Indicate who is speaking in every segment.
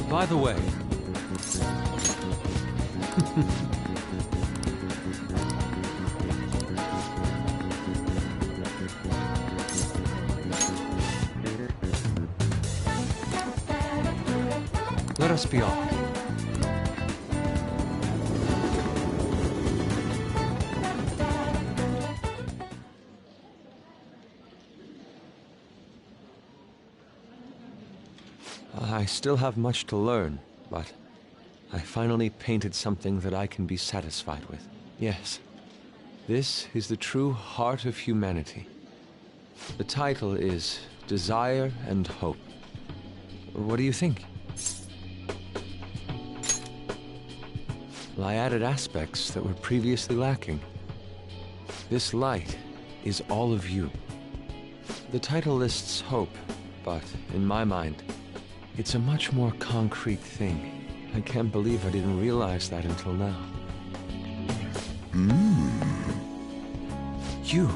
Speaker 1: By the way... Let us be off. I still have much to learn, but I finally painted something that I can be satisfied with. Yes, this is the true heart of humanity. The title is Desire and Hope. What do you think? Well, I added aspects that were previously lacking. This light is all of you. The title lists hope, but in my mind, it's a much more concrete thing. I can't believe I didn't realize that until now. You.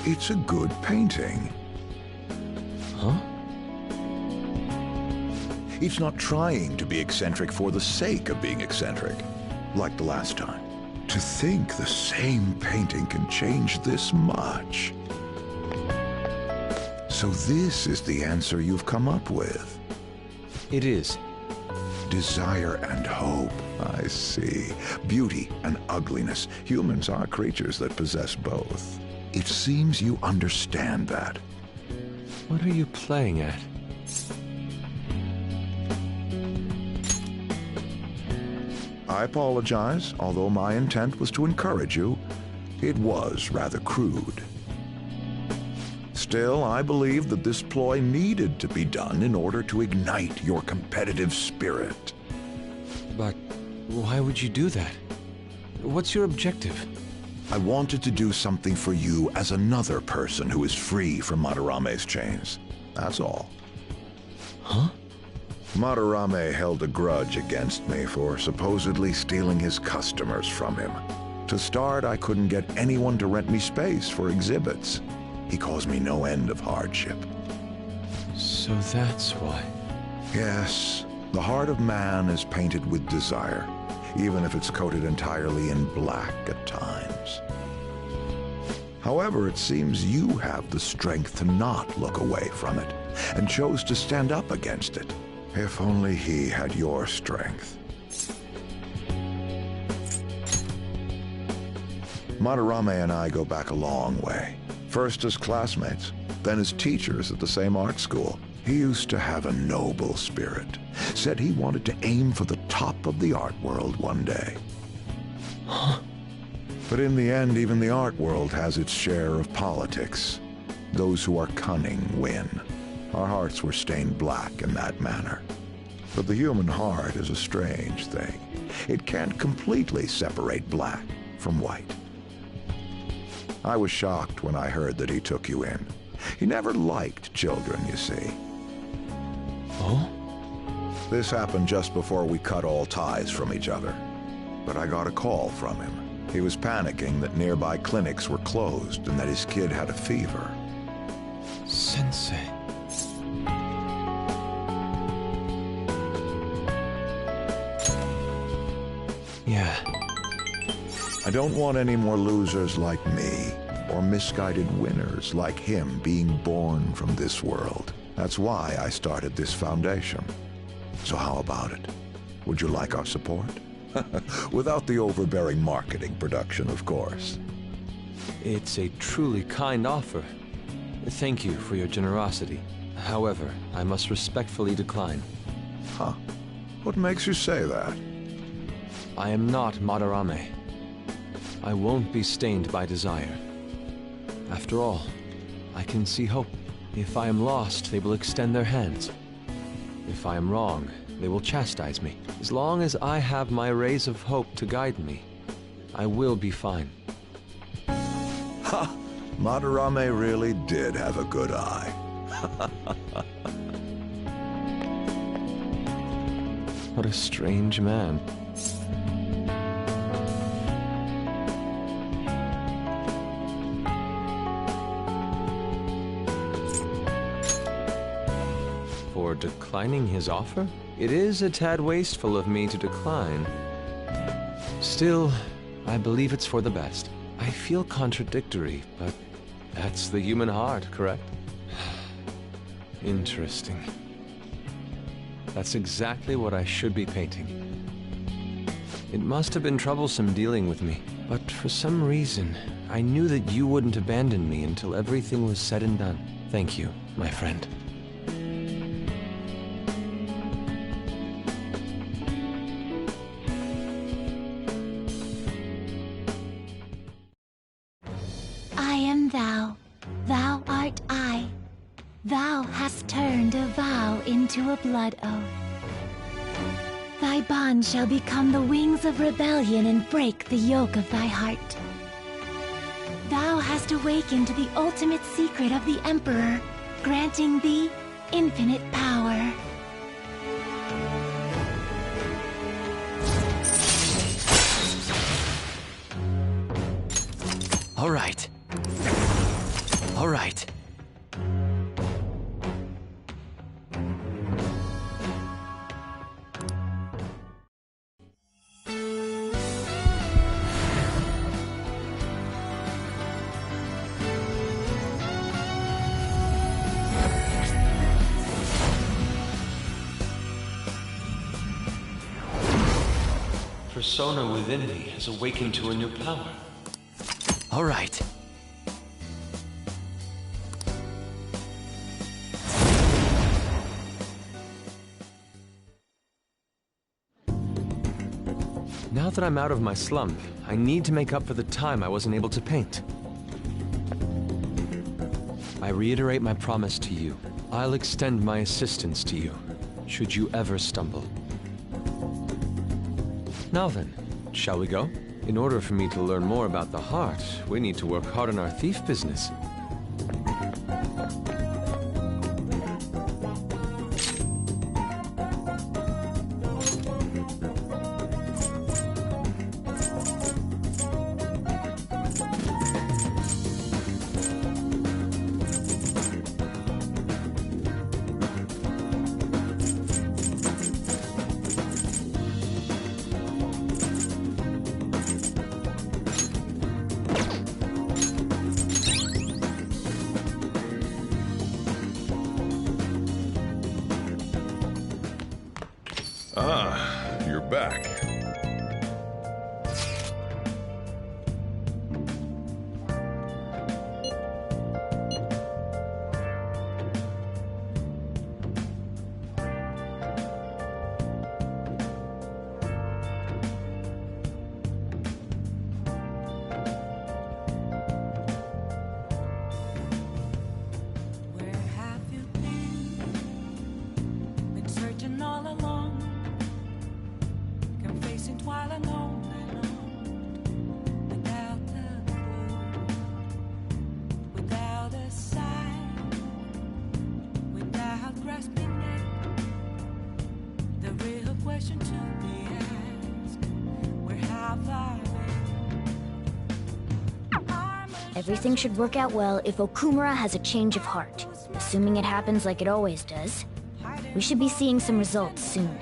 Speaker 2: It's a good painting.
Speaker 1: Huh?
Speaker 2: It's not trying to be eccentric for the sake of being eccentric, like the last time. To think the same painting can change this much. So this is the answer you've come up with.
Speaker 1: It is.
Speaker 2: Desire and hope. I see. Beauty and ugliness. Humans are creatures that possess both. It seems you understand that.
Speaker 1: What are you playing at?
Speaker 2: I apologize, although my intent was to encourage you. It was rather crude. Still, I believe that this ploy needed to be done in order to ignite your competitive spirit.
Speaker 1: But why would you do that? What's your objective?
Speaker 2: I wanted to do something for you as another person who is free from Madarame's chains. That's all.
Speaker 1: Huh?
Speaker 2: Madarame held a grudge against me for supposedly stealing his customers from him. To start, I couldn't get anyone to rent me space for exhibits. He caused me no end of hardship.
Speaker 1: So that's why.
Speaker 2: Yes, the heart of man is painted with desire, even if it's coated entirely in black at times. However, it seems you have the strength to not look away from it, and chose to stand up against it. If only he had your strength. Madarame and I go back a long way. First as classmates, then as teachers at the same art school. He used to have a noble spirit. Said he wanted to aim for the top of the art world one day.
Speaker 1: Huh?
Speaker 2: But in the end, even the art world has its share of politics. Those who are cunning win. Our hearts were stained black in that manner. But the human heart is a strange thing. It can't completely separate black from white. I was shocked when I heard that he took you in. He never liked children, you see.
Speaker 1: Oh?
Speaker 2: This happened just before we cut all ties from each other. But I got a call from him. He was panicking that nearby clinics were closed and that his kid had a fever.
Speaker 1: Sensei. Yeah.
Speaker 2: I don't want any more losers like me, or misguided winners like him being born from this world. That's why I started this foundation. So how about it? Would you like our support? Without the overbearing marketing production, of course.
Speaker 1: It's a truly kind offer. Thank you for your generosity. However, I must respectfully decline.
Speaker 2: Huh. What makes you say that?
Speaker 1: I am not Madarame. I won't be stained by desire. After all, I can see hope. If I am lost, they will extend their hands. If I am wrong, they will chastise me. As long as I have my rays of hope to guide me, I will be fine.
Speaker 2: Ha! Madarame really did have a good eye.
Speaker 1: What a strange man. For declining his offer? It is a tad wasteful of me to decline. Still, I believe it's for the best. I feel contradictory, but that's the human heart, correct? Interesting. That's exactly what I should be painting. It must have been troublesome dealing with me, but for some reason, I knew that you wouldn't abandon me until everything was said and done. Thank you, my friend.
Speaker 3: I am thou, thou art I. Thou hast turned a vow into a blood oath. Thy bond shall become the wings of rebellion and break the yoke of thy heart. Thou hast awakened to the ultimate secret of the Emperor, granting thee infinite power.
Speaker 1: All right. All right. Persona within me has awakened to a new power. All right. Now that I'm out of my slump, I need to make up for the time I wasn't able to paint. I reiterate my promise to you. I'll extend my assistance to you, should you ever stumble. Now then, shall we go? In order for me to learn more about the heart, we need to work hard on our thief business.
Speaker 2: Ah, you're back.
Speaker 4: Everything should work out well if Okumura has a change of heart. Assuming it happens like it always does, we should be seeing some results soon.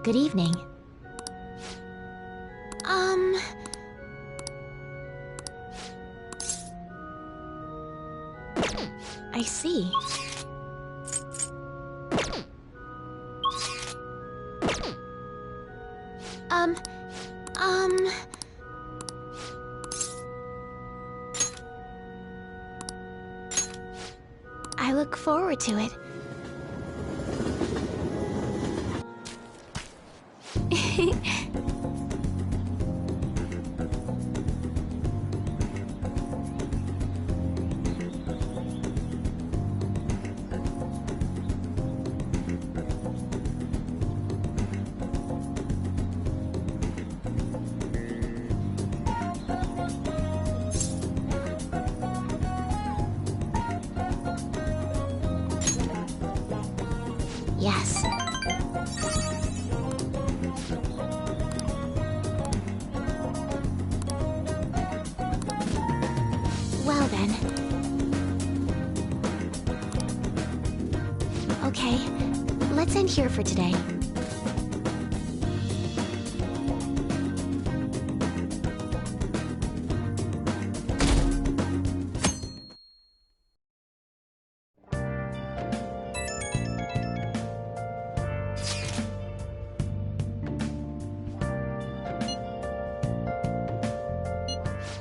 Speaker 4: Good evening. see. Um... I look forward to it. Yes. Well then. Okay, let's end here for today.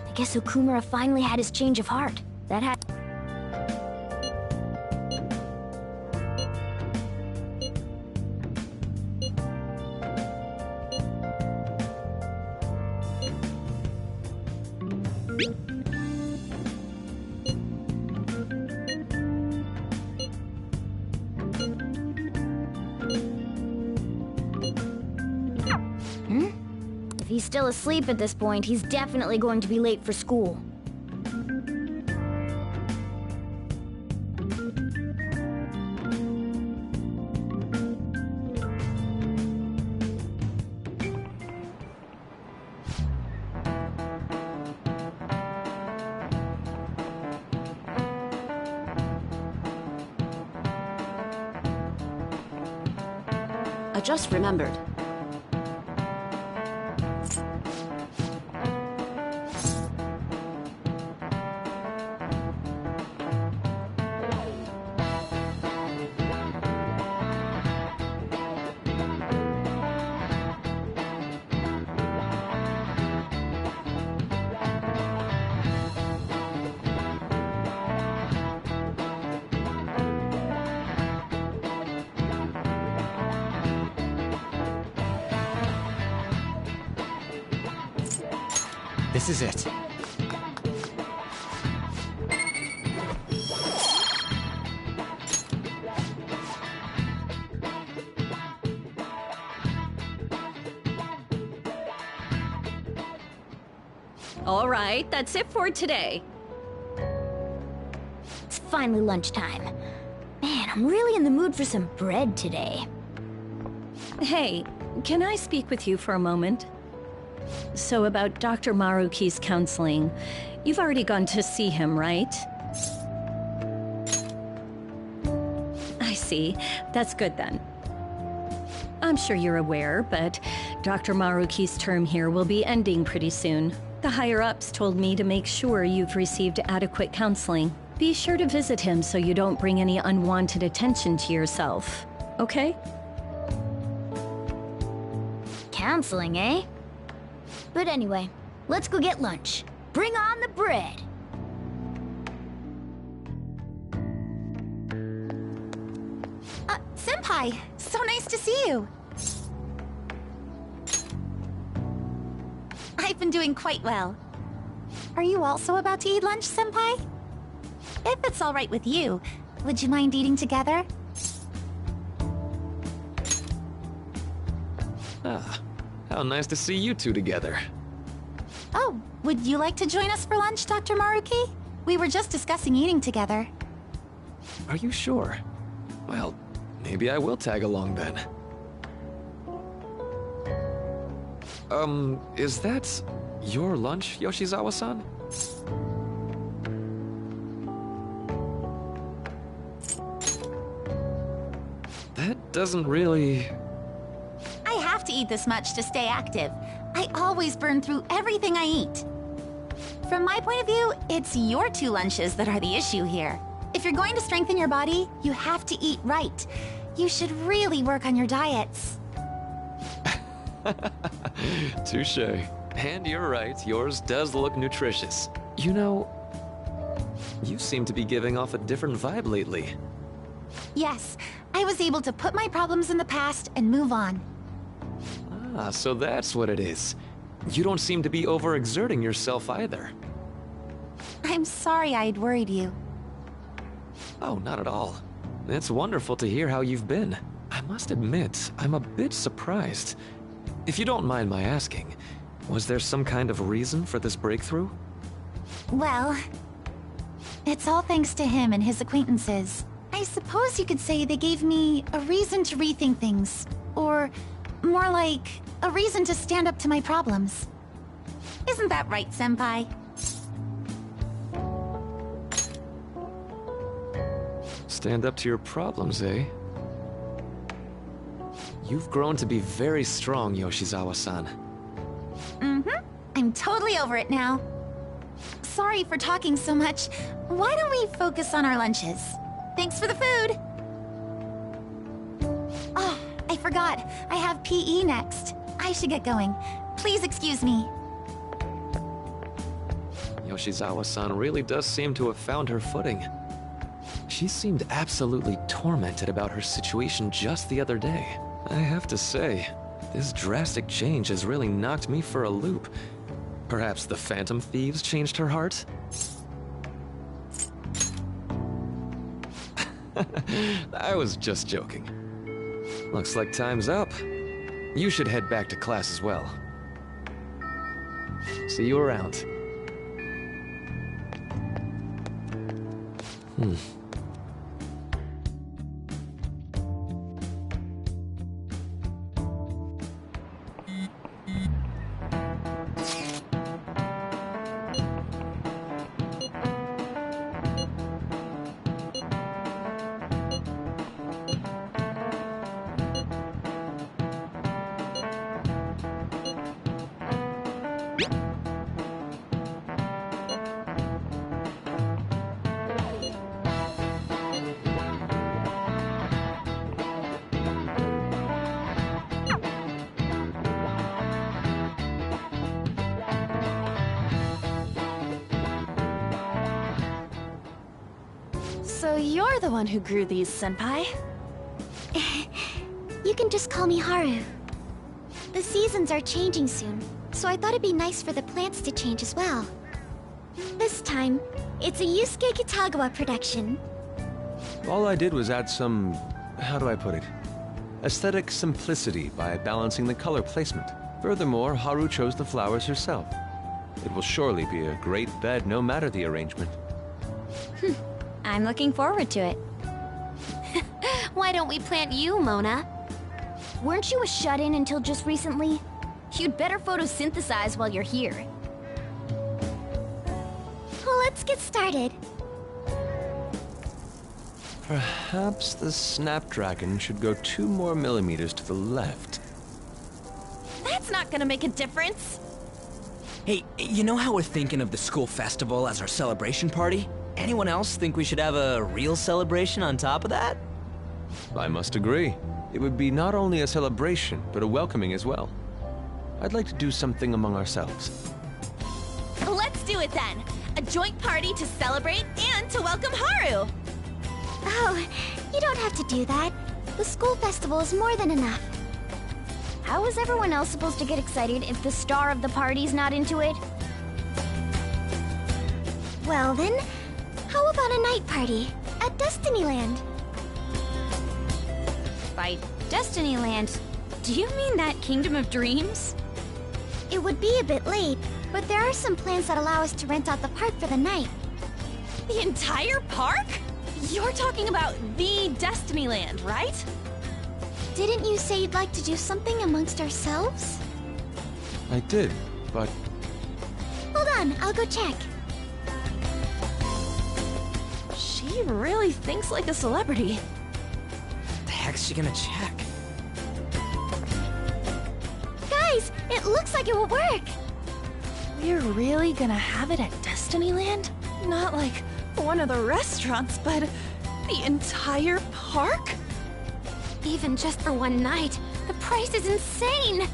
Speaker 4: I guess Okumura finally had his change of heart. That had... If he's still asleep at this point, he's definitely going to be late for school.
Speaker 5: I just remembered.
Speaker 6: This is it.
Speaker 7: All right, that's it for today.
Speaker 4: It's finally lunchtime. Man, I'm really in the mood for some bread today.
Speaker 7: Hey, can I speak with you for a moment? So about Dr. Maruki's counseling, you've already gone to see him, right? I see. That's good then. I'm sure you're aware, but Dr. Maruki's term here will be ending pretty soon. The higher-ups told me to make sure you've received adequate counseling. Be sure to visit him so you don't bring any unwanted attention to yourself, okay?
Speaker 4: Counseling, eh? But anyway, let's go get lunch. Bring on the bread!
Speaker 8: Senpai! So nice to see you! I've been doing quite well. Are you also about to eat lunch, Senpai? If it's all right with you, would you mind eating together?
Speaker 1: Ah, how nice to see you two together.
Speaker 8: Oh, would you like to join us for lunch, Dr. Maruki? We were just discussing eating together.
Speaker 1: Are you sure? Well, maybe I will tag along then. Is that your lunch, Yoshizawa-san? That doesn't really...
Speaker 8: I have to eat this much to stay active. I always burn through everything I eat. From my point of view, it's your two lunches that are the issue here. If you're going to strengthen your body, you have to eat right. You should really work on your diets.
Speaker 6: Touche. And you're right, yours does look nutritious. You know, you seem to be giving off a different vibe lately.
Speaker 8: Yes, I was able to put my problems in the past and move on.
Speaker 6: Ah, so that's what it is. You don't seem to be overexerting yourself either.
Speaker 8: I'm sorry I'd worried you.
Speaker 6: Oh, not at all. It's wonderful to hear how you've been. I must admit, I'm a bit surprised. If you don't mind my asking, was there some kind of reason for this breakthrough?
Speaker 8: Well, it's all thanks to him and his acquaintances. I suppose you could say they gave me a reason to rethink things. Or more like, a reason to stand up to my problems. Isn't that right, Senpai?
Speaker 6: Stand up to your problems, eh? You've grown to be very strong, Yoshizawa-san.
Speaker 8: Mm-hmm. I'm totally over it now. Sorry for talking so much. Why don't we focus on our lunches? Thanks for the food! Oh, I forgot. I have PE next. I should get going. Please excuse me.
Speaker 6: Yoshizawa-san really does seem to have found her footing. She seemed absolutely tormented about her situation just the other day. I have to say, this drastic change has really knocked me for a loop. Perhaps the Phantom Thieves changed her heart? I was just joking. Looks like time's up. You should head back to class as well. See you around.
Speaker 5: So you're the one who grew these, Senpai?
Speaker 3: You can just call me Haru. The seasons are changing soon, so I thought it'd be nice for the plants to change as well. This time, it's a Yusuke Kitagawa production.
Speaker 1: All I did was add some, how do I put it, aesthetic simplicity by balancing the color placement. Furthermore, Haru chose the flowers herself. It will surely be a great bed no matter the arrangement.
Speaker 4: I'm looking forward to it.
Speaker 3: Why don't we plant you, Mona?
Speaker 4: Weren't you a shut-in until just recently? You'd better photosynthesize while you're here.
Speaker 3: Well, let's get started.
Speaker 1: Perhaps the Snapdragon should go 2 more millimeters to the left.
Speaker 5: That's not gonna make a difference.
Speaker 9: Hey, you know how we're thinking of the school festival as our celebration party? Anyone else think we should have a real celebration on top of that?
Speaker 1: I must agree. It would be not only a celebration, but a welcoming as well. I'd like to do something among ourselves.
Speaker 5: Let's do it then. A joint party to celebrate and to welcome Haru.
Speaker 3: Oh, you don't have to do that. The school festival is more than enough.
Speaker 4: How is everyone else supposed to get excited if the star of the party's not into it?
Speaker 3: Well then, how about a night party at Destinyland?
Speaker 4: By Destinyland, do you mean that Kingdom of Dreams?
Speaker 3: It would be a bit late, but there are some plans that allow us to rent out the park for the night.
Speaker 5: The entire park? You're talking about the Destinyland, right?
Speaker 3: Didn't you say you'd like to do something amongst ourselves?
Speaker 1: I did, but
Speaker 3: Hold on, I'll go check.
Speaker 5: She really thinks like a celebrity.
Speaker 9: What the heck's she gonna check?
Speaker 3: Guys, it looks like it will work.
Speaker 5: We're really gonna have it at Destinyland? Not like one of the restaurants, but the entire park?
Speaker 3: Even just for one night, the price is insane!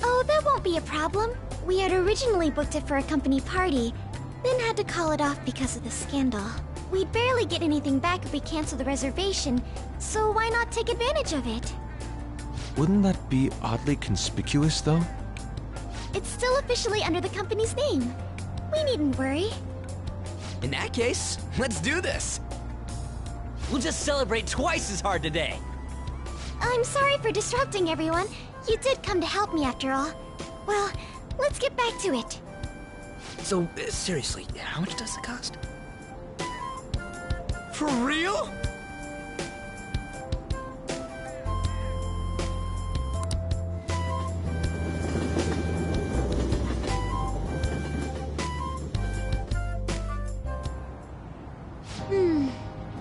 Speaker 3: Oh, that won't be a problem. We had originally booked it for a company party, then had to call it off because of the scandal. We'd barely get anything back if we cancel the reservation, so why not take advantage of it?
Speaker 1: Wouldn't that be oddly conspicuous, though?
Speaker 3: It's still officially under the company's name. We needn't worry.
Speaker 9: In that case, let's do this. We'll just celebrate twice as hard today.
Speaker 3: I'm sorry for disrupting everyone. You did come to help me after all. Well, let's get back to it.
Speaker 9: So, seriously, how much does it cost? For real?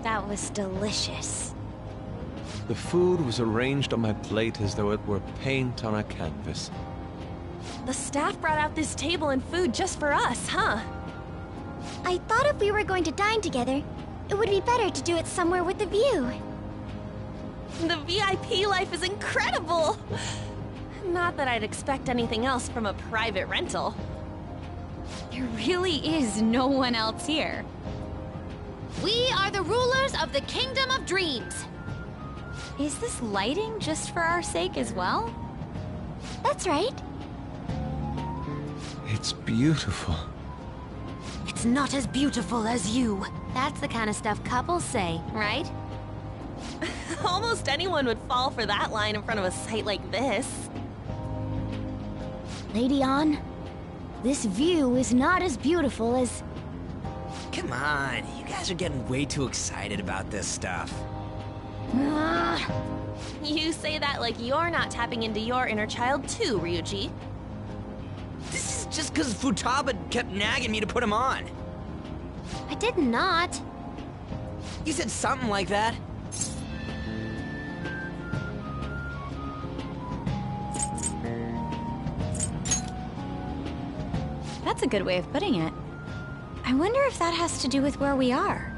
Speaker 3: That was delicious.
Speaker 1: The food was arranged on my plate as though it were paint on a canvas.
Speaker 5: The staff brought out this table and food just for us, huh?
Speaker 3: I thought if we were going to dine together, it would be better to do it somewhere with a view.
Speaker 5: The VIP life is incredible! Not that I'd expect anything else from a private rental.
Speaker 10: There really is no one else here. We are the rulers of the Kingdom of Dreams. Is this lighting just for our sake as well?
Speaker 3: That's right.
Speaker 1: It's beautiful.
Speaker 10: It's not as beautiful as you. That's the kind of stuff couples say, right?
Speaker 5: Almost anyone would fall for that line in front of a site like this.
Speaker 4: Lady Ann, this view is not as beautiful as...
Speaker 9: Come on, you guys are getting way too excited about this stuff.
Speaker 5: You say that like you're not tapping into your inner child too, Ryuji.
Speaker 9: This is just because Futaba kept nagging me to put him on.
Speaker 3: I did not.
Speaker 9: You said something like that.
Speaker 10: That's a good way of putting it. I wonder if that has to do with where we are.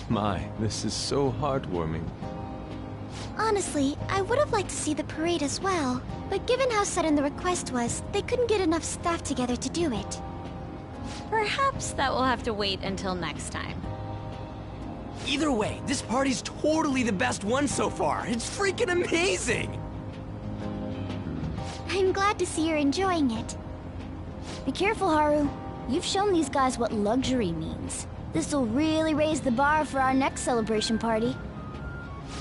Speaker 1: My, this is so heartwarming.
Speaker 3: Honestly, I would have liked to see the parade as well, but given how sudden the request was, they couldn't get enough staff together to do it.
Speaker 10: Perhaps that will have to wait until next time.
Speaker 9: Either way, this party's totally the best one so far. It's freaking amazing!
Speaker 3: I'm glad to see you're enjoying it.
Speaker 4: Be careful, Haru. You've shown these guys what luxury means. This'll really raise the bar for our next celebration party.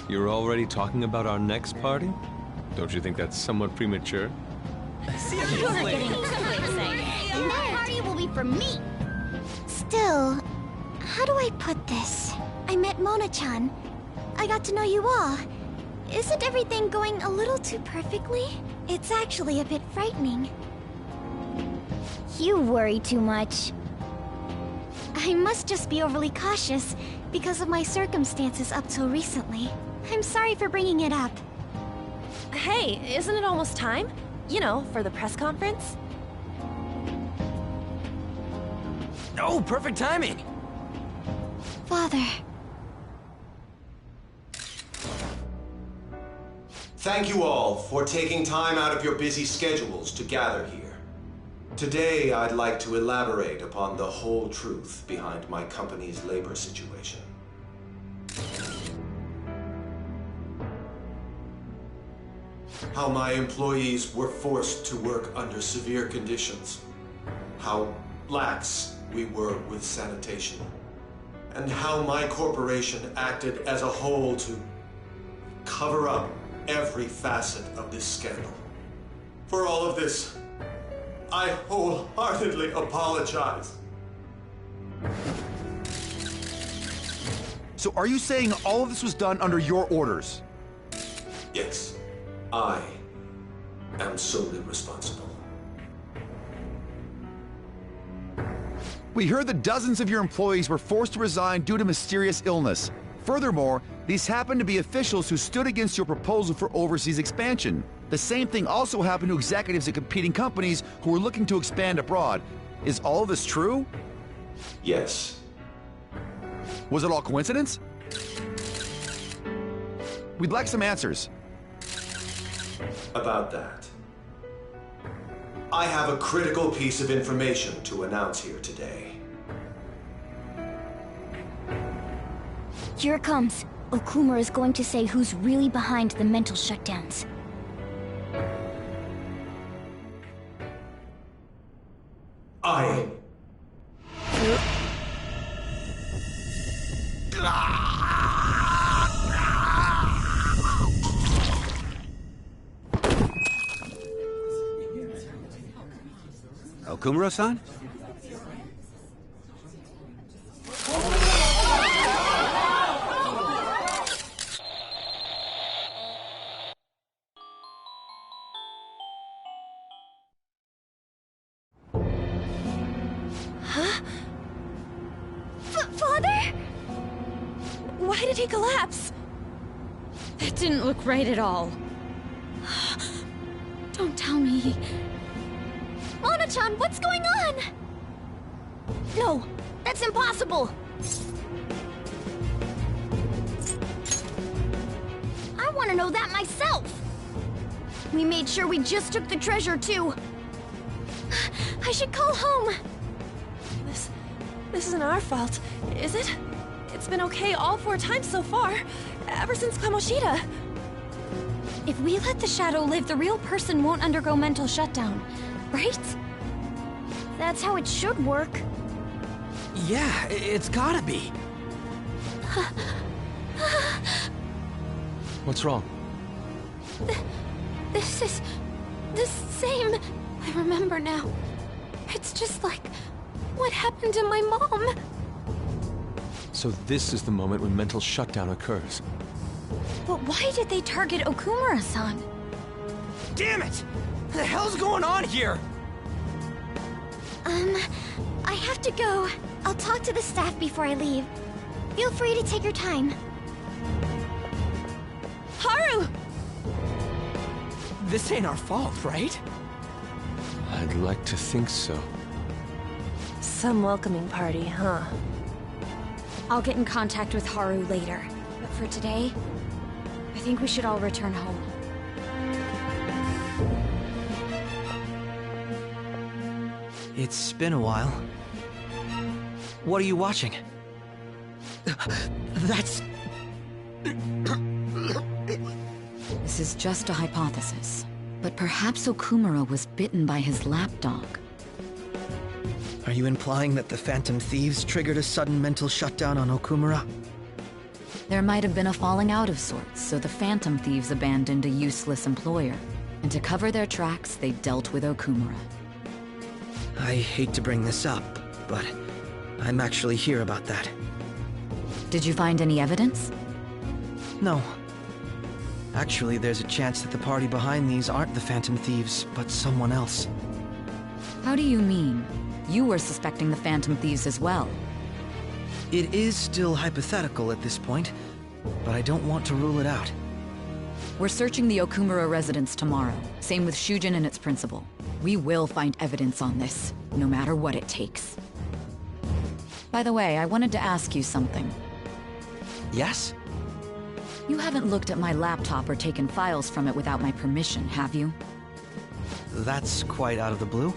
Speaker 1: You're already talking about our next party? Don't you think that's somewhat premature?
Speaker 9: Seriously?
Speaker 10: And that party will be for me.
Speaker 3: Still, how do I put this? I met Mona-chan. I got to know you all. Isn't everything going a little too perfectly? It's actually a bit frightening.
Speaker 4: You worry too much.
Speaker 3: I must just be overly cautious because of my circumstances up till recently. I'm sorry for bringing it up.
Speaker 5: Hey, isn't it almost time? You know, for the press conference?
Speaker 9: Oh, perfect timing!
Speaker 3: Father.
Speaker 11: Thank you all for taking time out of your busy schedules to gather here. Today, I'd like to elaborate upon the whole truth behind my company's labor situation. How my employees were forced to work under severe conditions. How lax we were with sanitation. And how my corporation acted as a whole to cover up every facet of this scandal. For all of this, I wholeheartedly apologize.
Speaker 12: So are you saying all of this was done under your orders?
Speaker 11: Yes, I am solely responsible.
Speaker 12: We heard that dozens of your employees were forced to resign due to mysterious illness. Furthermore, these happened to be officials who stood against your proposal for overseas expansion. The same thing also happened to executives at competing companies who were looking to expand abroad. Is all of this true?
Speaker 11: Yes.
Speaker 12: Was it all coincidence? We'd like some answers.
Speaker 11: About that. I have a critical piece of information to announce here today.
Speaker 4: Here it comes. Okumura is going to say who's really behind the mental shutdowns.
Speaker 11: I...
Speaker 13: Okumura-san?
Speaker 5: Huh? Father? Why did he collapse?
Speaker 10: That didn't look right at all. Don't tell me.
Speaker 4: Mona-chan, what's going on? No, that's impossible! I want to know that myself! We made sure we just took the treasure, too. I should call home.
Speaker 5: This isn't our fault, is it? It's been okay all 4 times so far, ever since Kamoshida.
Speaker 10: If we let the shadow live, the real person won't undergo mental shutdown, right?
Speaker 4: That's how it should work.
Speaker 9: Yeah, it's gotta be.
Speaker 1: What's wrong?
Speaker 10: This is the same. I remember now. It's just like what happened to my mom.
Speaker 1: So this is the moment when mental shutdown occurs.
Speaker 10: But why did they target Okumura-san?
Speaker 9: Damn it! What the hell's going on here?
Speaker 8: I have to go. I'll talk to the staff before I leave. Feel free to take your time.
Speaker 5: Haru!
Speaker 9: This ain't our fault, right?
Speaker 1: I'd like to think so.
Speaker 5: Some welcoming party, huh?
Speaker 10: I'll get in contact with Haru later. But for today, I think we should all return home.
Speaker 9: It's been a while. What are you watching? That's...
Speaker 14: This is just a hypothesis, but perhaps Okumura was bitten by his lapdog.
Speaker 9: Are you implying that the Phantom Thieves triggered a sudden mental shutdown on Okumura?
Speaker 14: There might have been a falling out of sorts, so the Phantom Thieves abandoned a useless employer. And to cover their tracks, they dealt with Okumura.
Speaker 9: I hate to bring this up, but I'm actually here about that.
Speaker 14: Did you find any evidence?
Speaker 9: No. Actually, there's a chance that the party behind these aren't the Phantom Thieves, but someone else.
Speaker 14: How do you mean? You were suspecting the Phantom Thieves as well.
Speaker 9: It is still hypothetical at this point, but I don't want to rule it out.
Speaker 14: We're searching the Okumura residence tomorrow. Same with Shujin and its principal. We will find evidence on this, no matter what it takes. By the way, I wanted to ask you something.
Speaker 9: Yes?
Speaker 14: You haven't looked at my laptop or taken files from it without my permission, have you?
Speaker 9: That's quite out of the blue.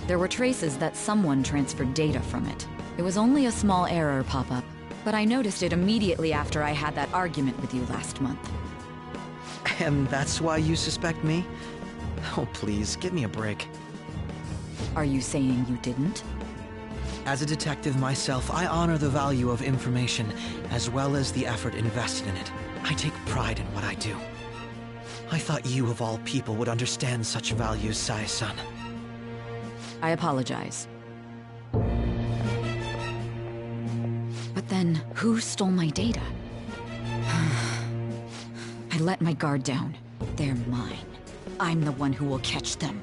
Speaker 14: There were traces that someone transferred data from it. It was only a small error pop-up, but I noticed it immediately after I had that argument with you last month.
Speaker 9: And that's why you suspect me? Oh, please, give me a break.
Speaker 14: Are you saying you didn't?
Speaker 9: As a detective myself, I honor the value of information, as well as the effort invested in it. I take pride in what I do. I thought you, of all people, would understand such values, Sae-san.
Speaker 14: I apologize. But then, who stole my data? I let my guard down. They're mine. I'm the one who will catch them.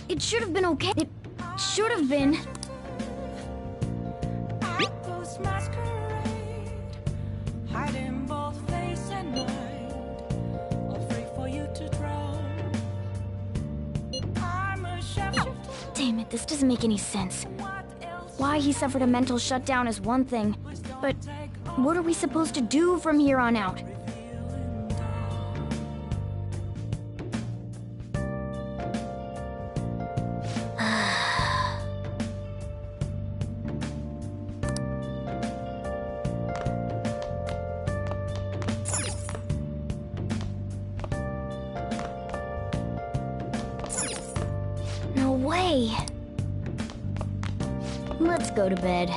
Speaker 4: It should have been okay. It should have been. Damn it, this doesn't make any sense. Why he suffered a mental shutdown is one thing, but what are we supposed to do from here on out? No way. Let's go to bed.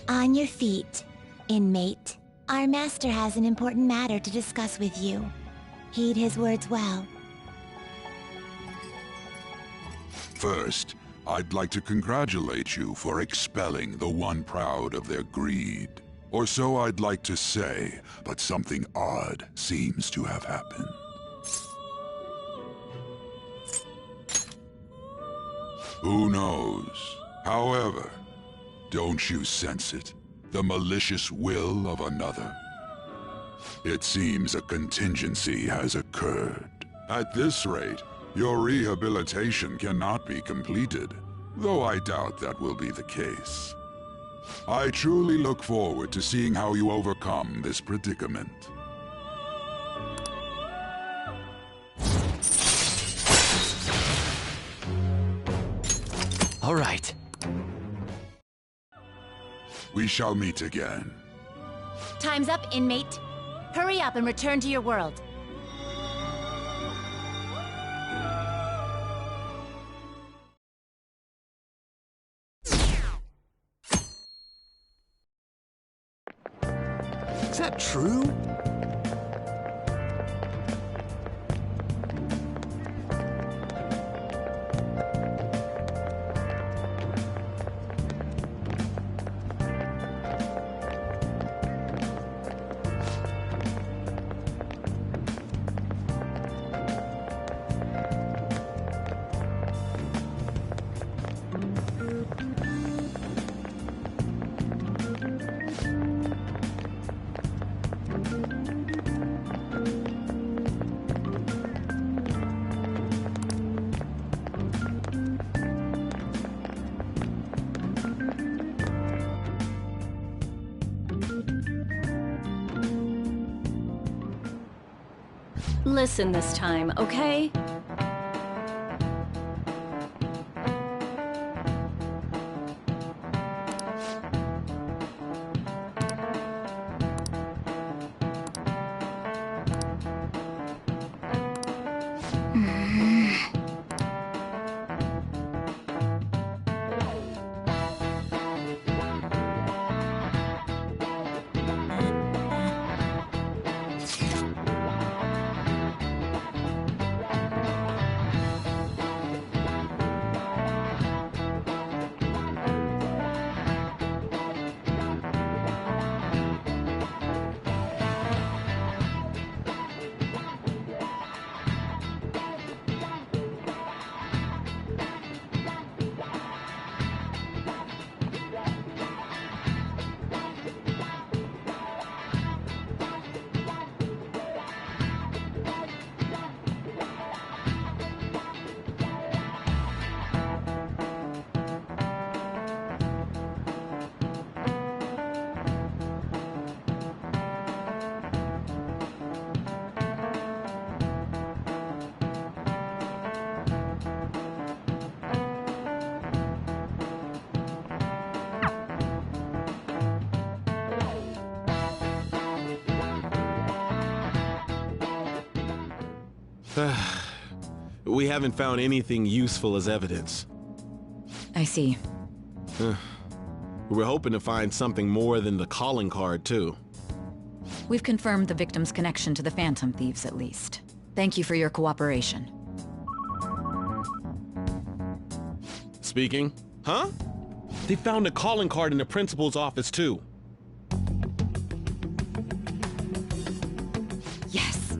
Speaker 3: On your feet, inmate. Our master has an important matter to discuss with you. Heed his words well.
Speaker 13: First, I'd like to congratulate you for expelling the one proud of their greed. Or so I'd like to say, but something odd seems to have happened. Who knows? However, don't you sense it? The malicious will of another? It seems a contingency has occurred. At this rate, your rehabilitation cannot be completed, though I doubt that will be the case. I truly look forward to seeing how you overcome this predicament.
Speaker 6: All right.
Speaker 13: We shall meet again.
Speaker 3: Time's up, inmate. Hurry up and return to your world.
Speaker 12: Is that true?
Speaker 7: Listen this time, okay?
Speaker 15: We haven't found anything useful as evidence.
Speaker 14: I see.
Speaker 15: We were hoping to find something more than the calling card, too.
Speaker 14: We've confirmed the victim's connection to the Phantom Thieves, at least. Thank you for your cooperation.
Speaker 15: Speaking. Huh? They found a calling card in the principal's office, too.
Speaker 14: Yes.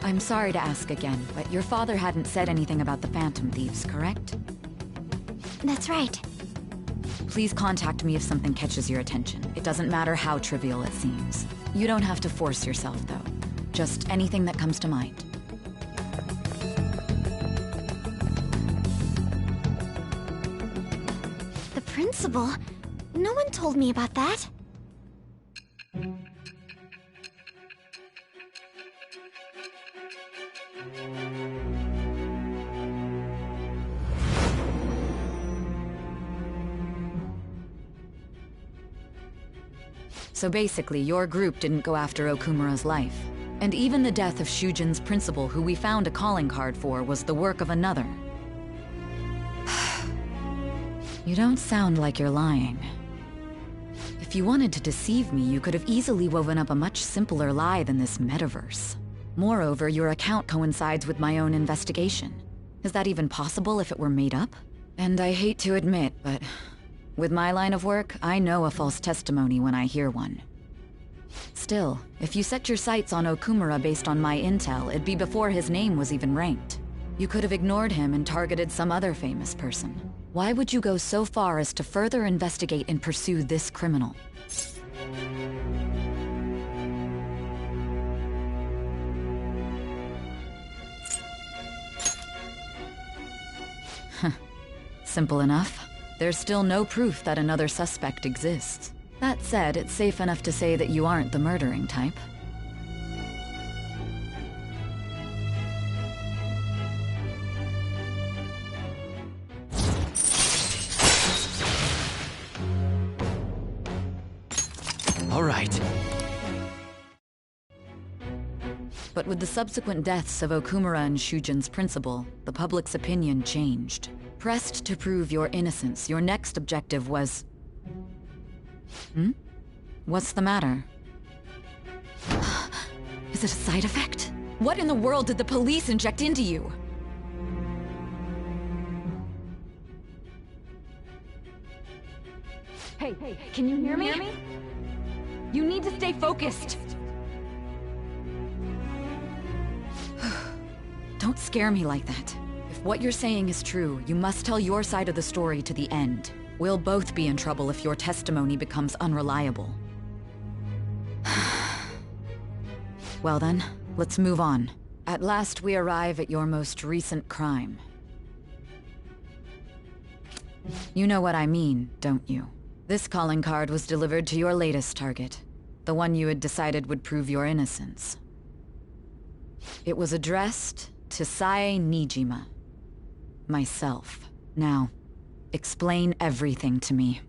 Speaker 14: I'm sorry to ask again, but your father hadn't said anything about the Phantom Thieves, correct?
Speaker 4: That's right.
Speaker 14: Please contact me if something catches your attention. It doesn't matter how trivial it seems. You don't have to force yourself, though. Just anything that comes to mind.
Speaker 4: The principal? No one told me about that.
Speaker 14: So basically, your group didn't go after Okumura's life. And even the death of Shujin's principal, who we found a calling card for, was the work of another. You don't sound like you're lying. If you wanted to deceive me, you could have easily woven up a much simpler lie than this metaverse. Moreover, your account coincides with my own investigation. Is that even possible if it were made up? And I hate to admit, but with my line of work, I know a false testimony when I hear one. Still, if you set your sights on Okumura based on my intel, it'd be before his name was even ranked. You could have ignored him and targeted some other famous person. Why would you go so far as to further investigate and pursue this criminal? Simple enough. There's still no proof that another suspect exists. That said, it's safe enough to say that you aren't the murdering type.
Speaker 6: All right.
Speaker 14: But with the subsequent deaths of Okumura and Shujin's principal, the public's opinion changed. Pressed to prove your innocence, your next objective was... What's the matter? Is it a side effect? What in the world did the police inject into you? Hey, can you hear me? You need to stay focused. Don't scare me like that. If what you're saying is true, you must tell your side of the story to the end. We'll both be in trouble if your testimony becomes unreliable. Well then, let's move on. At last we arrive at your most recent crime. You know what I mean, don't you? This calling card was delivered to your latest target. The one you had decided would prove your innocence. It was addressed to Sae Nijima. Myself. Now, explain everything to me.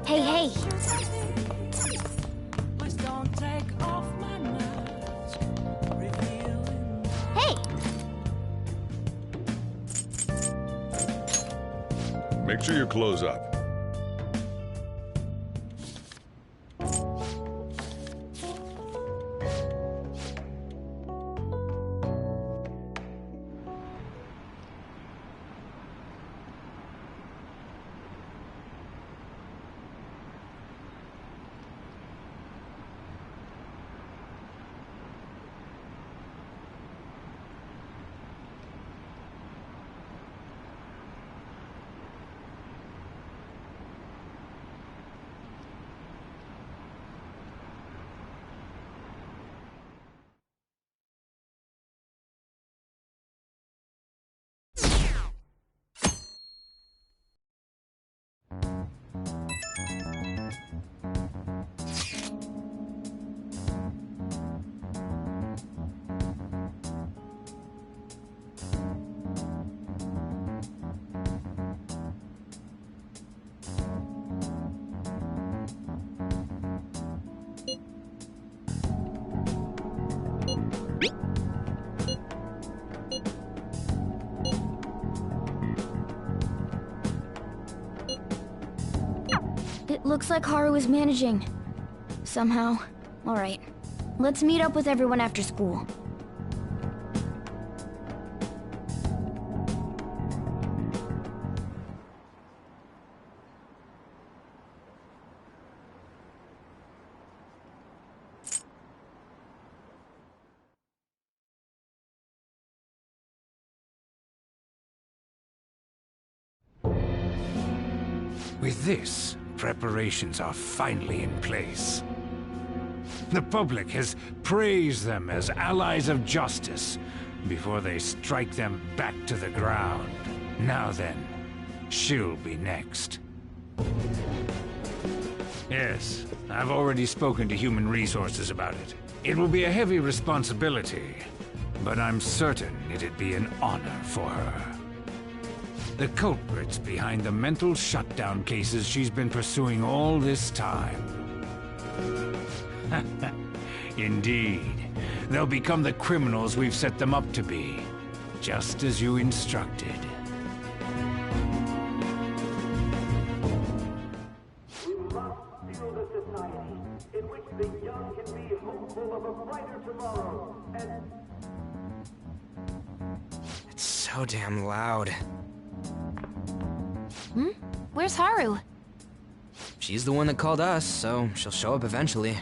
Speaker 4: Hey.
Speaker 13: Make sure you close up.
Speaker 4: It looks like Haru is managing. Somehow. Alright. Let's meet up with everyone after school.
Speaker 16: With this, preparations are finally in place. The public has praised them as allies of justice before they strike them back to the ground. Now then, she'll be next. Yes, I've already spoken to Human Resources about it. It will be a heavy responsibility, but I'm certain it'd be an honor for her. The culprits behind the mental shutdown cases she's been pursuing all this time. Indeed. They'll become the criminals we've set them up to be, just as you instructed.
Speaker 17: We must build a society in which the young can be hopeful of a brighter tomorrow, and...
Speaker 18: It's so damn loud.
Speaker 10: Where's Haru?
Speaker 18: She's the one that called us, so she'll show up eventually.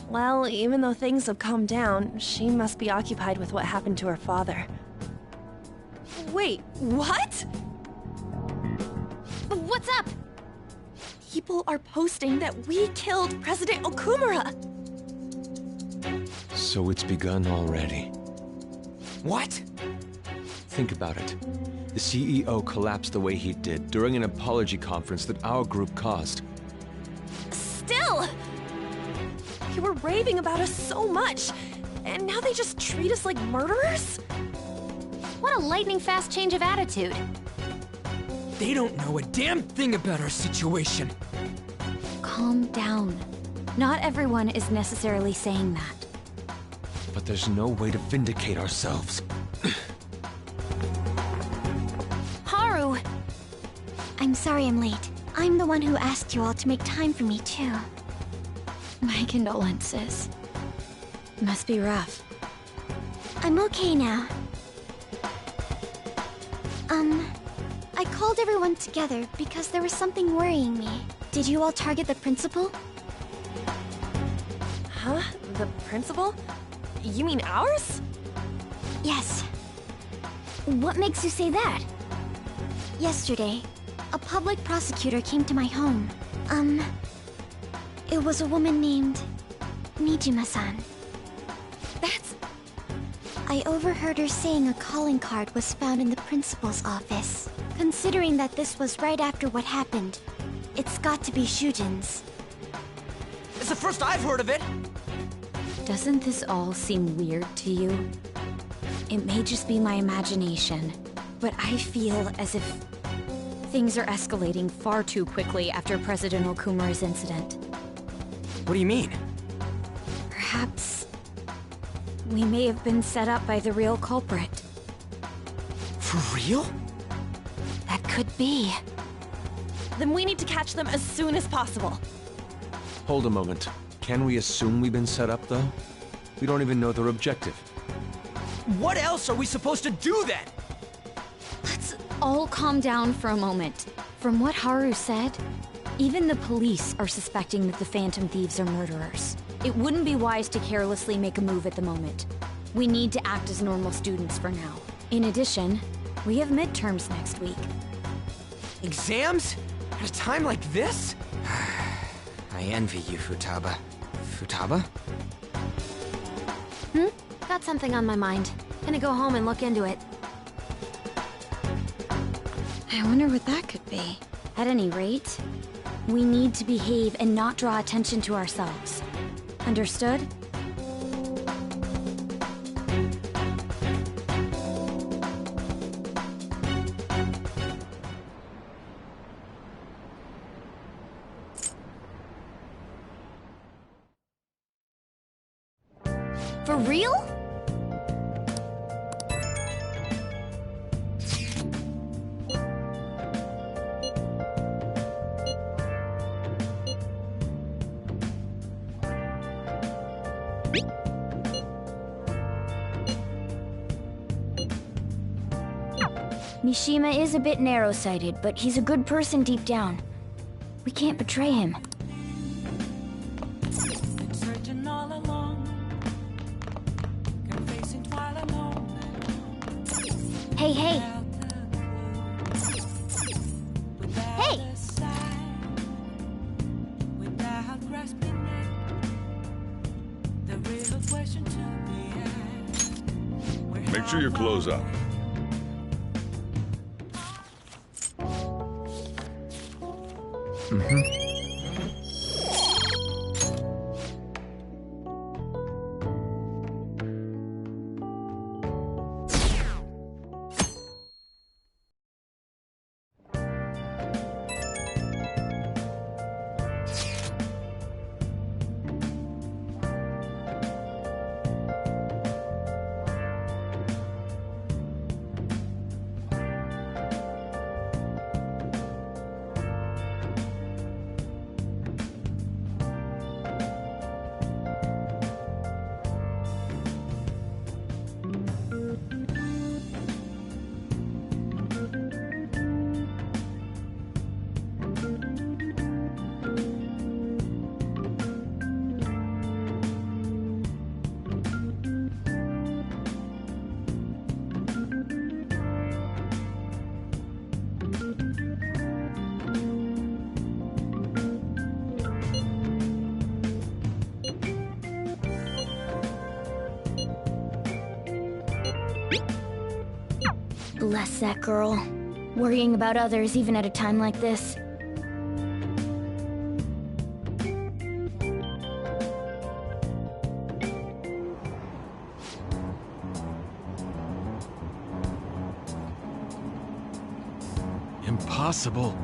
Speaker 5: Well, even though things have calmed down, she must be occupied with what happened to her father. Wait, what?
Speaker 10: What's up?
Speaker 5: People are posting that we killed President Okumura!
Speaker 1: So it's begun already.
Speaker 18: What?
Speaker 1: Think about it. The CEO collapsed the way he did during an apology conference that our group caused.
Speaker 5: Still! You were raving about us so much, and now they just treat us like murderers?
Speaker 10: What a lightning-fast change of attitude.
Speaker 18: They don't know a damn thing about our situation.
Speaker 4: Calm down. Not everyone is necessarily saying that.
Speaker 1: But there's no way to vindicate ourselves.
Speaker 3: Haru! I'm sorry I'm late. I'm the one who asked you all to make time for me, too.
Speaker 4: My condolences. Must be rough.
Speaker 3: I'm okay now. I called everyone together because there was something worrying me. Did you all target the principal?
Speaker 5: Huh? The principal? You mean ours?
Speaker 3: Yes.
Speaker 4: What makes you say that?
Speaker 3: Yesterday, a public prosecutor came to my home. It was a woman named Nijima-san.
Speaker 5: That's...
Speaker 3: I overheard her saying a calling card was found in the principal's office. Considering that this was right after what happened, it's got to be Shujin's.
Speaker 18: It's the first I've heard of it!
Speaker 4: Doesn't this all seem weird to you? It may just be my imagination, but I feel as if things are escalating far too quickly after President Okumura's incident.
Speaker 18: What do you mean?
Speaker 4: Perhaps we may have been set up by the real culprit.
Speaker 18: For real?
Speaker 4: That could be.
Speaker 5: then we need to catch them as soon as possible.
Speaker 1: Hold a moment. Can we assume we've been set up, though? We don't even know their objective.
Speaker 18: What else are we supposed to do then?
Speaker 4: Let's all calm down for a moment. From what Haru said, even the police are suspecting that the Phantom Thieves are murderers. It wouldn't be wise to carelessly make a move at the moment. We need to act as normal students for now. In addition, we have midterms next week.
Speaker 18: Exams? At a time like this?
Speaker 19: I envy you, Futaba. Futaba?
Speaker 10: Got something on my mind. Gonna go home and look into it.
Speaker 4: I wonder what that could be. At any rate, we need to behave and not draw attention to ourselves. Understood?
Speaker 10: For real?
Speaker 4: Mishima is a bit narrow-sighted, but he's a good person deep down. We can't betray him. Hey, hey! Hey!
Speaker 13: Make sure your clothes up.
Speaker 4: Bless that girl. Worrying about others even at a time like this.
Speaker 15: Impossible.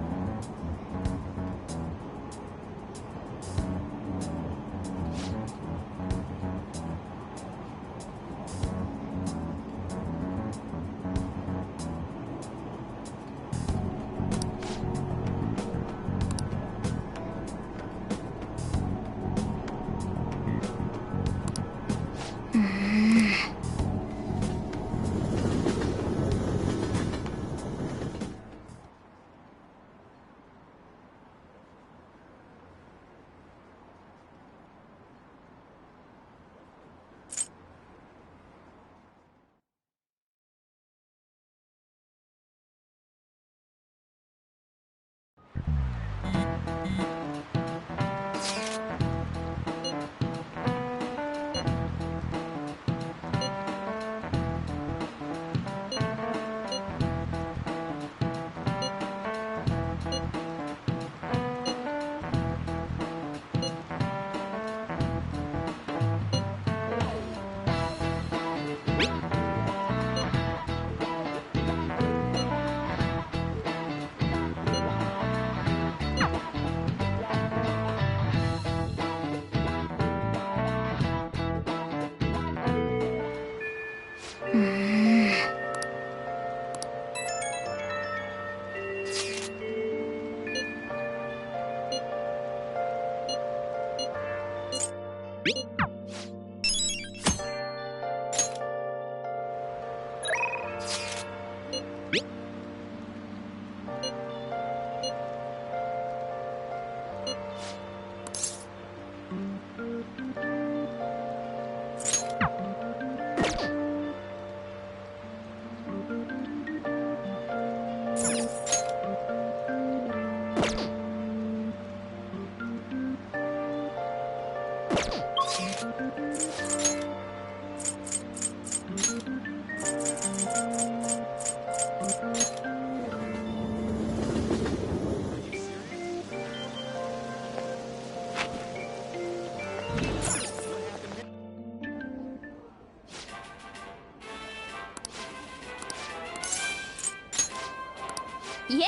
Speaker 10: Yeah.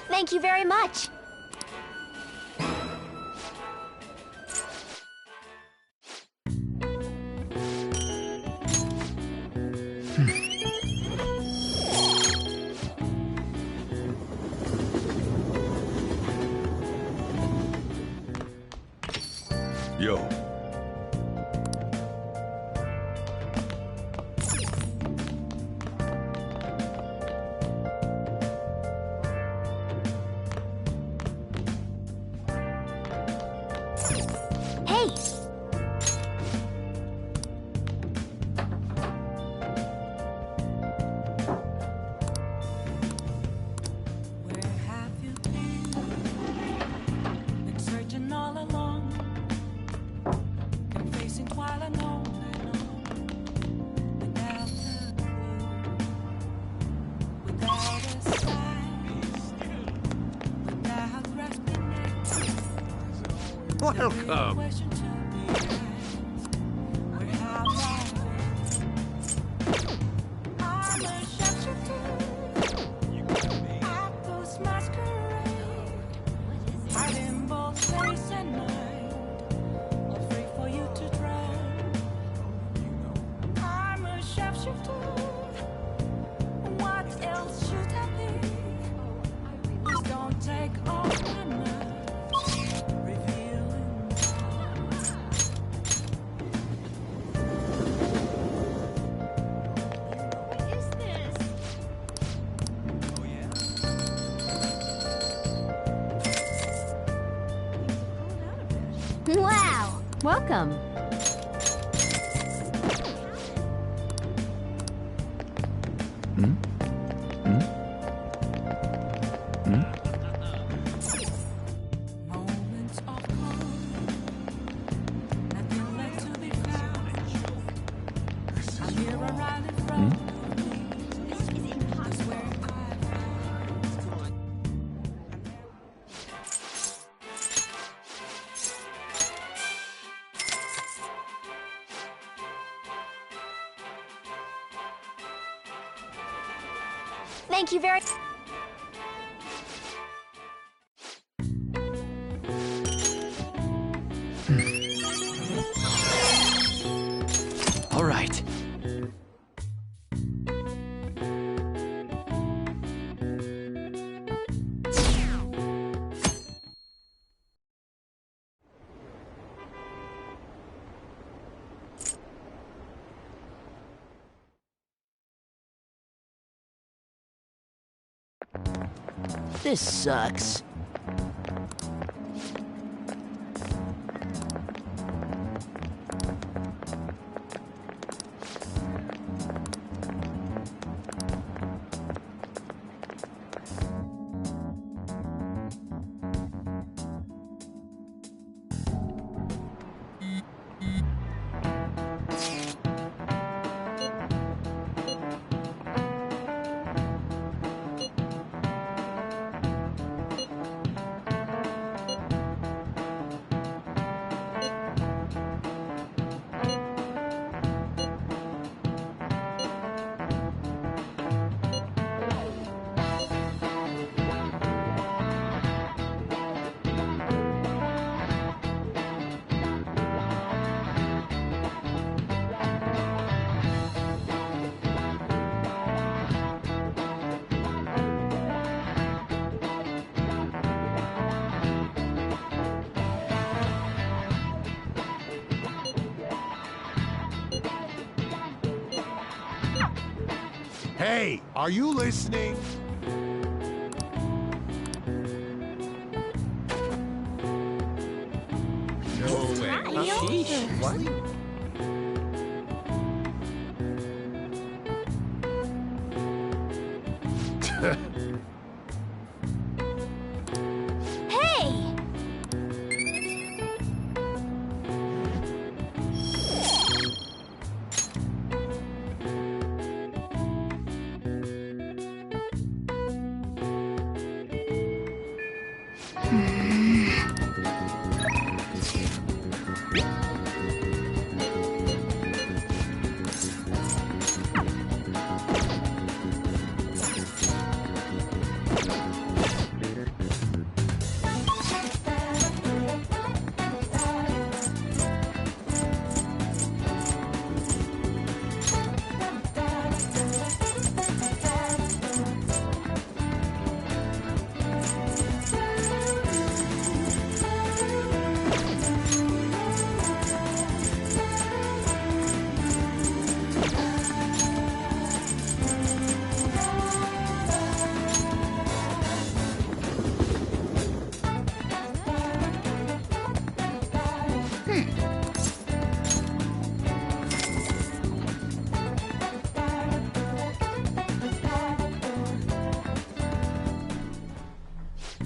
Speaker 3: Thank you very much.
Speaker 13: Yo.
Speaker 3: Hey!
Speaker 20: Been searching all along, been facing quite a long without a clue, without a sign, without grasping it.
Speaker 16: Welcome.
Speaker 20: Question to be asked, where have I been? I'm a shapeshifter, Aptos masquerade, hiding both face and mind, all free for you to drown. I'm a shapeshifter, what else should I be? Please don't take off my nerves, revealing.
Speaker 10: Wow!
Speaker 7: Welcome.
Speaker 20: Moments of calm, nothing left to be found. I hear a ride in front of me. That's where I found.
Speaker 3: Thank you very...
Speaker 19: All right.
Speaker 21: This sucks.
Speaker 2: Hey, are you listening? No way.
Speaker 21: Sheesh. What?
Speaker 10: Hey!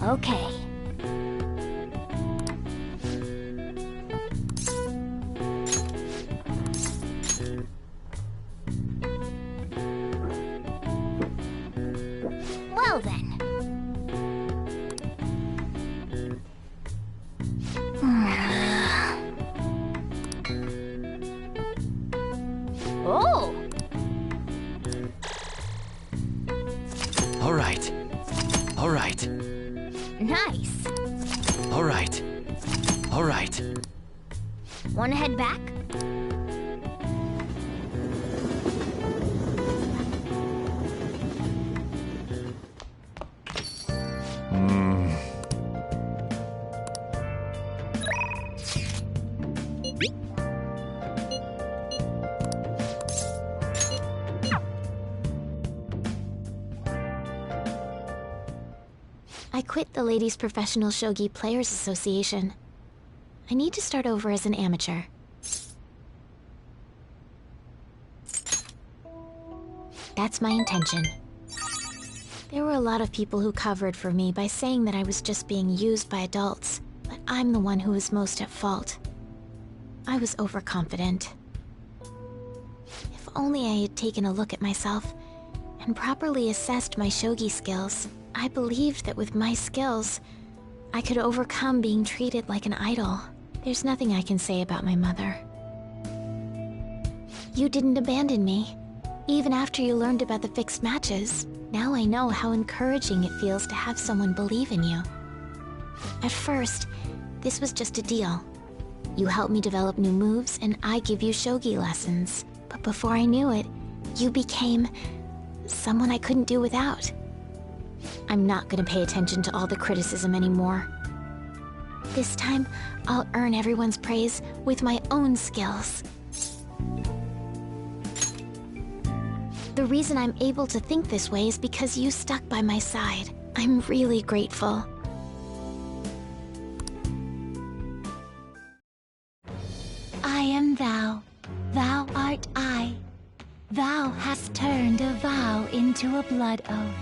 Speaker 10: Okay. Well then. Oh!
Speaker 21: All right. All right.
Speaker 10: Nice.
Speaker 21: All right. All right.
Speaker 10: Wanna head back? I quit the Ladies Professional Shogi Players Association. I need to start over as an amateur. That's my intention. There were a lot of people who covered for me by saying that I was just being used by adults, but I'm the one who was most at fault. I was overconfident. If only I had taken a look at myself and properly assessed my shogi skills, I believed that with my skills, I could overcome being treated like an idol. There's nothing I can say about my mother. You didn't abandon me, even after you learned about the fixed matches. Now I know how encouraging it feels to have someone believe in you. At first, this was just a deal. You help me develop new moves, and I give you shogi lessons. But before I knew it, you became someone I couldn't do without. I'm not gonna pay attention to all the criticism anymore. This time, I'll earn everyone's praise with my own skills. The reason I'm able to think this way is because you stuck by my side. I'm really grateful.
Speaker 3: I am thou, thou art I. Thou hast turned a vow into a blood oath.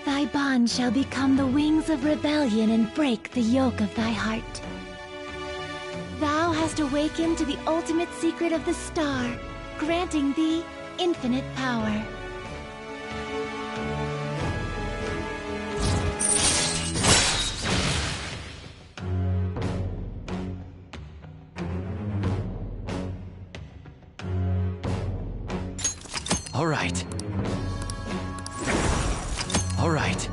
Speaker 3: Thy bond shall become the wings of rebellion and break the yoke of thy heart. Thou hast awakened to the ultimate secret of the star, granting thee infinite power.
Speaker 21: All right. All right.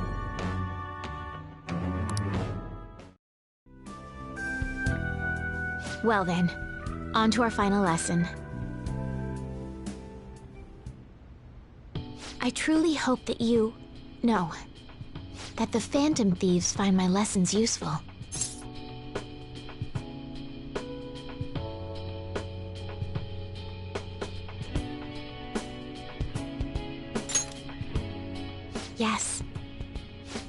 Speaker 3: Well then, on to our final lesson. I truly hope that that the Phantom Thieves find my lessons useful. Yes.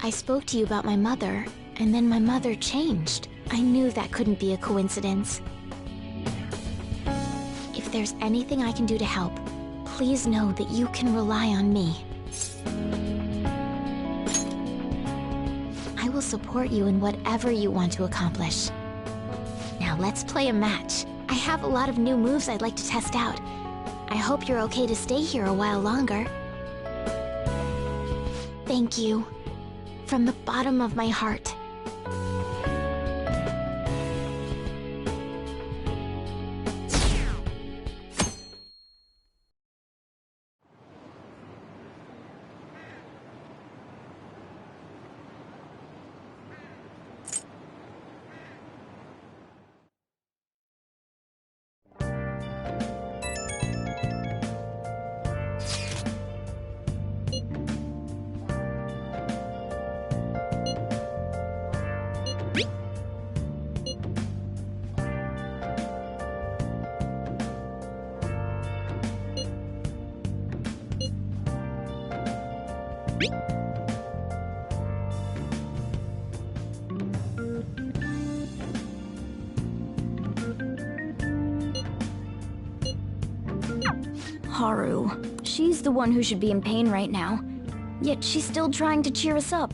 Speaker 3: I spoke to you about my mother, and then my mother changed. I knew that couldn't be a coincidence. If there's anything I can do to help, please know that you can rely on me. I will support you in whatever you want to accomplish. Now let's play a match. I have a lot of new moves I'd like to test out. I hope you're okay to stay here a while longer. Thank you. From the bottom of my heart.
Speaker 4: Haru. She's the one who should be in pain right now. Yet she's still trying to cheer us up.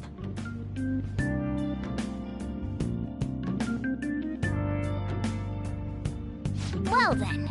Speaker 10: Well then.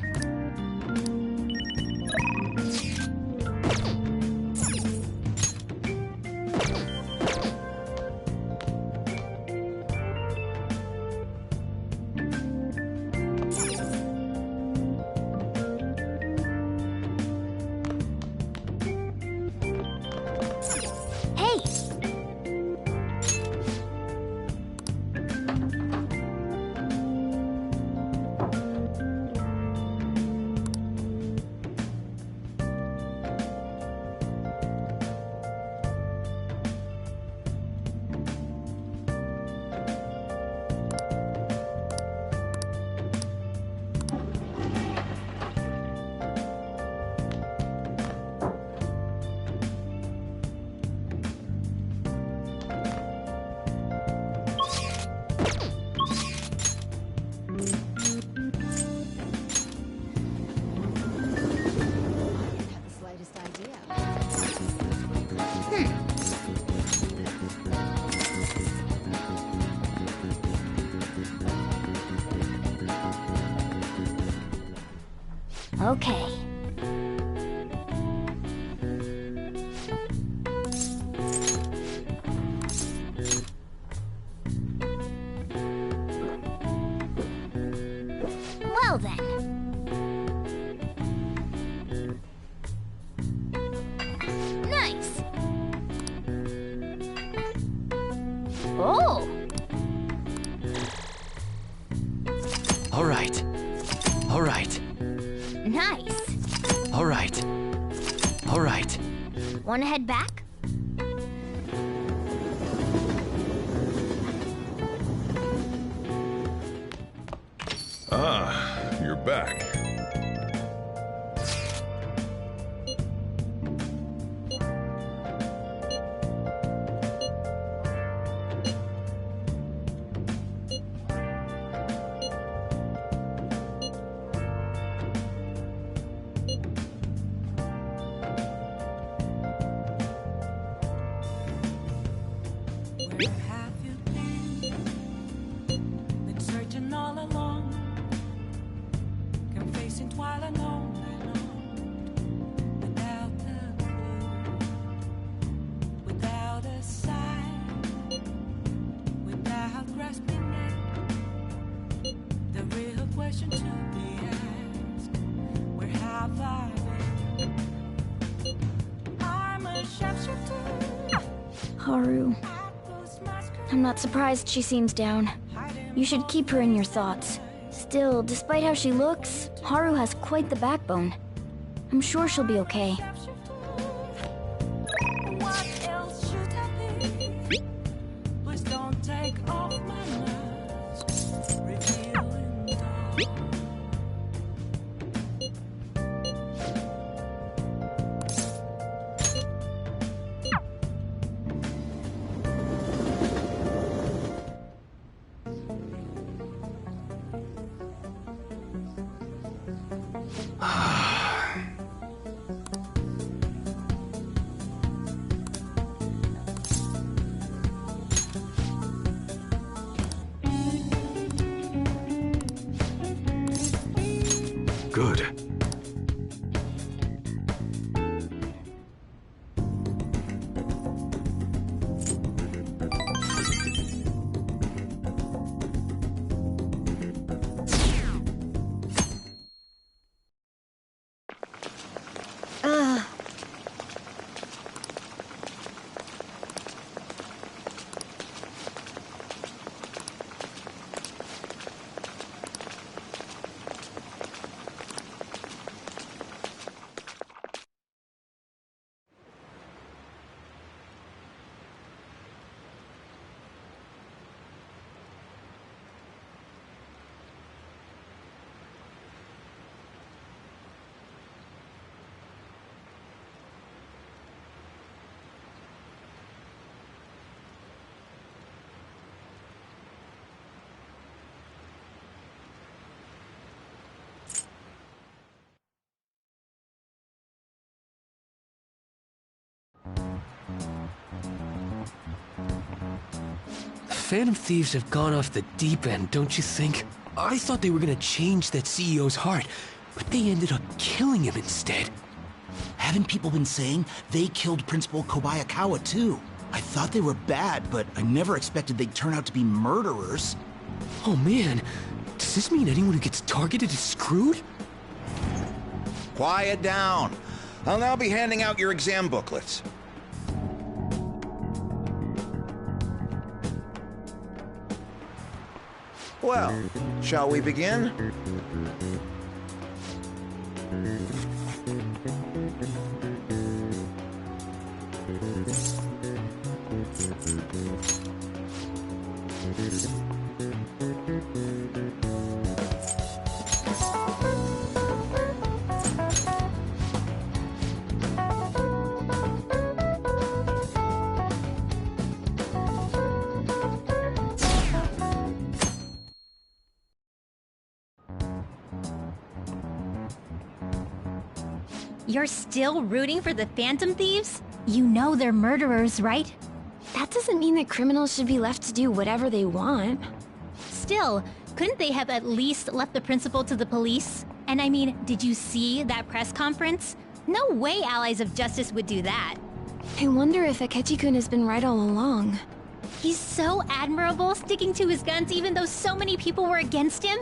Speaker 3: Okay.
Speaker 10: Well then. Nice. Oh.
Speaker 21: All right. All right.
Speaker 10: Nice.
Speaker 21: All right. All right.
Speaker 10: Wanna head back?
Speaker 11: Ah, you're back.
Speaker 20: Where have you been? Been searching all along, confessing while alone without a clue, without a sign, without grasping it. The real question to be asked: where have I been? I'm a sharpshooter.
Speaker 4: Haru. I'm not surprised she seems down. You should keep her in your thoughts. Still, despite how she looks, Haru has quite the backbone. I'm sure she'll be okay.
Speaker 20: What else should I be? Please don't take off my mask, revealing all.
Speaker 11: good.
Speaker 19: Phantom Thieves have gone off the deep end, don't you think? I thought they were gonna change that CEO's heart, but they ended up killing him instead.
Speaker 22: Haven't people been saying they killed Principal Kobayakawa too? I thought they were bad, but I never expected they'd turn out to be murderers.
Speaker 19: Oh man, does this mean anyone who gets targeted is screwed?
Speaker 23: Quiet down. I'll now be handing out your exam booklets. Well, shall we begin?
Speaker 10: You're still rooting for the Phantom Thieves?
Speaker 3: You know they're murderers, right?
Speaker 5: That doesn't mean that criminals should be left to do whatever they want.
Speaker 10: Still, couldn't they have at least left the principal to the police? And I mean, did you see that press conference? No way Allies of Justice would do that.
Speaker 5: I wonder if Akechi-kun has been right all along.
Speaker 10: He's so admirable, sticking to his guns even though so many people were against him.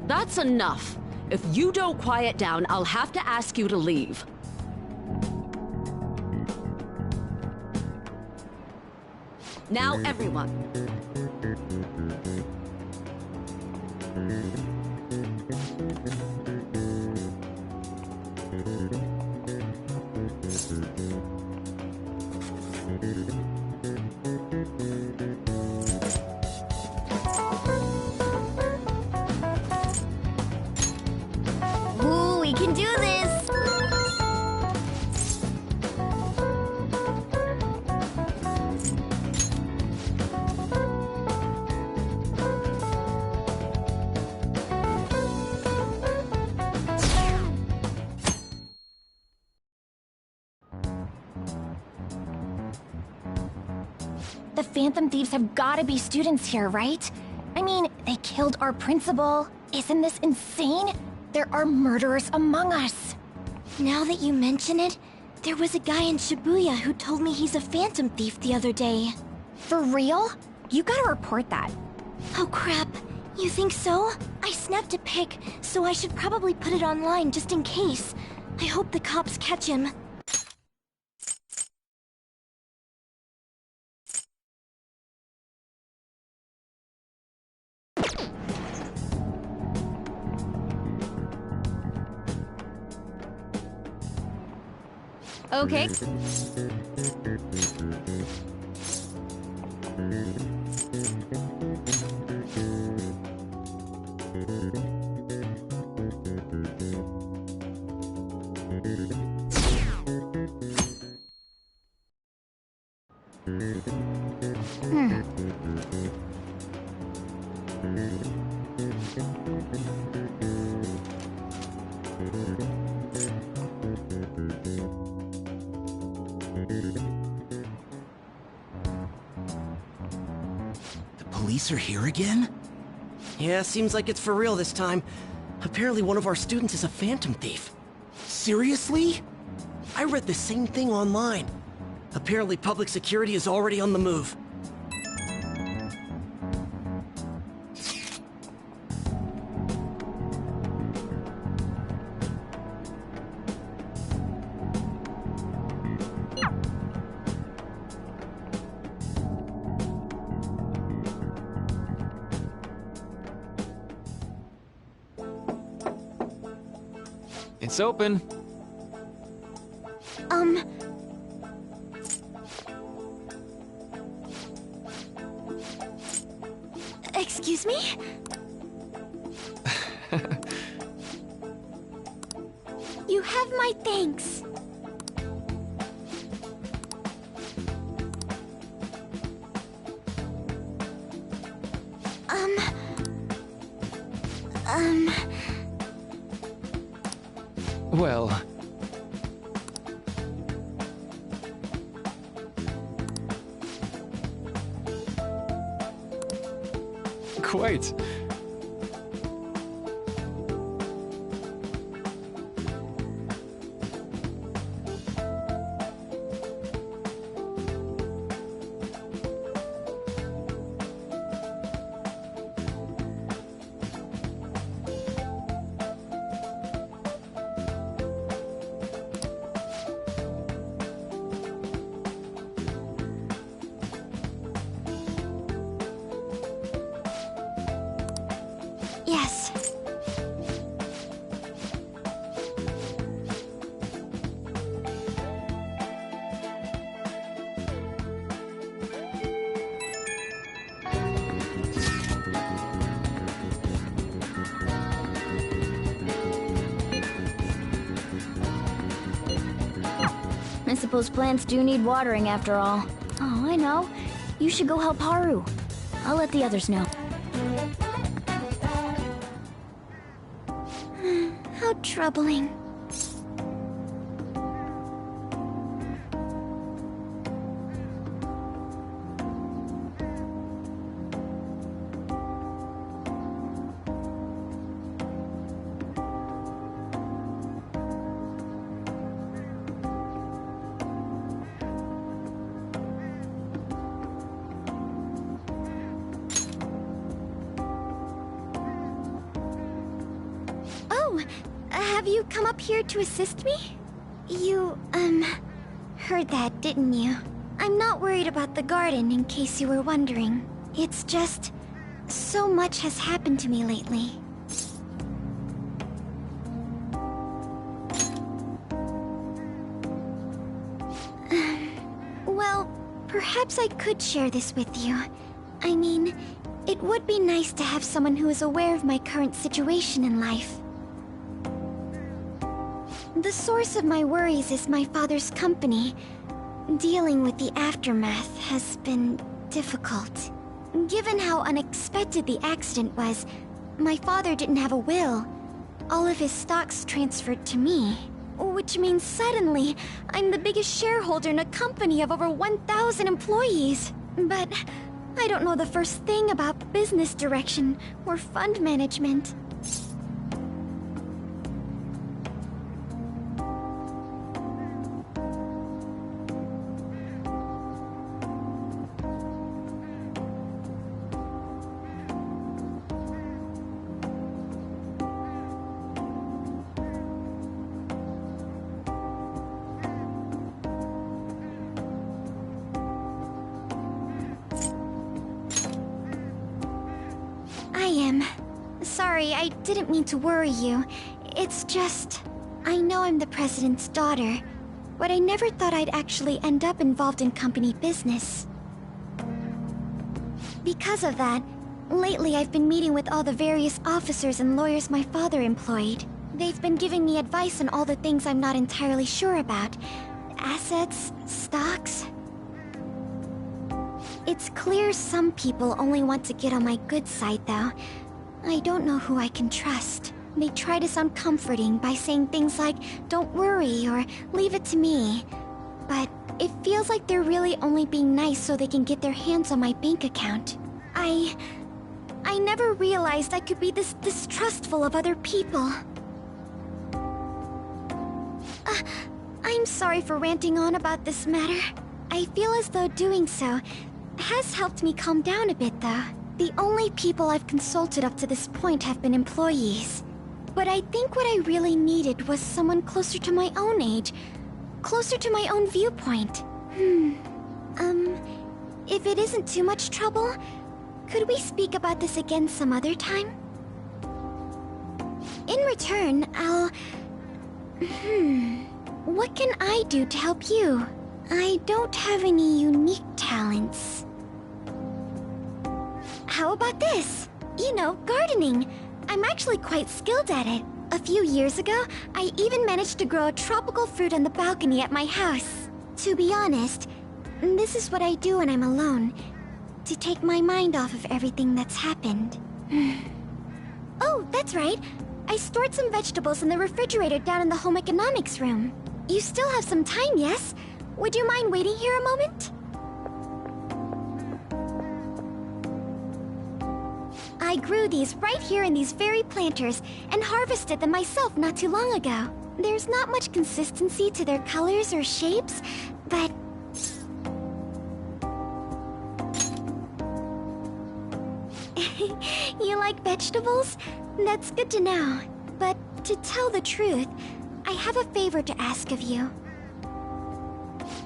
Speaker 24: That's enough. If you don't quiet down, I'll have to ask you to leave. Now, everyone.
Speaker 10: Ooh, we can do this!
Speaker 3: The Phantom Thieves have gotta be students here, right? I mean, they killed our principal. Isn't this insane? There are murderers among us.
Speaker 25: Now that you mention it, there was a guy in Shibuya who told me he's a Phantom Thief the other day.
Speaker 3: For real? You gotta report that.
Speaker 25: Oh crap, you think so? I snapped a pic, so I should probably put it online just in case. I hope the cops catch him.
Speaker 10: Okay.
Speaker 22: The police are here again?
Speaker 18: Yeah, seems like it's for real this time.
Speaker 6: Apparently one of our students is a phantom thief. Seriously? I read the same thing online. Apparently public security is already on the move.
Speaker 1: It's open.
Speaker 25: Excuse me? You have my thanks.
Speaker 1: Well... Quite.
Speaker 25: Yes. I suppose plants do need watering after all. Oh, I know. You should go help Haru. I'll let the others know. How troubling. Have you come up here to assist me? You, heard that, didn't you? I'm not worried about the garden, in case you were wondering. It's just... so much has happened to me lately. Well, perhaps I could share this with you. I mean, it would be nice to have someone who is aware of my current situation in life. The source of my worries is my father's company. Dealing with the aftermath has been difficult. Given how unexpected the accident was, my father didn't have a will. All of his stocks transferred to me. Which means suddenly, I'm the biggest shareholder in a company of over 1,000 employees. But I don't know the first thing about business direction or fund management. Sorry, I didn't mean to worry you. It's just... I know I'm the president's daughter, but I never thought I'd actually end up involved in company business. Because of that, lately I've been meeting with all the various officers and lawyers my father employed. They've been giving me advice on all the things I'm not entirely sure about. Assets, stocks... It's clear some people only want to get on my good side, though. I don't know who I can trust. They try to sound comforting by saying things like, "Don't worry," or "Leave it to me." But it feels like they're really only being nice so they can get their hands on my bank account. I never realized I could be this distrustful of other people. I'm sorry for ranting on about this matter. I feel as though doing so has helped me calm down a bit, though. The only people I've consulted up to this point have been employees. But I think what I really needed was someone closer to my own age, closer to my own viewpoint. If it isn't too much trouble, could we speak about this again some other time? In return, I'll... What can I do to help you? I don't have any unique talents. How about this? You know, gardening. I'm actually quite skilled at it. A few years ago, I even managed to grow a tropical fruit on the balcony at my house. To be honest, this is what I do when I'm alone, to take my mind off of everything that's happened. Oh, that's right. I stored some vegetables in the refrigerator down in the home economics room. You still have some time, yes? Would you mind waiting here a moment? I grew these right here in these very planters and harvested them myself not too long ago. There's not much consistency to their colors or shapes, but... You like vegetables? That's good to know. But to tell the truth, I have a favor to ask of you.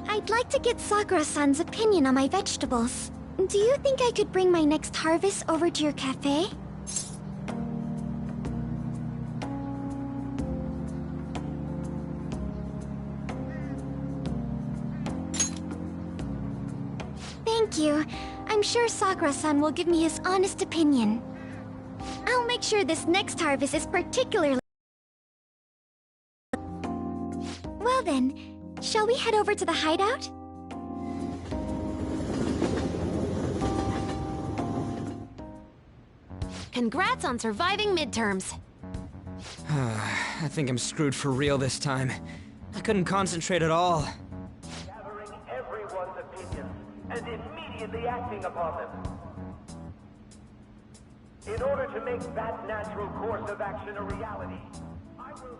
Speaker 25: I'd like to get Sakura-san's opinion on my vegetables. Do you think I could bring my next harvest over to your cafe? Thank you. I'm sure Sakura-san will give me his honest opinion. I'll make sure this next harvest is particularly... Well then, shall we head over to the hideout?
Speaker 10: Congrats on surviving midterms.
Speaker 18: I think I'm screwed for real this time. I couldn't concentrate at all.
Speaker 17: Gathering everyone's opinions and immediately acting upon them. In order to make that natural course of action a reality, I will...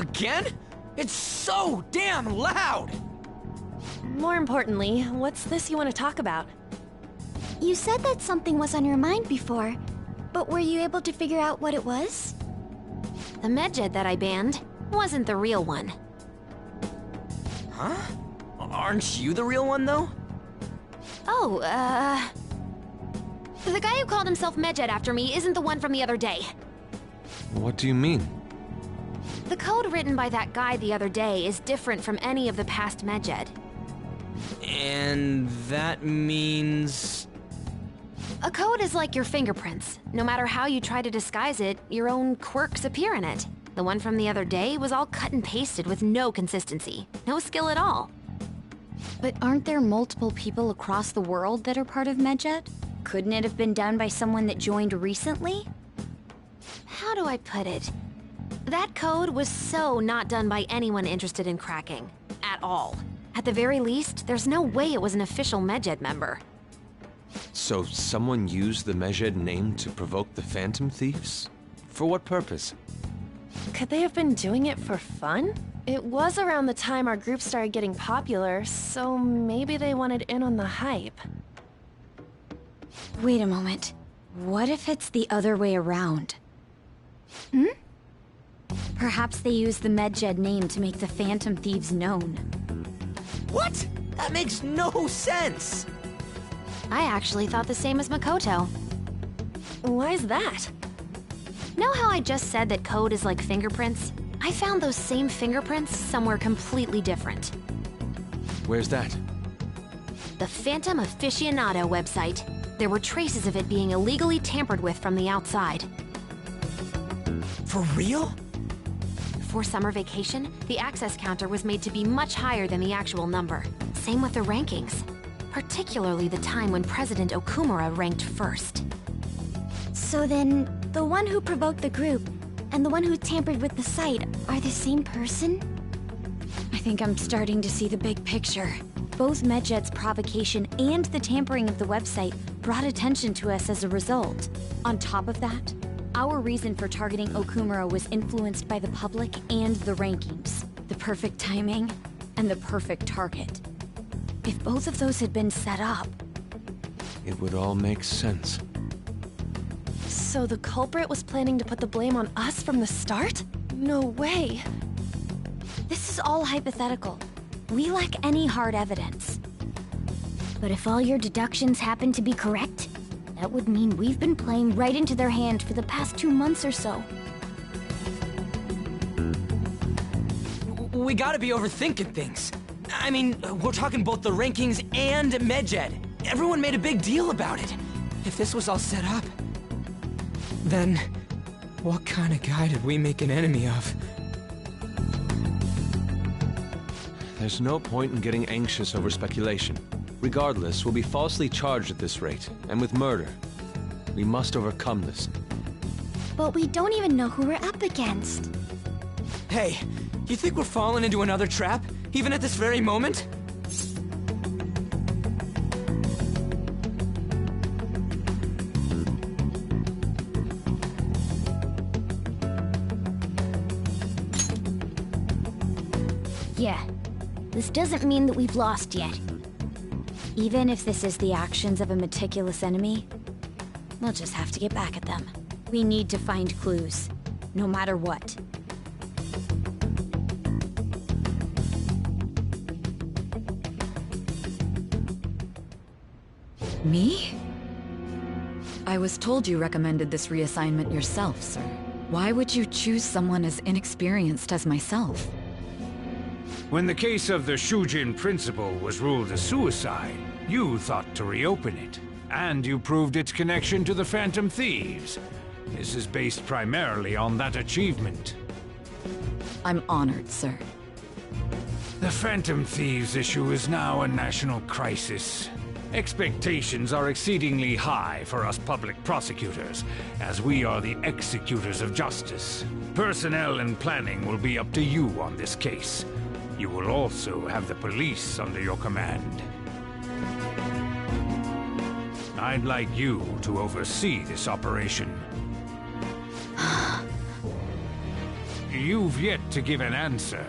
Speaker 18: Again? It's so damn loud!
Speaker 5: More importantly, what's this you want to talk about?
Speaker 25: You said that something was on your mind before, but were you able to figure out what it was?
Speaker 10: The medjed that I banned wasn't the real one.
Speaker 18: Huh? Aren't you the real one, though?
Speaker 10: Oh, the guy who called himself Medjed after me isn't the one from the other day.
Speaker 1: What do you mean?
Speaker 10: The code written by that guy the other day is different from any of the past Medjed.
Speaker 18: And that means...
Speaker 10: A code is like your fingerprints. No matter how you try to disguise it, your own quirks appear in it. The one from the other day was all cut and pasted with no consistency. No skill at all.
Speaker 4: But aren't there multiple people across the world that are part of Medjed? Couldn't it have been done by someone that joined recently?
Speaker 10: How do I put it? That code was so not done by anyone interested in cracking. At all. At the very least, there's no way it was an official Medjed member.
Speaker 1: So someone used the Medjed name to provoke the Phantom Thieves? For what purpose?
Speaker 5: Could they have been doing it for fun? It was around the time our group started getting popular, so maybe they wanted in on the hype.
Speaker 4: Wait a moment. What if it's the other way around? Perhaps they used the Medjed name to make the Phantom Thieves known.
Speaker 18: What? That makes no sense!
Speaker 10: I actually thought the same as Makoto.
Speaker 5: Why's that?
Speaker 10: Know how I just said that code is like fingerprints? I found those same fingerprints somewhere completely different.
Speaker 1: Where's that?
Speaker 10: The Phantom Aficionado website. There were traces of it being illegally tampered with from the outside.
Speaker 18: For real?
Speaker 10: For summer vacation, the access counter was made to be much higher than the actual number. Same with the rankings. Particularly the time when President Okumura ranked first.
Speaker 25: So then, the one who provoked the group and the one who tampered with the site are the same person?
Speaker 4: I think I'm starting to see the big picture. Both Medjed's provocation and the tampering of the website brought attention to us as a result. On top of that, our reason for targeting Okumura was influenced by the public and the rankings. The perfect timing and the perfect target. If both of those had been set up...
Speaker 1: It would all make sense.
Speaker 5: So the culprit was planning to put the blame on us from the start? No way.
Speaker 4: This is all hypothetical. We lack any hard evidence.
Speaker 3: But if all your deductions happen to be correct, that would mean we've been playing right into their hand for the past 2 months or so.
Speaker 18: We gotta be overthinking things. I mean, we're talking both the rankings and Medjed. Everyone made a big deal about it. If this was all set up, then what kind of guy did we make an enemy of?
Speaker 1: There's no point in getting anxious over speculation. Regardless, we'll be falsely charged at this rate, and with murder. We must overcome this.
Speaker 3: But we don't even know who we're up against.
Speaker 18: Hey, you think we're falling into another trap, even at this very moment?
Speaker 3: Yeah, this doesn't mean that we've lost yet.
Speaker 4: Even if this is the actions of a meticulous enemy, we'll just have to get back at them. We need to find clues, no matter what.
Speaker 8: Me? I was told you recommended this reassignment yourself, sir. Why would you choose someone as inexperienced as myself?
Speaker 16: When the case of the Shujin principal was ruled a suicide, you thought to reopen it. And you proved its connection to the Phantom Thieves. This is based primarily on that achievement.
Speaker 8: I'm honored, sir.
Speaker 16: The Phantom Thieves issue is now a national crisis. Expectations are exceedingly high for us public prosecutors, as we are the executors of justice. Personnel and planning will be up to you on this case. You will also have the police under your command. I'd like you to oversee this operation. You've yet to give an answer.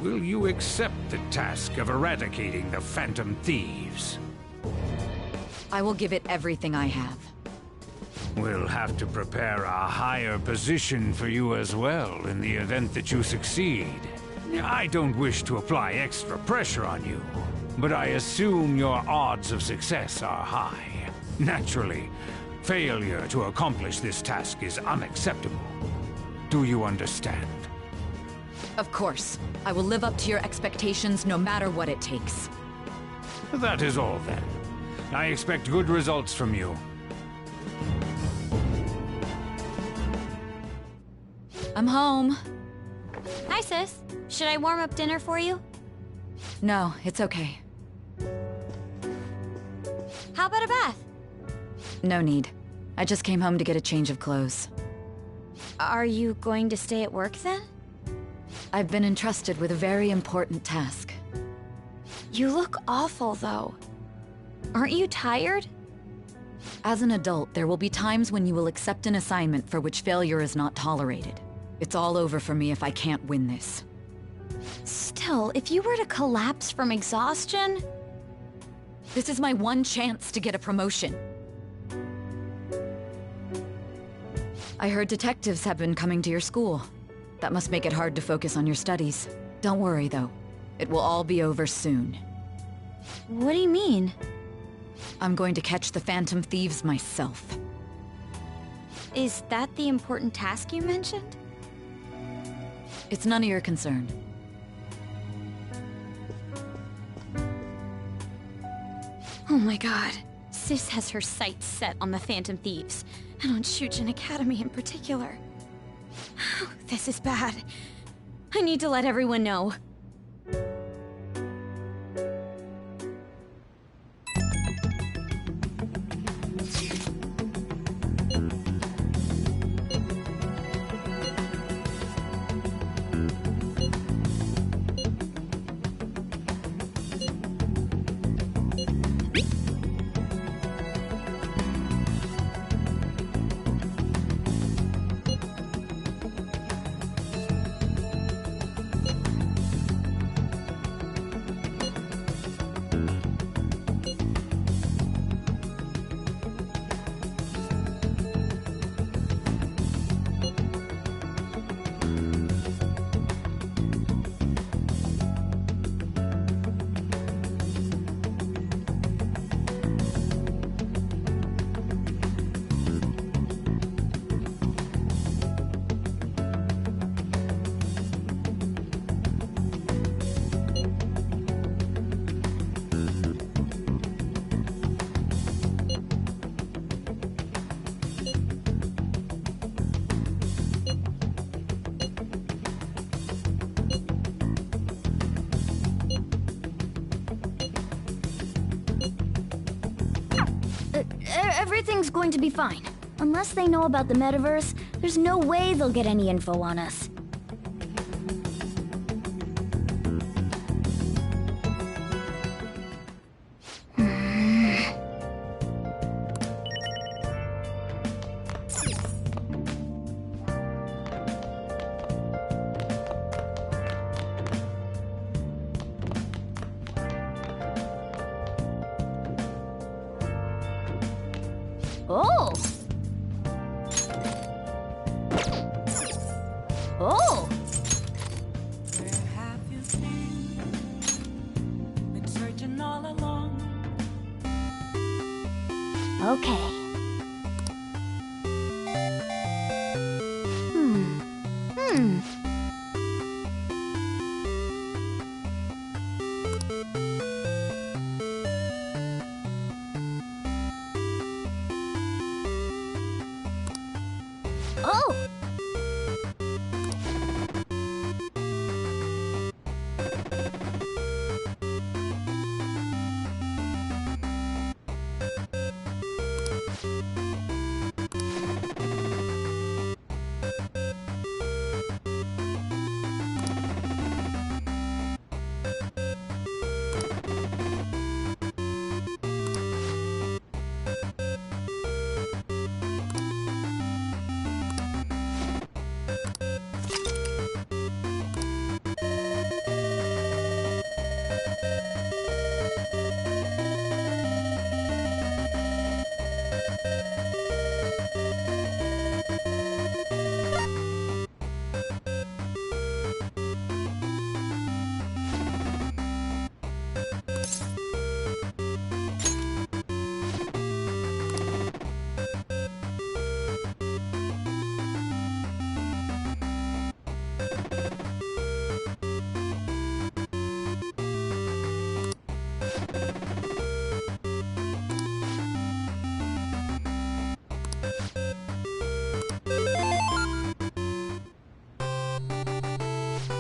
Speaker 16: Will you accept the task of eradicating the Phantom Thieves?
Speaker 8: I will give it everything I have.
Speaker 16: We'll have to prepare a higher position for you as well in the event that you succeed. I don't wish to apply extra pressure on you, but I assume your odds of success are high. Naturally, failure to accomplish this task is unacceptable. Do you understand?
Speaker 8: Of course. I will live up to your expectations no matter what it takes.
Speaker 16: That is all then. I expect good results from you.
Speaker 8: I'm home.
Speaker 4: Hi, sis. Should I warm up dinner for you?
Speaker 8: No, it's okay.
Speaker 4: How about a bath?
Speaker 8: No need. I just came home to get a change of clothes.
Speaker 4: Are you going to stay at work then?
Speaker 8: I've been entrusted with a very important task.
Speaker 4: You look awful, though. Aren't you tired?
Speaker 8: As an adult, there will be times when you will accept an assignment for which failure is not tolerated. It's all over for me if I can't win this.
Speaker 4: Still, if you were to collapse from exhaustion...
Speaker 8: This is my one chance to get a promotion. I heard detectives have been coming to your school. That must make it hard to focus on your studies. Don't worry, though. It will all be over soon.
Speaker 4: What do you mean?
Speaker 8: I'm going to catch the Phantom Thieves myself.
Speaker 4: Is that the important task you mentioned?
Speaker 8: It's none of your concern.
Speaker 4: Oh my god. Sis has her sights set on the Phantom Thieves, and on Shujin Academy in particular. This is bad. I need to let everyone know.
Speaker 25: Everything's going to be fine. Unless they know about the metaverse, there's no way they'll get any info on us.
Speaker 10: Oh! Oh!
Speaker 20: Where have you been searching all along?
Speaker 25: Okay. Oh!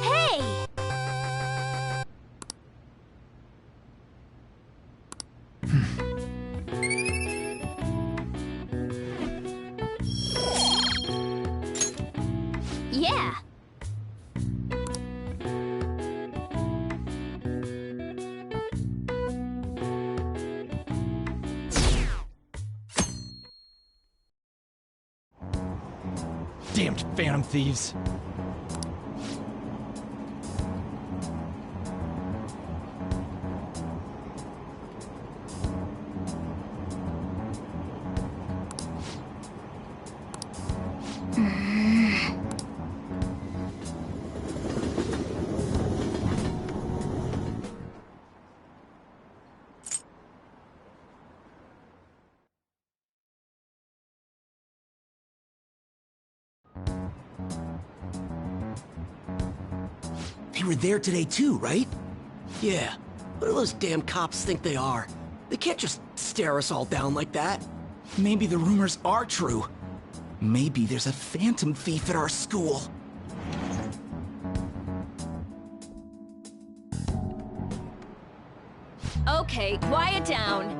Speaker 25: Hey!
Speaker 10: Yeah!
Speaker 18: Damned phantom thieves.
Speaker 6: They were there today too, right? Yeah. What do those damn cops think they are? They can't just stare us all down like that.
Speaker 22: Maybe the rumors are true. Maybe there's a phantom thief at our school.
Speaker 7: Okay, quiet down.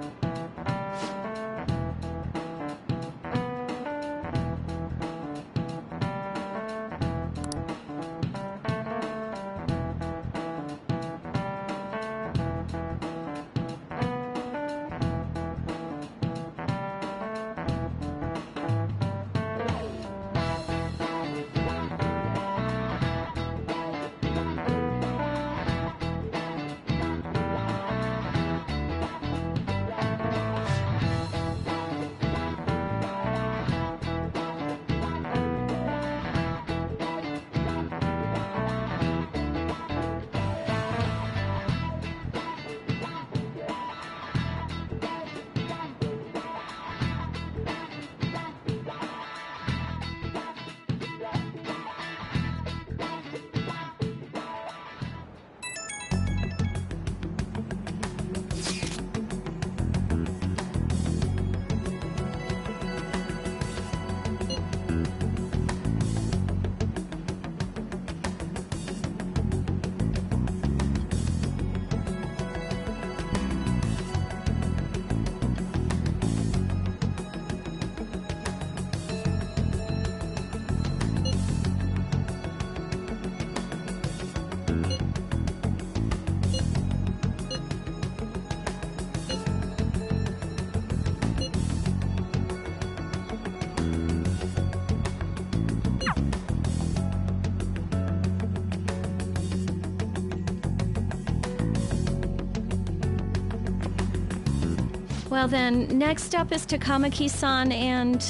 Speaker 7: Well then, next up is Takamaki-san, and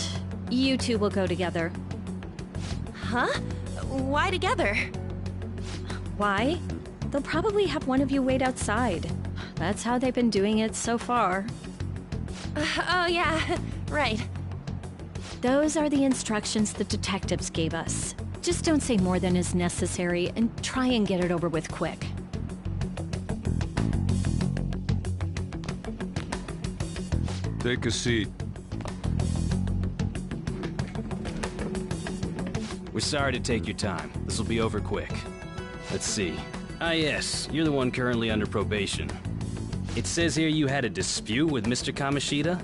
Speaker 7: you two will go together.
Speaker 5: Huh? Why together?
Speaker 7: Why? They'll probably have one of you wait outside. That's how they've been doing it so far.
Speaker 5: Oh yeah, right.
Speaker 7: Those are the instructions the detectives gave us. Just don't say more than is necessary, and try and get it over with quick.
Speaker 2: Take a seat.
Speaker 9: We're sorry to take your time. This will be over quick. Let's see. Ah yes, you're the one currently under probation. It says here you had a dispute with Mr. Kamoshida?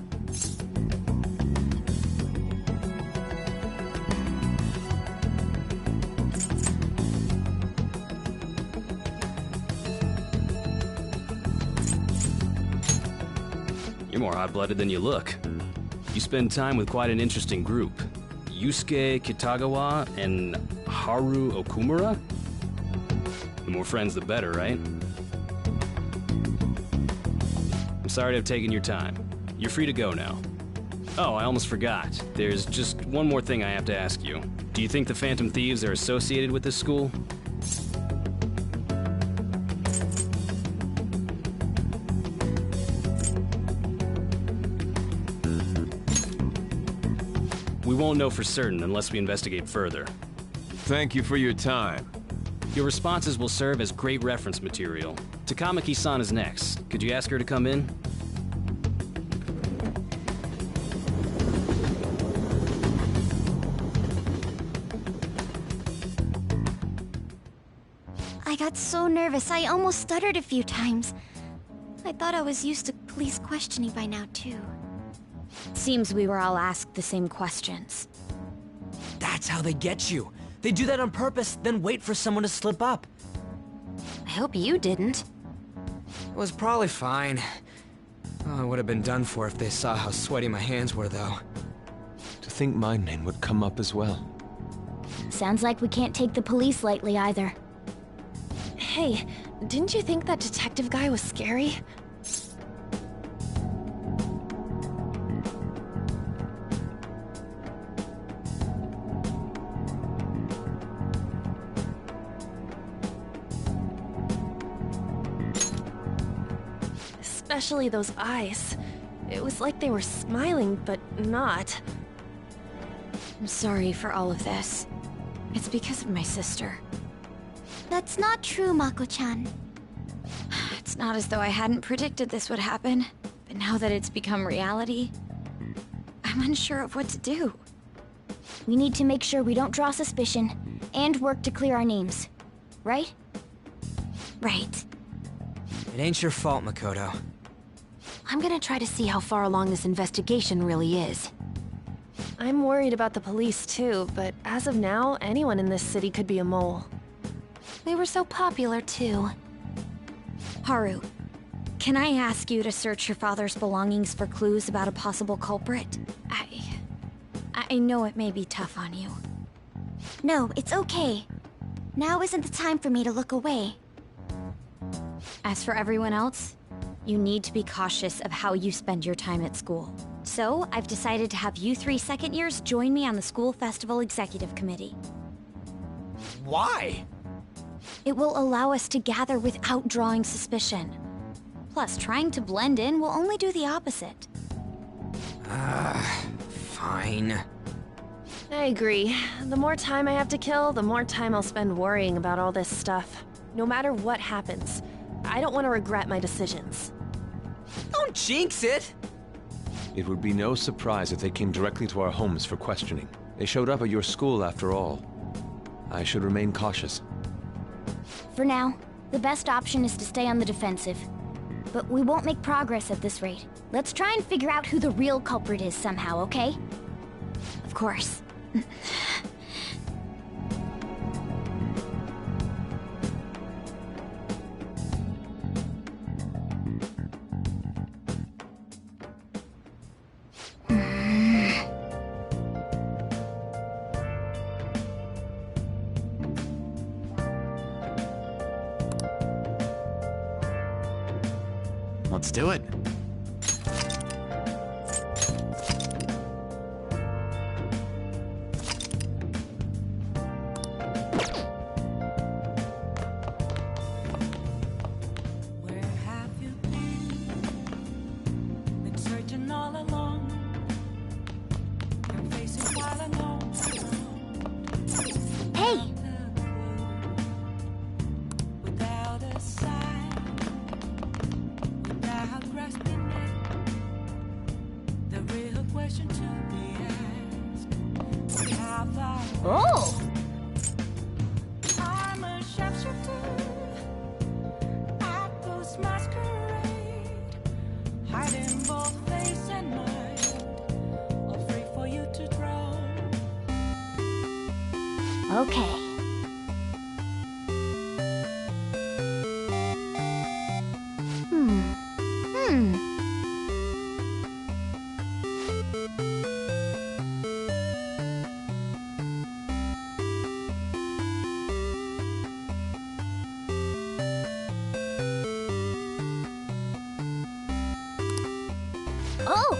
Speaker 9: You're more hot-blooded than you look. You spend time with quite an interesting group. Yusuke Kitagawa and Haru Okumura? The more friends, the better, right? I'm sorry to have taken your time. You're free to go now. Oh, I almost forgot. There's just one more thing I have to ask you. Do you think the Phantom Thieves are associated with this school? We won't know for certain unless we investigate further.
Speaker 2: Thank you for your time.
Speaker 9: Your responses will serve as great reference material. Takamaki-san is next. Could you ask her to come in?
Speaker 25: I got so nervous, I almost stuttered a few times. I thought I was used to police questioning by now, too.
Speaker 4: Seems we were all asked the same questions.
Speaker 18: That's how they get you. They do that on purpose, then wait for someone to slip up.
Speaker 4: I hope you didn't.
Speaker 18: It was probably fine. Oh, it would have been done for if they saw how sweaty my hands were, though.
Speaker 1: To think my name would come up as well.
Speaker 25: Sounds like we can't take the police lightly either.
Speaker 5: Hey, didn't you think that detective guy was scary? Especially those eyes. It was like they were smiling, but not.
Speaker 4: I'm sorry for all of this. It's because of my sister.
Speaker 25: That's not true, Mako-chan.
Speaker 4: It's not as though I hadn't predicted this would happen, but now that it's become reality, I'm unsure of what to do.
Speaker 25: We need to make sure we don't draw suspicion, and work to clear our names. Right?
Speaker 4: Right.
Speaker 18: It ain't your fault, Makoto.
Speaker 10: I'm gonna try to see how far along this investigation really is.
Speaker 5: I'm worried about the police too, but as of now, anyone in this city could be a mole.
Speaker 10: We were so popular too.
Speaker 4: Haru, can I ask you to search your father's belongings for clues about a possible culprit? I know it may be tough on you.
Speaker 25: No, it's okay. Now isn't the time for me to look away.
Speaker 4: As for everyone else, you need to be cautious of how you spend your time at school. So, I've decided to have you 3 second years join me on the School Festival Executive Committee.
Speaker 18: Why?
Speaker 4: It will allow us to gather without drawing suspicion. Plus, trying to blend in will only do the opposite.
Speaker 18: Fine.
Speaker 5: I agree. The more time I have to kill, the more time I'll spend worrying about all this stuff. No matter what happens, I don't want to regret my decisions.
Speaker 18: Don't jinx it!
Speaker 1: It would be no surprise if they came directly to our homes for questioning. They showed up at your school after all. I should remain cautious.
Speaker 25: For now, the best option is to stay on the defensive. But we won't make progress at this rate. Let's try and figure out who the real culprit is somehow, okay?
Speaker 4: Of course.
Speaker 21: Let's do it.
Speaker 10: Oh!
Speaker 20: I'm a sharpshooter at this masquerade, hiding both face and mind, all free for you to drown.
Speaker 3: Okay.
Speaker 10: Oh!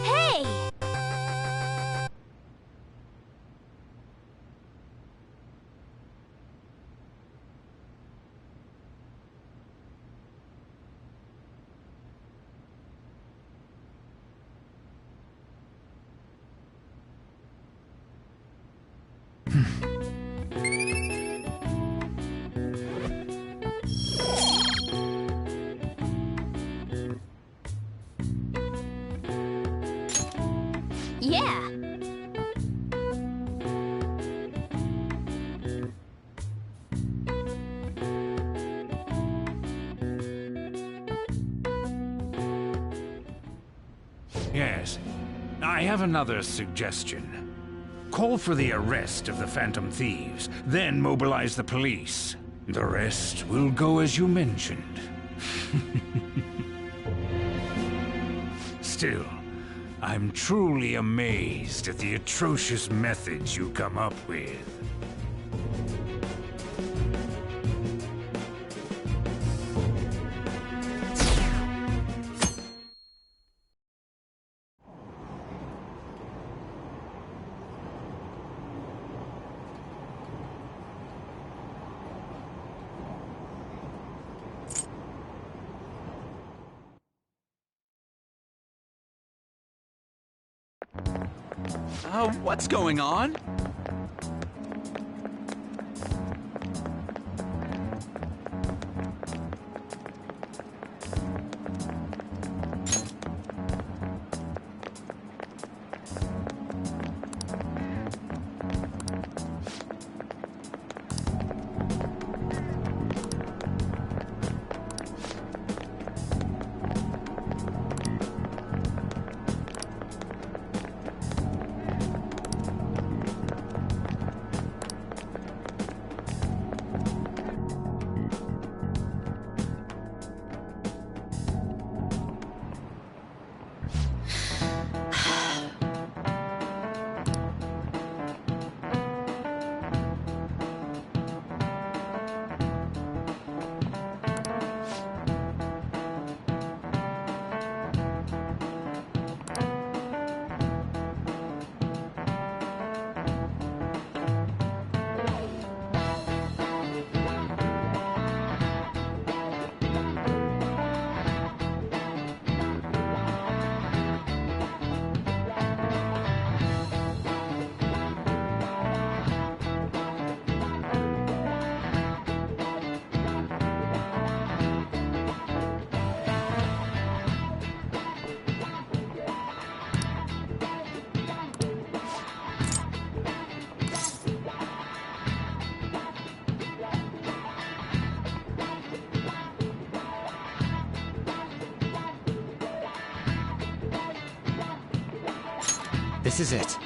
Speaker 3: Hey!
Speaker 10: Yeah!
Speaker 16: Yes. I have another suggestion. Call for the arrest of the Phantom Thieves, then mobilize the police. The rest will go as you mentioned. Still, I'm truly amazed at the atrocious methods you come up with.
Speaker 11: What's going on?
Speaker 18: This is it.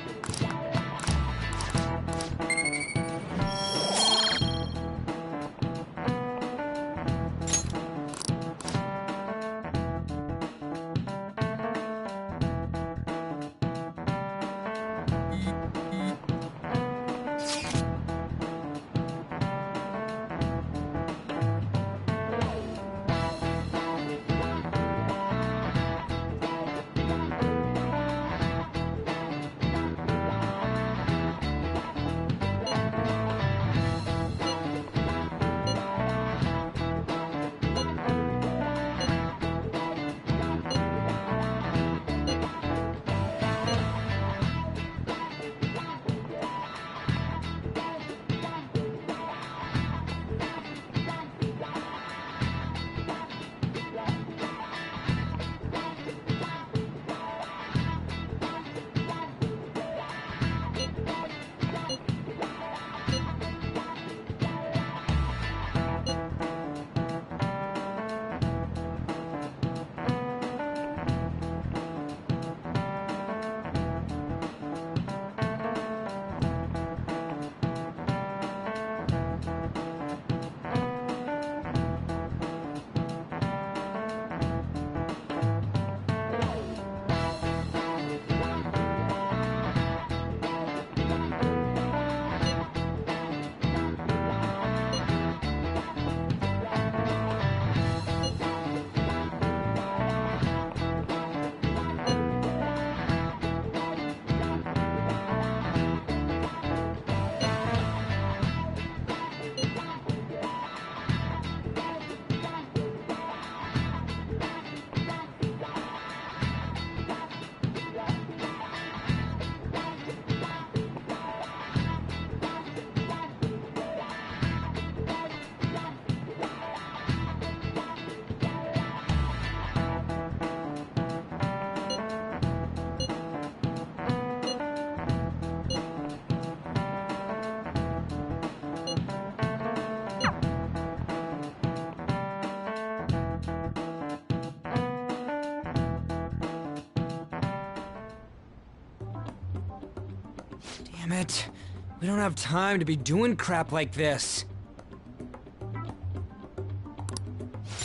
Speaker 18: Damn it. We don't have time to be doing crap like this.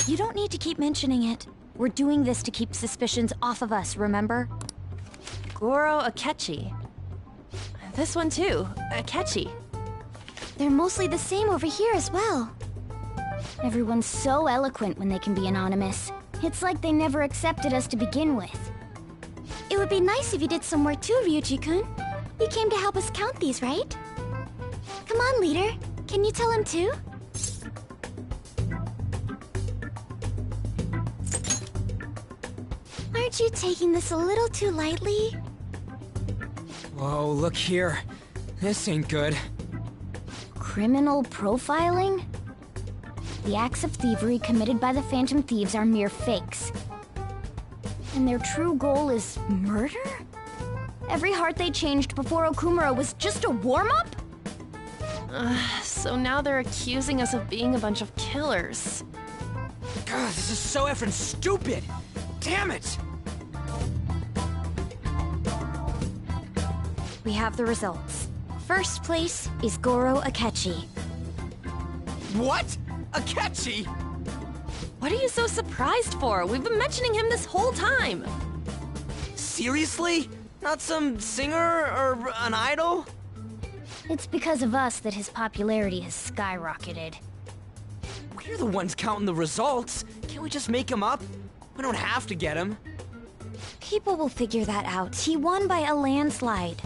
Speaker 4: You don't need to keep mentioning it. We're doing this to keep suspicions off of us, remember?
Speaker 5: Goro Akechi. This one too, Akechi.
Speaker 3: They're mostly the same over here as well. Everyone's so eloquent when they can be anonymous. It's like they never accepted us to begin with. It would be nice if you did some work too, Ryuji-kun. You came to help us count these, right? Come on, leader. Can you tell him too? Aren't you taking this a little too lightly?
Speaker 18: Whoa, look here. This ain't good.
Speaker 3: Criminal profiling? The acts of thievery committed by the Phantom Thieves are mere fakes. And their true goal is murder? Every heart they changed before Okumura was just a warm-up?
Speaker 5: So now they're accusing us of being a bunch of killers.
Speaker 18: God, this is so effing stupid! Damn it!
Speaker 4: We have the results. First place is Goro Akechi.
Speaker 18: What? Akechi?
Speaker 5: What are you so surprised for? We've been mentioning him this whole time.
Speaker 18: Seriously? Not some singer or an idol?
Speaker 3: It's because of us that his popularity has skyrocketed.
Speaker 18: We're the ones counting the results. Can't we just make him up? We don't have to get him.
Speaker 4: People will figure that out. He won by a landslide.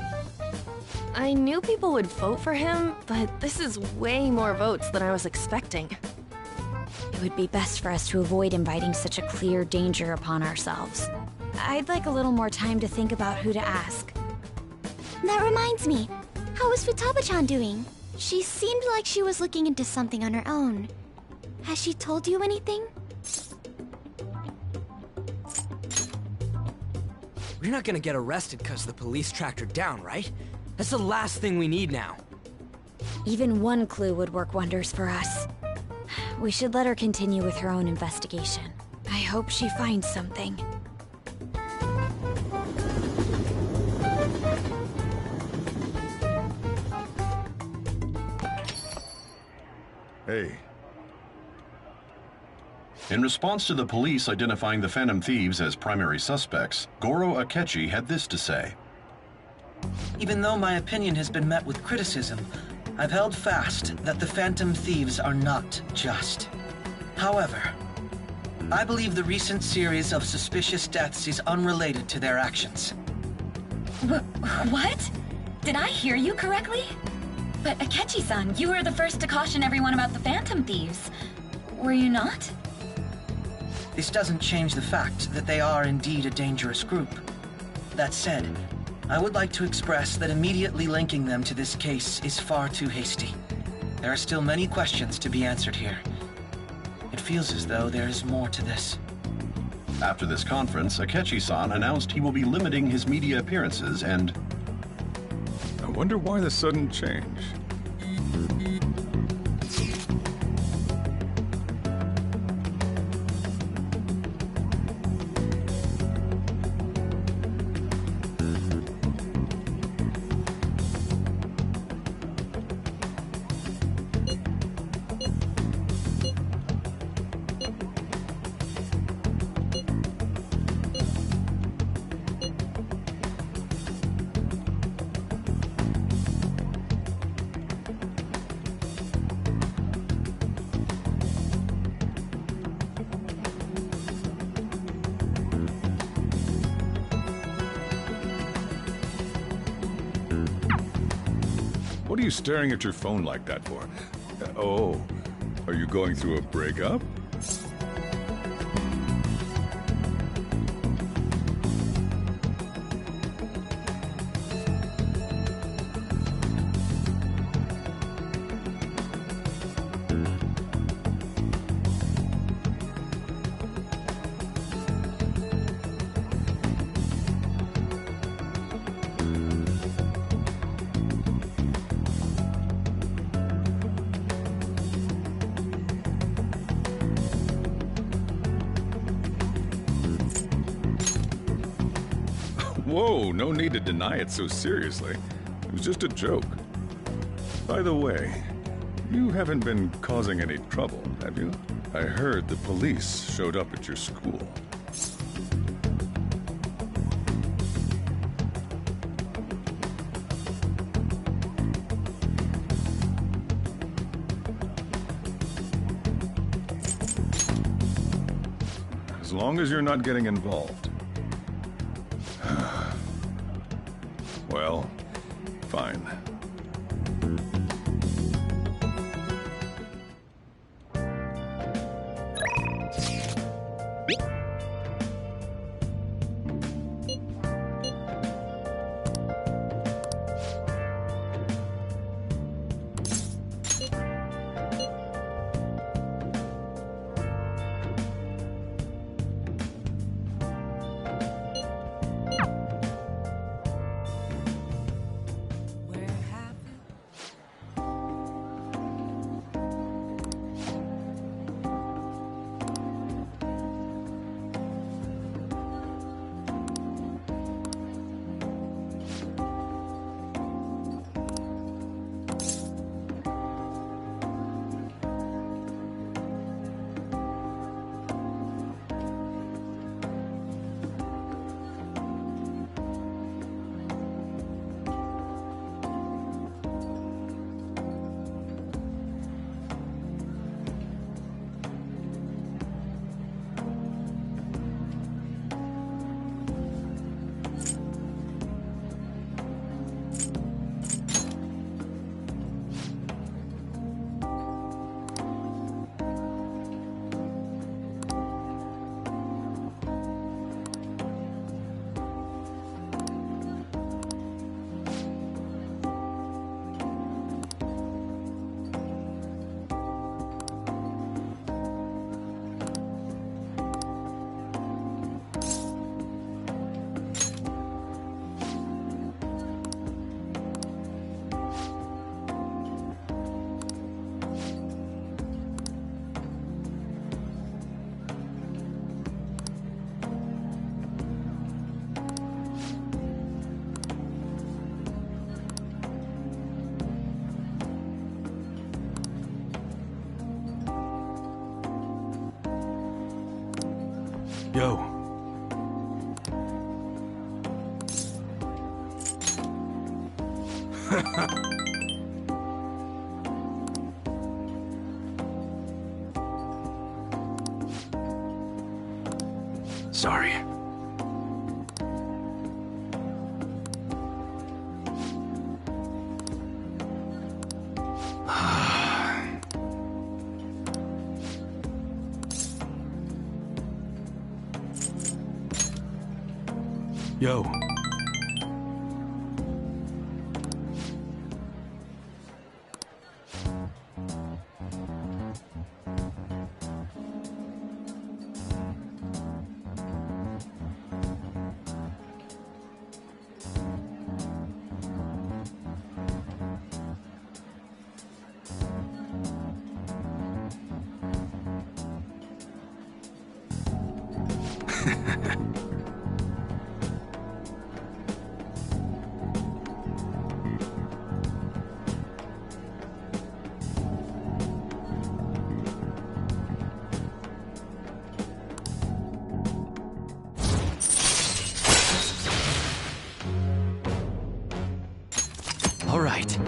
Speaker 5: I knew people would vote for him, but this is way more votes than I was expecting.
Speaker 4: It would be best for us to avoid inviting such a clear danger upon ourselves. I'd like a little more time to think about who to ask.
Speaker 3: That reminds me. How is Futaba-chan doing? She seemed like she was looking into something on her own. Has she told you anything?
Speaker 18: We're not gonna get arrested because the police tracked her down, right? That's the last thing we need now.
Speaker 4: Even one clue would work wonders for us. We should let her continue with her own investigation. I hope she finds something.
Speaker 11: Hey.
Speaker 12: In response to the police identifying the Phantom Thieves as primary suspects, Goro Akechi had this to say.
Speaker 13: Even though my opinion has been met with criticism, I've held fast that the Phantom Thieves are not just. However, I believe the recent series of suspicious deaths is unrelated to their actions.
Speaker 14: What? Did I hear you correctly? But Akechi-san, you were the first to caution everyone about the Phantom Thieves. Were you not?
Speaker 13: This doesn't change the fact that they are indeed a dangerous group. That said, I would like to express that immediately linking them to this case is far too hasty. There are still many questions to be answered here. It feels as though there is more to this.
Speaker 12: After this conference, Akechi-san announced he will be limiting his media appearances and...
Speaker 11: I wonder why the sudden change. What are you staring at your phone like that for? Oh, are you going through a breakup? Whoa, no need to deny it so seriously. It was just a joke. By the way, you haven't been causing any trouble, have you? I heard the police showed up at your school. As long as you're not getting involved. Well, fine.
Speaker 18: Yo.
Speaker 21: Sorry.
Speaker 18: Yo.
Speaker 21: All right.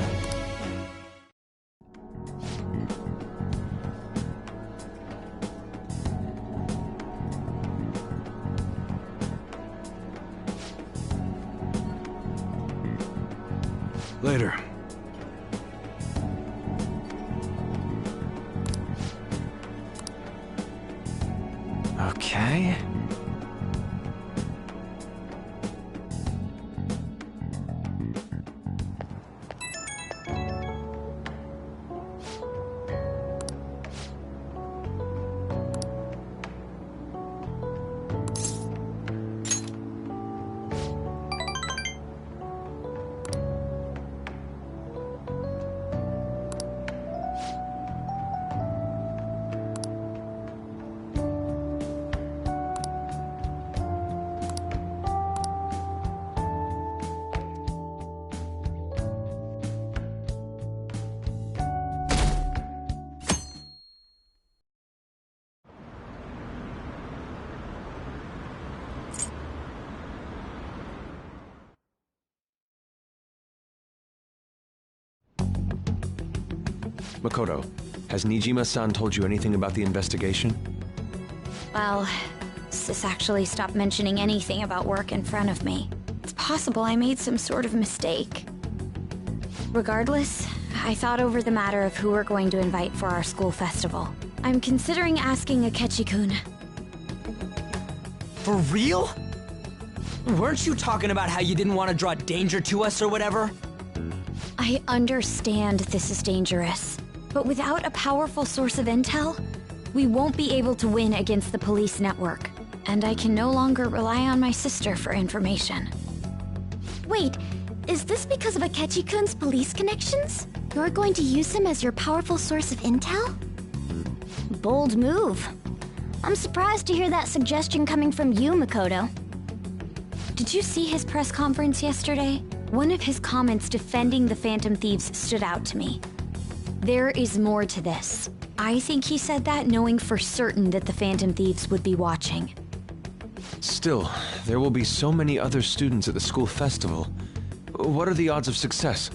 Speaker 18: Later.
Speaker 21: Okay.
Speaker 1: Makoto, has Nijima-san told you anything about the investigation?
Speaker 4: Well, Sis actually stopped mentioning anything about work in front of me. It's possible I made some sort of mistake. Regardless, I thought over the matter of who we're going to invite for our school festival. I'm considering asking Akechi-kun.
Speaker 18: For real? Weren't you talking about how you didn't want to draw danger to us or whatever?
Speaker 4: I understand this is dangerous, but without a powerful source of intel, we won't be able to win against the police network, and I can no longer rely on my sister for information.
Speaker 3: Wait, is this because of Akechi-kun's police connections? You're going to use him as your powerful source of intel? Bold move. I'm surprised to hear that suggestion coming from you, Makoto.
Speaker 4: Did you see his press conference yesterday? One of his comments defending the Phantom Thieves stood out to me. There is more to this. I think he said that knowing for certain that the Phantom Thieves would be watching.
Speaker 1: Still, there will be so many other students at the school festival. What are the odds of success?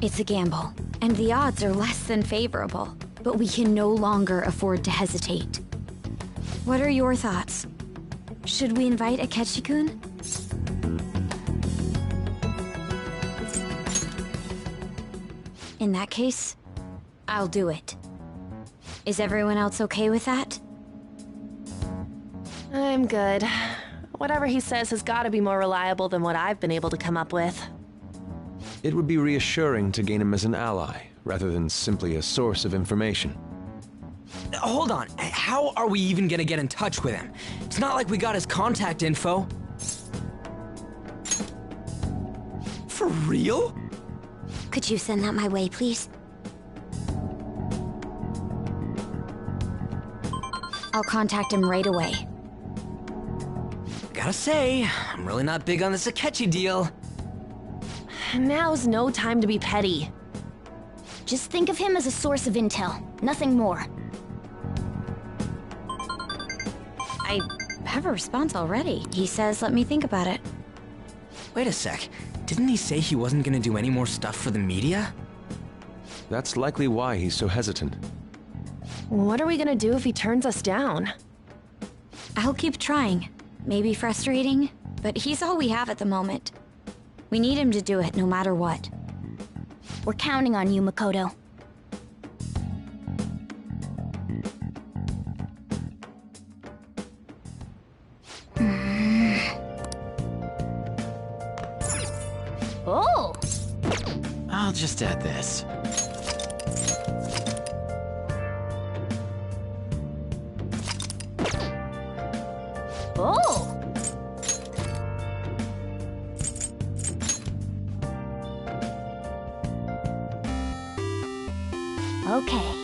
Speaker 4: It's a gamble, and the odds are less than favorable. But we can no longer afford to hesitate. What are your thoughts? Should we invite Akechi-kun? In that case, I'll do it. Is everyone else okay with that?
Speaker 5: I'm good. Whatever he says has got to be more reliable than what I've been able to come up with.
Speaker 1: It would be reassuring to gain him as an ally, rather than simply a source of information.
Speaker 18: Hold on, how are we even gonna get in touch with him? It's not like we got his contact info. For real?
Speaker 3: Could you send that my way, please?
Speaker 4: I'll contact him right away.
Speaker 18: Gotta say, I'm really not big on this Akechi deal.
Speaker 5: Now's no time to be petty.
Speaker 3: Just think of him as a source of intel, nothing more.
Speaker 4: I have a response already. He says, let me think about it.
Speaker 18: Wait a sec. Didn't he say he wasn't gonna do any more stuff for the media?
Speaker 1: That's likely why he's so hesitant.
Speaker 5: What are we gonna do if he turns us down?
Speaker 4: I'll keep trying. Maybe frustrating, but he's all we have at the moment. We need him to do it no matter what.
Speaker 3: We're counting on you, Makoto. Oh!
Speaker 15: I'll just add this.
Speaker 3: Oh! Okay.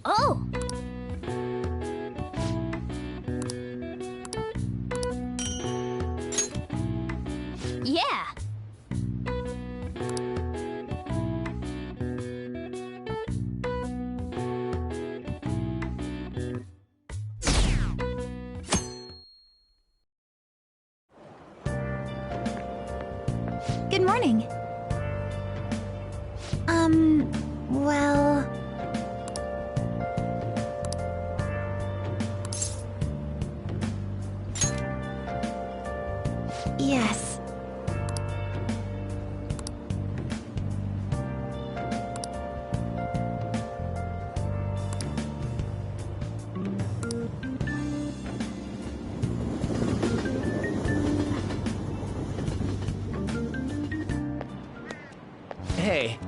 Speaker 3: Oh! Yeah! Good morning. Well... Yes.
Speaker 18: Hey.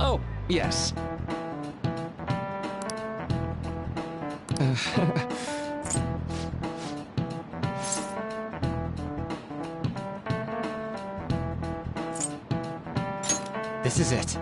Speaker 15: Oh, yes. This is it.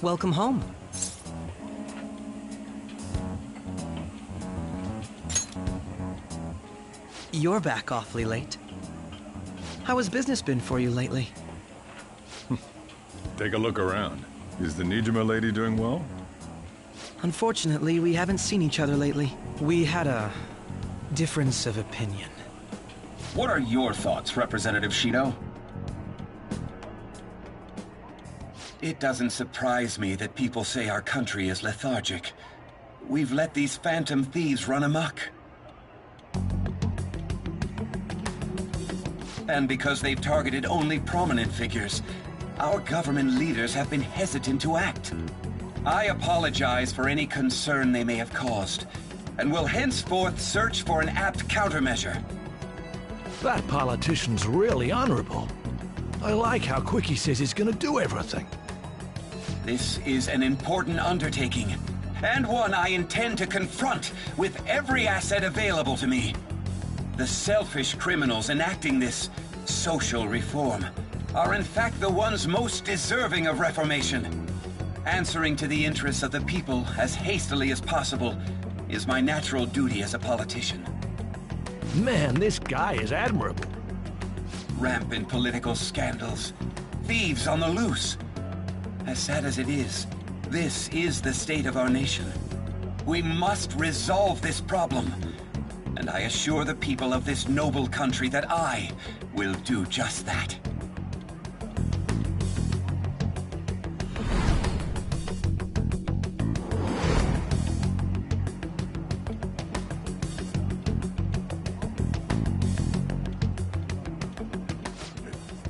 Speaker 18: welcome home. You're back awfully late. How has business been for you lately?
Speaker 11: Take a look around. Is the Nijima lady doing well?
Speaker 18: Unfortunately, we haven't seen each other lately. We had a difference of opinion.
Speaker 8: What are your thoughts, Representative Shido? It doesn't surprise me that people say our country is lethargic. We've let these phantom thieves run amok. And because they've targeted only prominent figures, our government leaders have been hesitant to act. I apologize for any concern they may have caused, and will henceforth search for an apt countermeasure.
Speaker 17: That politician's really honorable. I like how quick he says he's gonna do everything.
Speaker 8: This is an important undertaking, and one I intend to confront with every asset available to me. The selfish criminals enacting this social reform are in fact the ones most deserving of reformation. Answering to the interests of the people as hastily as possible is my natural duty as a politician.
Speaker 17: Man, this guy is admirable.
Speaker 8: Rampant political scandals, thieves on the loose. As sad as it is, this is the state of our nation. We must resolve this problem. And I assure the people of this noble country that I will do just that.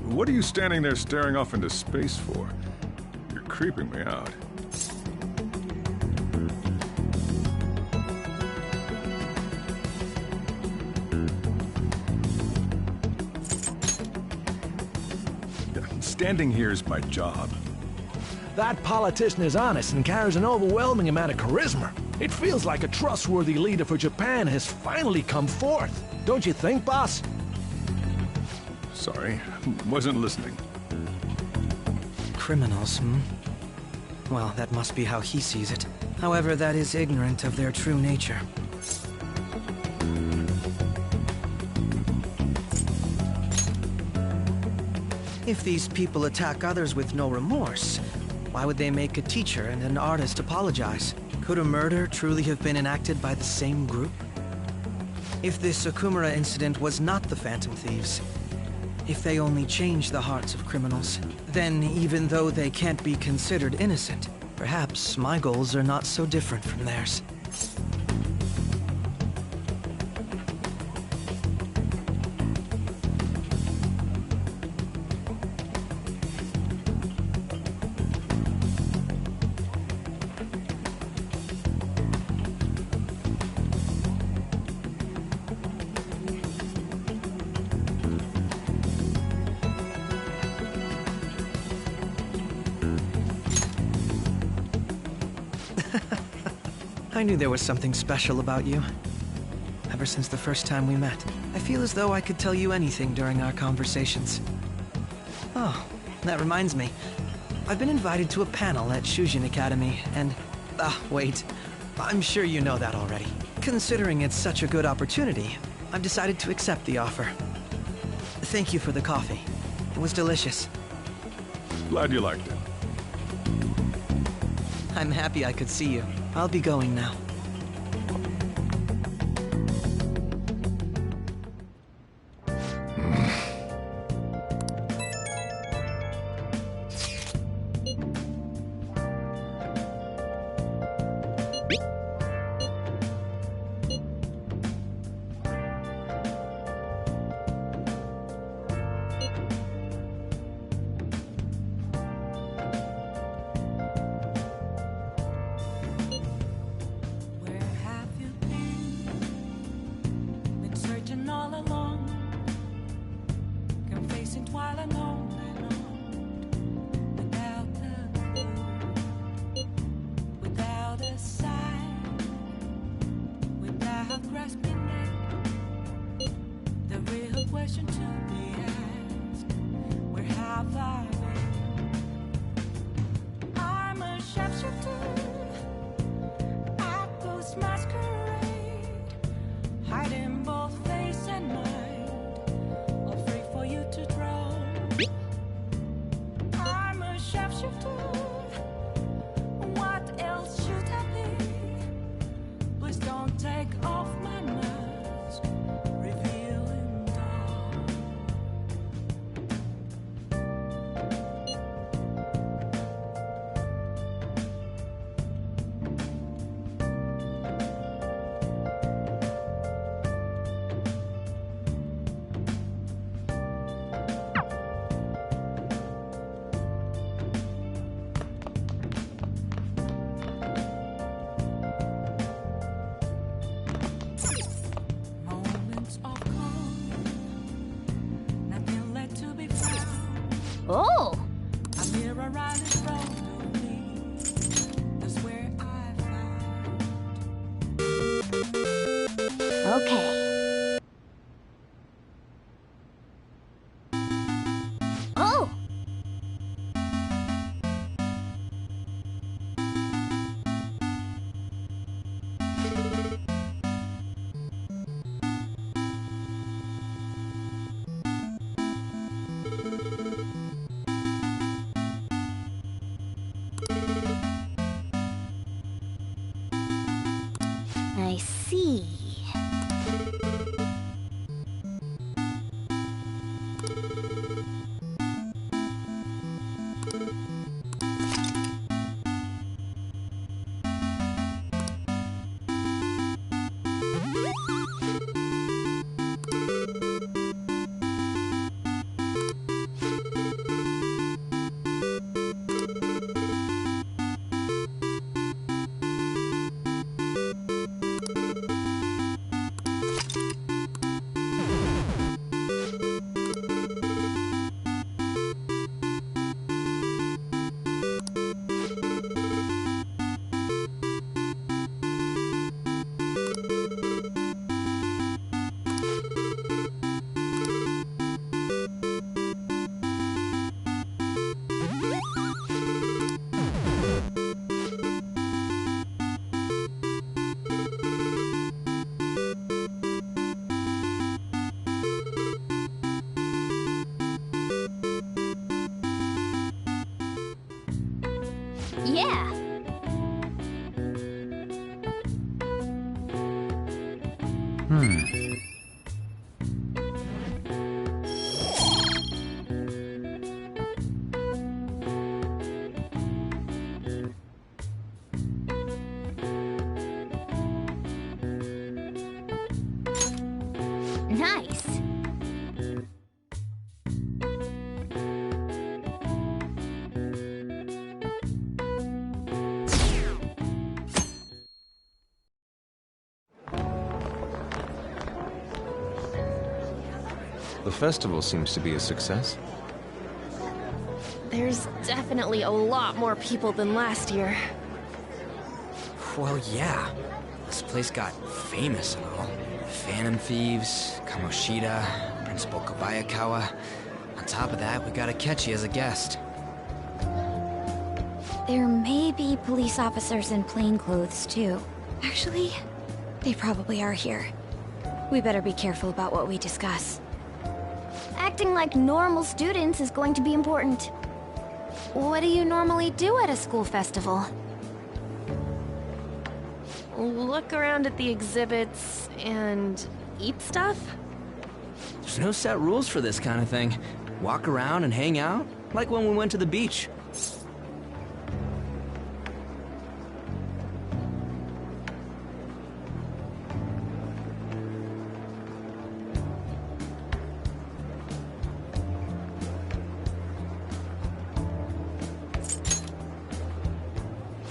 Speaker 11: What are you standing there staring off into space for? You're creeping me out. Standing here is my job.
Speaker 17: That politician is honest and carries an overwhelming amount of charisma. It feels like a trustworthy leader for Japan has finally come forth. Don't you think, boss?
Speaker 11: Sorry, wasn't listening.
Speaker 18: Criminals, hmm? Well, that must be how he sees it. However, that is ignorant of their true nature. If these people attack others with no remorse, why would they make a teacher and an artist apologize? Could a murder truly have been enacted by the same group? If this Okumura incident was not the Phantom Thieves, if they only change the hearts of criminals, then even though they can't be considered innocent, perhaps my goals are not so different from theirs. I knew there was something special about you. Ever since the first time we met, I feel as though I could tell you anything during our conversations. Oh, that reminds me. I've been invited to a panel at Shujin Academy, and... wait. I'm sure you know that already. Considering it's such a good opportunity, I've decided to accept the offer. Thank you for the coffee. It was delicious.
Speaker 11: Glad you liked it.
Speaker 18: I'm happy I could see you. I'll be going now.
Speaker 20: I'm a take off my mask, revealing dawn. Moments of calm, nothing left to be found.
Speaker 10: Oh!
Speaker 20: A mirror right in front of me. That's where I found.
Speaker 10: Okay. Oh! I see. Yeah. Nice.
Speaker 1: The festival seems to be a success.
Speaker 5: There's definitely a lot more people than last year.
Speaker 18: Well, yeah. This place got famous and all. Phantom Thieves, Kamoshida, Principal Kobayakawa. On top of that, we got Akechi as a guest.
Speaker 4: There may be police officers in plainclothes, too. Actually, they probably are here. We better be careful about what we discuss.
Speaker 3: Acting like normal students is going to be important.
Speaker 5: What do you normally do at a school festival? Look around at the exhibits and eat stuff?
Speaker 18: There's no set rules for this kind of thing. Walk around and hang out, like when we went to the beach.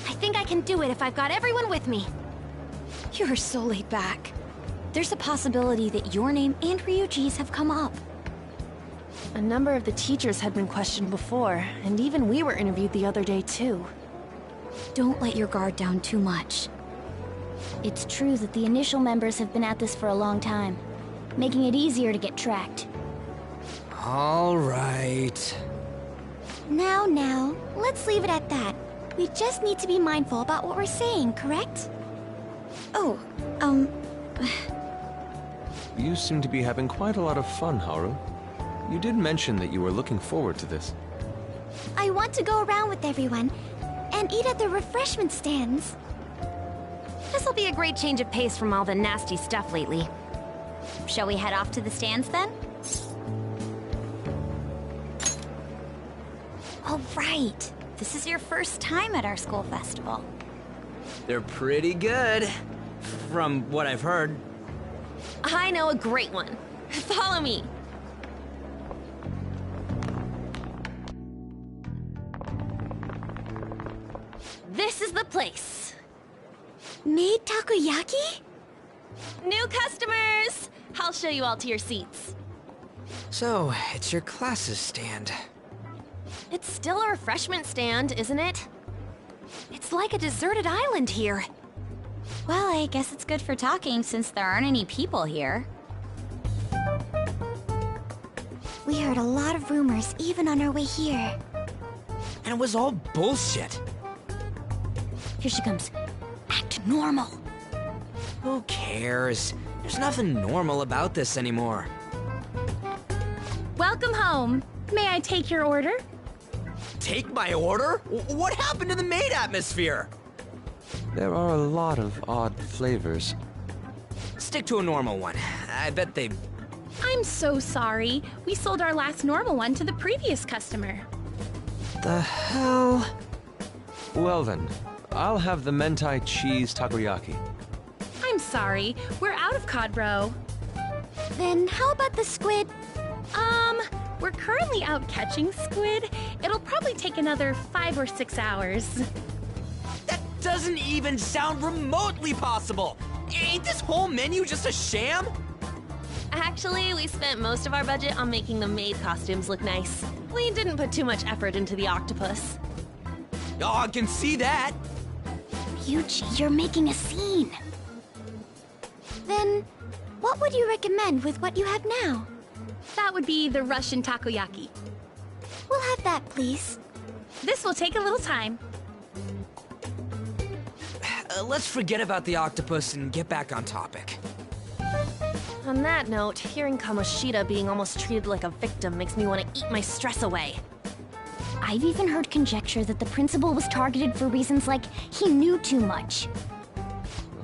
Speaker 3: I think I can do it if I've got everyone with me.
Speaker 4: You're so laid back. There's a possibility that your name and Ryuji's have come up.
Speaker 5: A number of the teachers had been questioned before, and even we were interviewed the other day too.
Speaker 4: Don't let your guard down too much.
Speaker 3: It's true that the initial members have been at this for a long time, making it easier to get tracked.
Speaker 18: All right.
Speaker 3: Now, let's leave it at that. We just need to be mindful about what we're saying, correct?
Speaker 4: Oh,
Speaker 1: You seem to be having quite a lot of fun, Haru. You did mention that you were looking forward to this.
Speaker 3: I want to go around with everyone and eat at the refreshment stands.
Speaker 10: This'll be a great change of pace from all the nasty stuff lately. Shall we head off to the stands then? Oh, right. This is your first time at our school festival.
Speaker 18: They're pretty good, from what I've heard.
Speaker 5: I know a great one. Follow me. This is the place.
Speaker 25: Made takoyaki?
Speaker 5: New customers! I'll show you all to your seats.
Speaker 18: So, it's your class's stand.
Speaker 5: It's still a refreshment stand, isn't it? It's like a deserted island here.
Speaker 10: Well, I guess it's good for talking since there aren't any people here.
Speaker 25: We heard a lot of rumors even on our way here.
Speaker 18: And it was all bullshit.
Speaker 10: Here she comes. Act normal.
Speaker 18: Who cares? There's nothing normal about this anymore.
Speaker 6: Welcome home. May I take your order?
Speaker 18: Take my order? What happened to the maid atmosphere?
Speaker 1: There are a lot of odd flavors.
Speaker 18: Stick to a normal one. I bet they...
Speaker 6: I'm so sorry. We sold our last normal one to the previous customer.
Speaker 18: The hell?
Speaker 1: Well then, I'll have the mentai cheese takoyaki.
Speaker 6: I'm sorry. We're out of cod roe.
Speaker 25: Then how about the squid?
Speaker 6: We're currently out catching squid. It'll probably take another 5 or 6 hours.
Speaker 18: That doesn't even sound remotely possible! Ain't this whole menu just a sham?
Speaker 5: Actually, we spent most of our budget on making the maid costumes look nice. We didn't put too much effort into the octopus.
Speaker 18: Oh, I can see that!
Speaker 25: Ryuji, you're making a scene. Then, what would you recommend with what you have now?
Speaker 6: That would be the Russian takoyaki.
Speaker 25: We'll have that, please.
Speaker 6: This will take a little time.
Speaker 18: Let's forget about the octopus and get back on topic.
Speaker 5: On that note, hearing Kamoshida being almost treated like a victim makes me want to eat my stress away.
Speaker 3: I've even heard conjecture that the principal was targeted for reasons like he knew too much.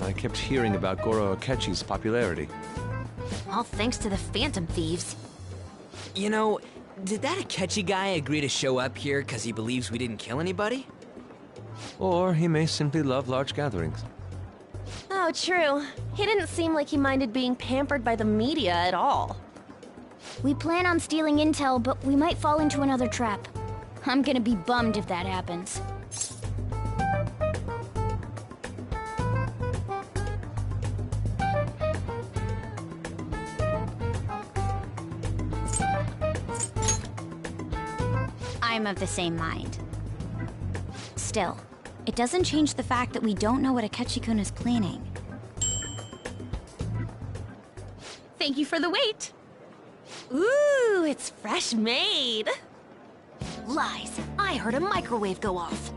Speaker 1: I kept hearing about Goro Akechi's popularity.
Speaker 10: All thanks to the Phantom Thieves.
Speaker 18: You know, did that Akechi guy agree to show up here because he believes we didn't kill anybody?
Speaker 1: Or he may simply love large gatherings.
Speaker 5: Oh, true. He didn't seem like he minded being pampered by the media at all.
Speaker 3: We plan on stealing intel, but we might fall into another trap. I'm gonna be bummed if that happens.
Speaker 10: I'm of the same mind. Still, it doesn't change the fact that we don't know what Akechi-kun is planning.
Speaker 6: Thank you for the wait.
Speaker 5: Ooh, it's fresh made.
Speaker 10: Lies. I heard a microwave go off.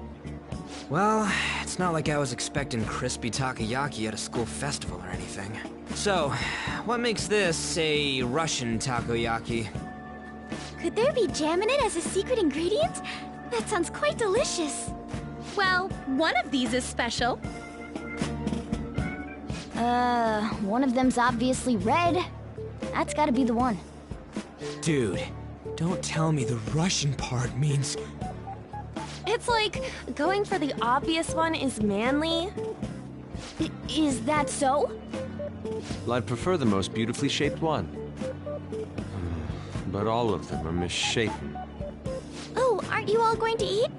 Speaker 18: Well, it's not like I was expecting crispy takoyaki at a school festival or anything. So, what makes this a Russian takoyaki?
Speaker 25: Could there be jam in it as a secret ingredient? That sounds quite delicious.
Speaker 6: Well, one of these is special.
Speaker 3: One of them's obviously red. That's gotta be the one.
Speaker 18: Dude, don't tell me the Russian part means...
Speaker 5: It's like going for the obvious one is manly.
Speaker 3: Is that so?
Speaker 1: Well, I'd prefer the most beautifully shaped one. But all of them are misshapen.
Speaker 25: Oh, aren't you all going to eat?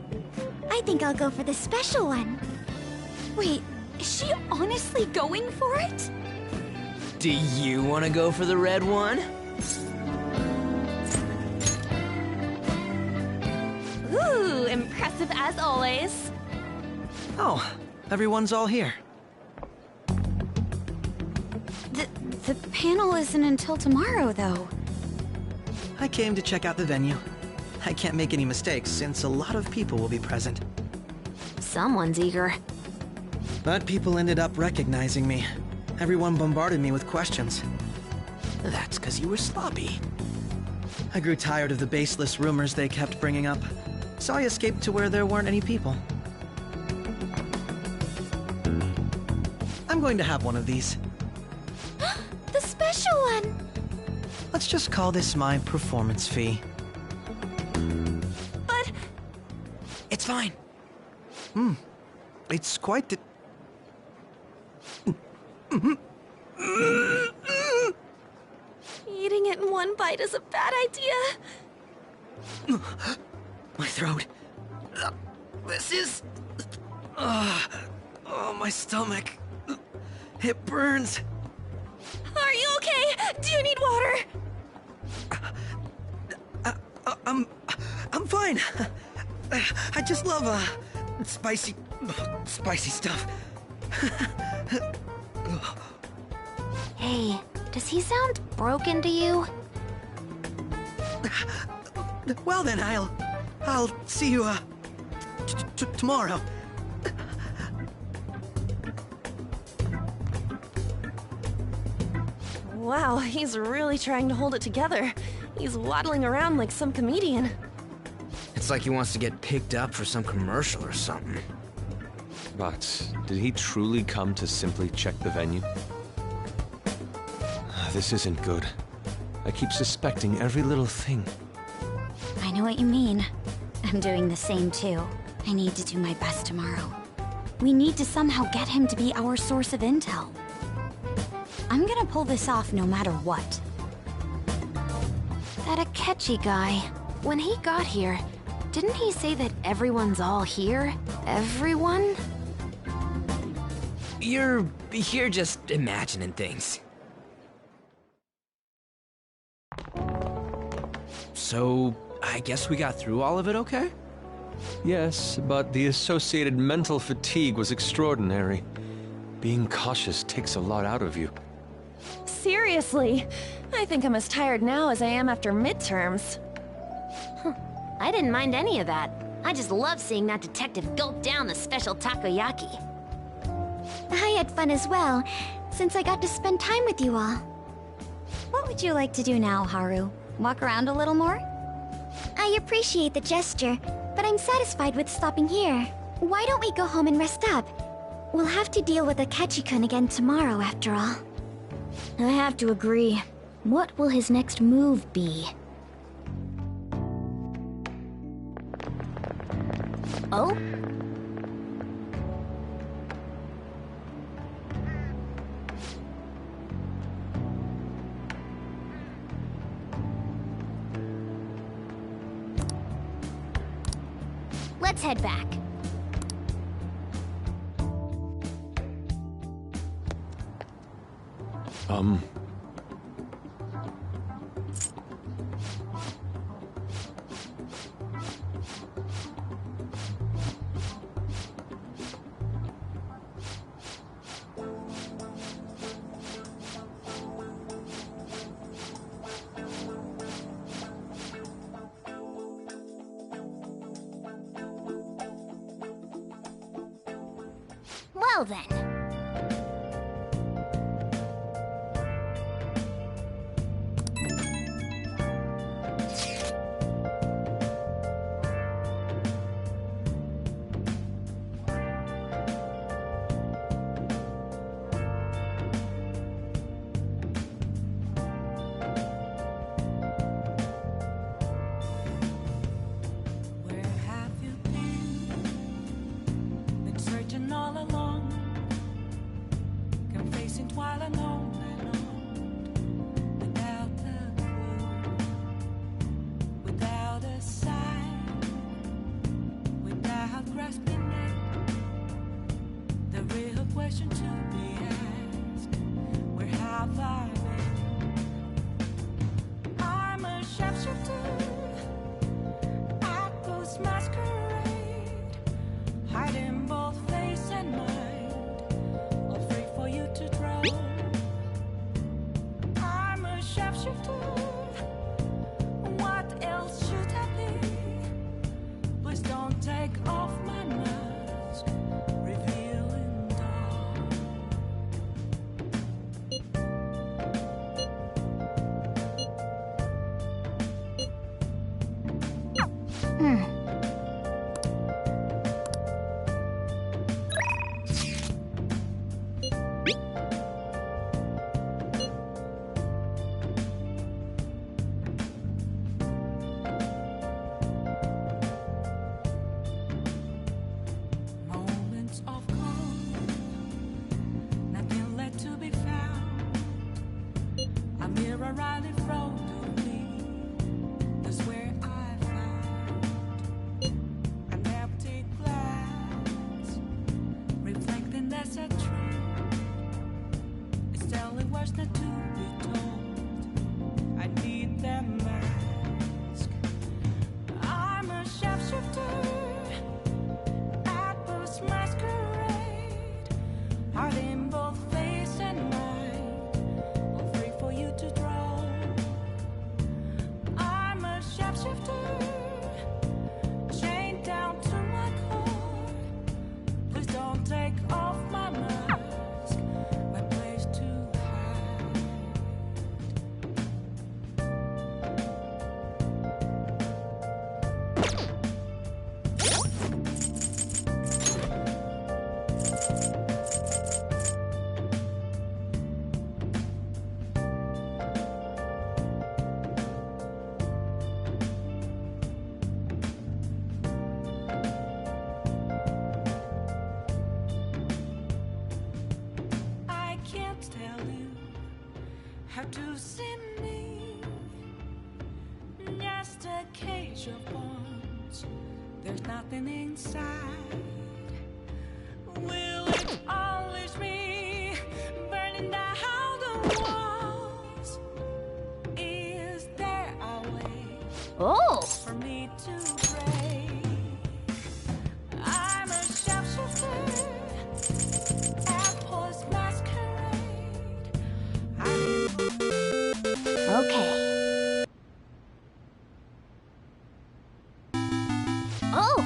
Speaker 25: I think I'll go for the special one.
Speaker 4: Wait, is she honestly going for it?
Speaker 18: Do you want to go for the red one?
Speaker 5: Ooh, impressive as always.
Speaker 13: Oh, everyone's all here.
Speaker 4: The panel isn't until tomorrow, though.
Speaker 13: I came to check out the venue. I can't make any mistakes since a lot of people will be present.
Speaker 5: Someone's eager.
Speaker 13: But people ended up recognizing me. Everyone bombarded me with questions.
Speaker 18: That's because you were sloppy.
Speaker 13: I grew tired of the baseless rumors they kept bringing up, so I escaped to where there weren't any people. I'm going to have one of these.
Speaker 3: The special one!
Speaker 13: Let's just call this my performance fee.
Speaker 5: But...
Speaker 13: It's fine. It's quite the...
Speaker 5: Eating it in one bite is a bad idea.
Speaker 13: My throat. This is... oh, my stomach. It burns.
Speaker 5: Are you okay? Do you need water?
Speaker 13: I'm fine. I just love, spicy stuff.
Speaker 3: Hey, does he sound broken to you?
Speaker 13: Well then, I'll see you, tomorrow.
Speaker 5: Wow, he's really trying to hold it together. He's waddling around like some comedian.
Speaker 18: It's like he wants to get picked up for some commercial or something.
Speaker 1: But did he truly come to simply check the venue? This isn't good. I keep suspecting every little thing.
Speaker 4: I know what you mean. I'm doing the same too. I need to do my best tomorrow. We need to somehow get him to be our source of intel. I'm gonna pull this off no matter what.
Speaker 5: That Akechi guy, when he got here, didn't he say that everyone's all here? Everyone?
Speaker 18: You're just imagining things. So, I guess we got through all of it okay?
Speaker 1: Yes, but the associated mental fatigue was extraordinary. Being cautious takes a lot out of you.
Speaker 5: Seriously, I think I'm as tired now as I am after midterms.
Speaker 10: I didn't mind any of that. I just love seeing that detective gulp down the special takoyaki.
Speaker 3: I had fun as well, since I got to spend time with you all.
Speaker 4: What would you like to do now, Haru? Walk around a little more?
Speaker 3: I appreciate the gesture, but I'm satisfied with stopping here. Why don't we go home and rest up? We'll have to deal with Akechi-kun again tomorrow, after all.
Speaker 4: I have to agree. What will his next move be?
Speaker 10: Oh? Let's head back. Well then.
Speaker 20: Where have you been searching all along, confessing while alone and on, without a clue, without a sign, without grasping it. The real question to be asked: where have I been? I'm a sharpshooter, I post masquerade, hiding both face and mind, afraid for you to drown. I'm a sharpshooter, what else should I be? Please don't take off my mask, revealing dark. temporarily froze to me. That's where I found an empty glass, reflecting that's a truth. It's only words not to be told. I need that mask. I'm a sharpshooter at this masquerade, heart in both face and mind, all free for you to draw. I'm a sharpshooter, chained down to my core. Please don't take off my mask, my place to hide. I can't tell you how to see me. Just a cage of bones. There's nothing inside. Will it unleash me, burning down the walls? Is there a way for me to break? I'm a sharpshooter at post masquerade.
Speaker 3: Okay. Oh!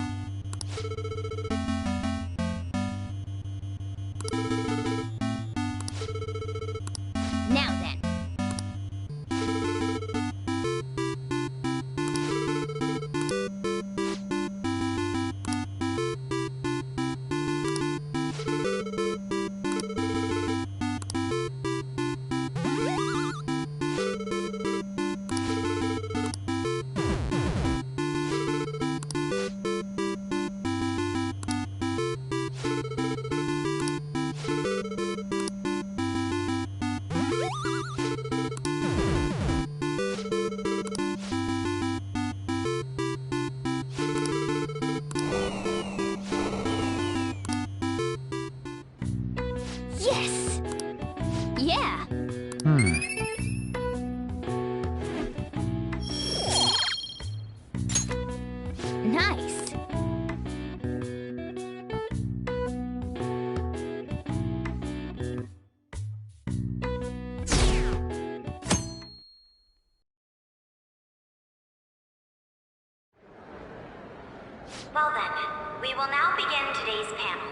Speaker 3: Now then. Yes! Yeah! Nice!
Speaker 10: Well then, we will now begin today's panel.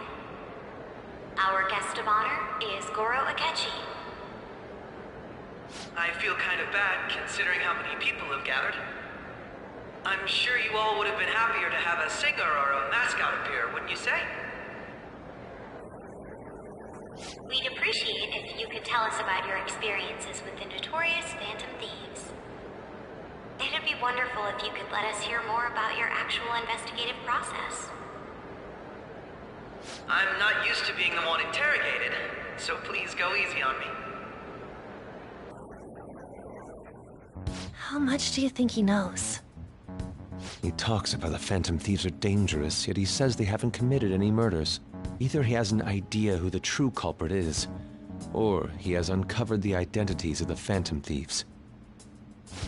Speaker 10: Our guest of honor is Goro Akechi.
Speaker 7: I feel kind of bad considering how many people have gathered. I'm sure you all would have been happier to have a singer or a mascot appear, wouldn't you say?
Speaker 10: We'd appreciate if you could tell us about your experiences with the notorious Phantom Thieves. It'd be wonderful if you could let us hear more about your actual investigative process.
Speaker 7: I'm not used to being the one interrogated, so please go easy on me.
Speaker 5: How much do you think he knows?
Speaker 1: He talks about the Phantom Thieves are dangerous, yet he says they haven't committed any murders. Either he has an idea who the true culprit is, or he has uncovered the identities of the Phantom Thieves.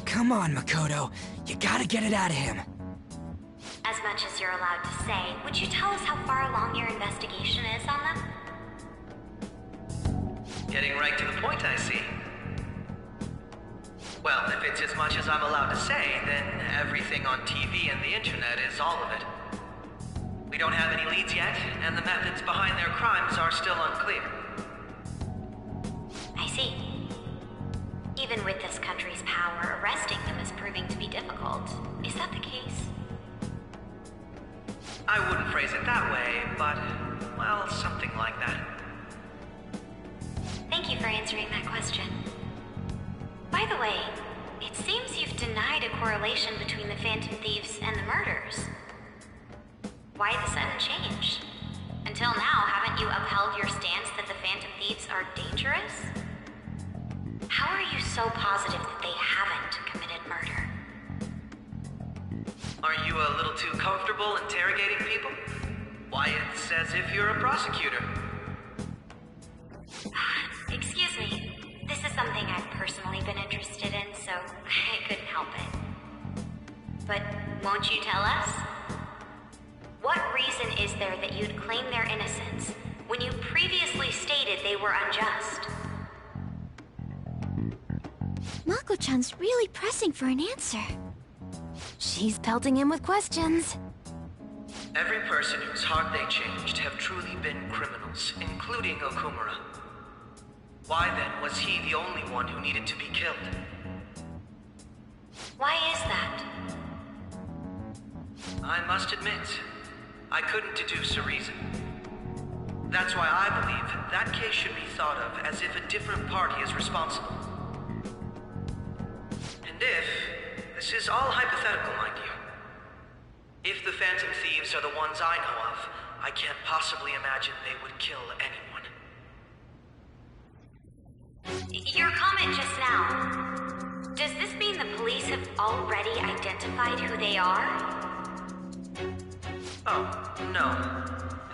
Speaker 18: Come on, Makoto. You gotta get it out of him.
Speaker 10: As much as you're allowed to say, would you tell us how far along your investigation is on them?
Speaker 7: Getting right to the point, I see. Well, if it's as much as I'm allowed to say, then everything on TV and the internet is all of it. We don't have any leads yet, and the methods behind their crimes are still unclear.
Speaker 10: I see. Even with this country's power, arresting them is proving to be difficult. Is that the case?
Speaker 7: I wouldn't phrase it that way, but, well, something like that.
Speaker 10: Thank you for answering that question. By the way, it seems you've denied a correlation between the Phantom Thieves and the murders. Why the sudden change? Until now, haven't you upheld your stance that the Phantom Thieves are dangerous? how are you so positive that they haven't committed murder?
Speaker 7: Aren't you a little too comfortable interrogating people? Why, it's as if you're a prosecutor.
Speaker 10: Excuse me. This is something I've personally been interested in, so I couldn't help it. But won't you tell us? What reason is there that you'd claim their innocence when you previously stated they were unjust?
Speaker 3: Mako-chan's really pressing for an answer.
Speaker 5: She's pelting him with questions.
Speaker 7: Every person whose heart they changed have truly been criminals, including Okumura. Why then was he the only one who needed to be killed?
Speaker 10: Why is that?
Speaker 7: I must admit, I couldn't deduce a reason. That's why I believe that case should be thought of as if a different party is responsible. And if, this is all hypothetical, mind you, if the Phantom Thieves are the ones I know of, I can't possibly imagine they would kill anyone.
Speaker 10: Your comment just now, does this mean the police have already identified who they are?
Speaker 7: Oh, no.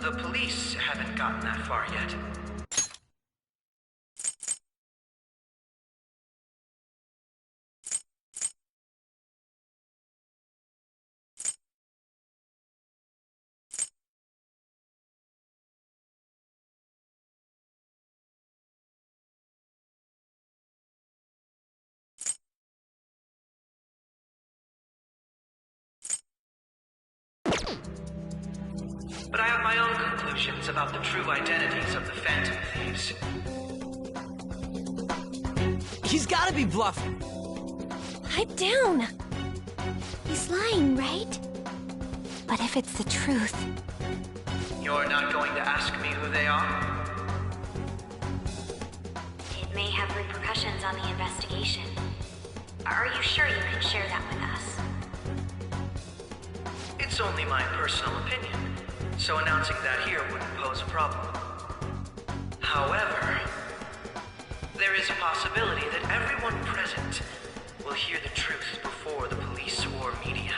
Speaker 7: The police haven't gotten that far yet. But I have my own conclusions about the true identities of the Phantom Thieves.
Speaker 18: He's gotta be bluffing.
Speaker 5: Pipe down.
Speaker 3: He's lying, right?
Speaker 5: But if it's the truth...
Speaker 7: You're not going to ask me who they are?
Speaker 10: It may have repercussions on the investigation. Are you sure you can share that with us?
Speaker 7: It's only my personal opinion, so announcing that here wouldn't pose a problem. However, there is a possibility that everyone present will hear the truth before the police or media.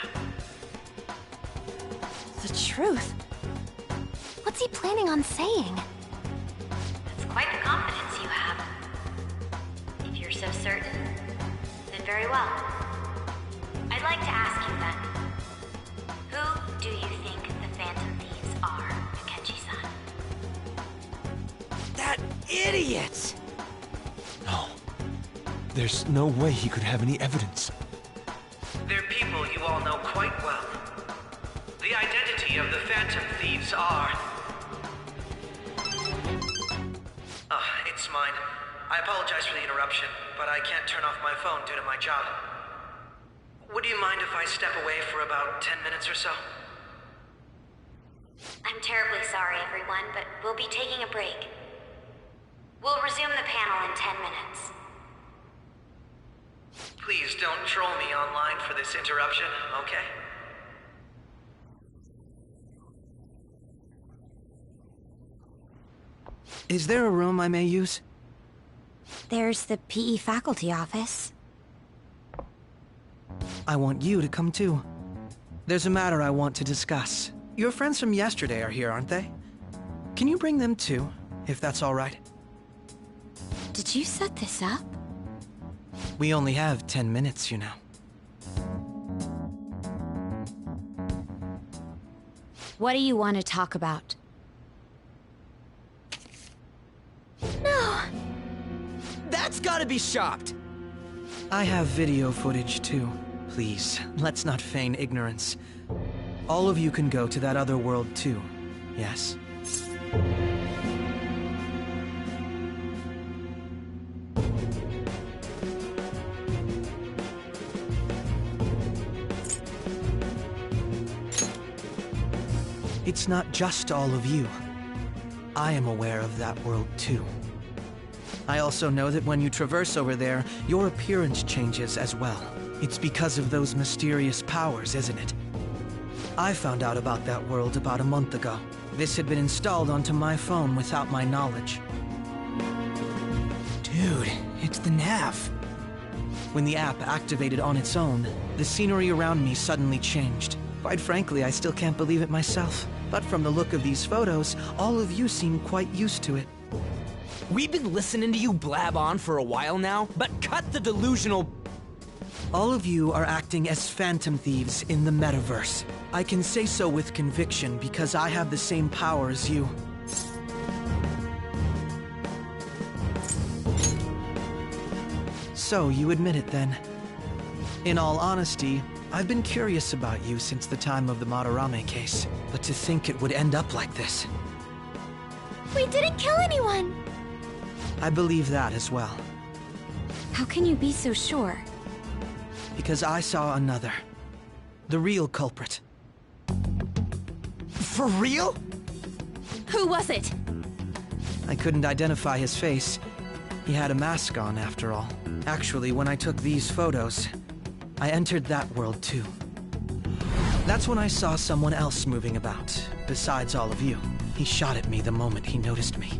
Speaker 5: The truth? What's he planning on saying?
Speaker 10: That's quite the confidence you have. If you're so certain, then very well. I'd like to ask you then, who do you think the Phantom Thieves are, Akechi-san?
Speaker 18: That idiot!
Speaker 1: No. There's no way he could have any evidence.
Speaker 7: They're people you all know quite well. The identity of the Phantom Thieves are... it's mine. I apologize for the interruption, but I can't turn off my phone due to my job. Would you mind if I step away for about 10 minutes or so?
Speaker 10: I'm terribly sorry, everyone, but we'll be taking a break. We'll resume the panel in 10 minutes.
Speaker 7: Please don't troll me online for this interruption, okay?
Speaker 13: Is there a room I may use?
Speaker 4: There's the PE faculty office.
Speaker 13: I want you to come too. There's a matter I want to discuss. Your friends from yesterday are here, aren't they? Can you bring them too, if that's all right?
Speaker 4: Did you set this up?
Speaker 13: We only have 10 minutes, you know.
Speaker 4: What do you want to talk about?
Speaker 5: No!
Speaker 18: That's gotta be shopped!
Speaker 13: I have video footage too. Please, let's not feign ignorance. All of you can go to that other world too, yes? It's not just all of you. I am aware of that world too. I also know that when you traverse over there, your appearance changes as well. It's because of those mysterious powers, isn't it? I found out about that world about a month ago. This had been installed onto my phone without my knowledge.
Speaker 18: Dude, it's the
Speaker 13: have. When the app activated on its own, the scenery around me suddenly changed. Quite frankly, I still can't believe it myself. But from the look of these photos, all of you seem quite used to it.
Speaker 18: We've been listening to you blab on for a while now, but cut the delusional...
Speaker 13: All of you are acting as phantom thieves in the metaverse. I can say so with conviction because I have the same power as you. So, you admit it then. In all honesty, I've been curious about you since the time of the Madarame case, but to think it would end up like this.
Speaker 25: We didn't kill anyone!
Speaker 13: I believe that as well.
Speaker 4: How can you be so sure?
Speaker 13: Because I saw another. The real culprit.
Speaker 18: For real?
Speaker 5: Who was it?
Speaker 13: I couldn't identify his face. He had a mask on, after all. Actually, when I took these photos, I entered that world too. That's when I saw someone else moving about, besides all of you. He shot at me the moment he noticed me.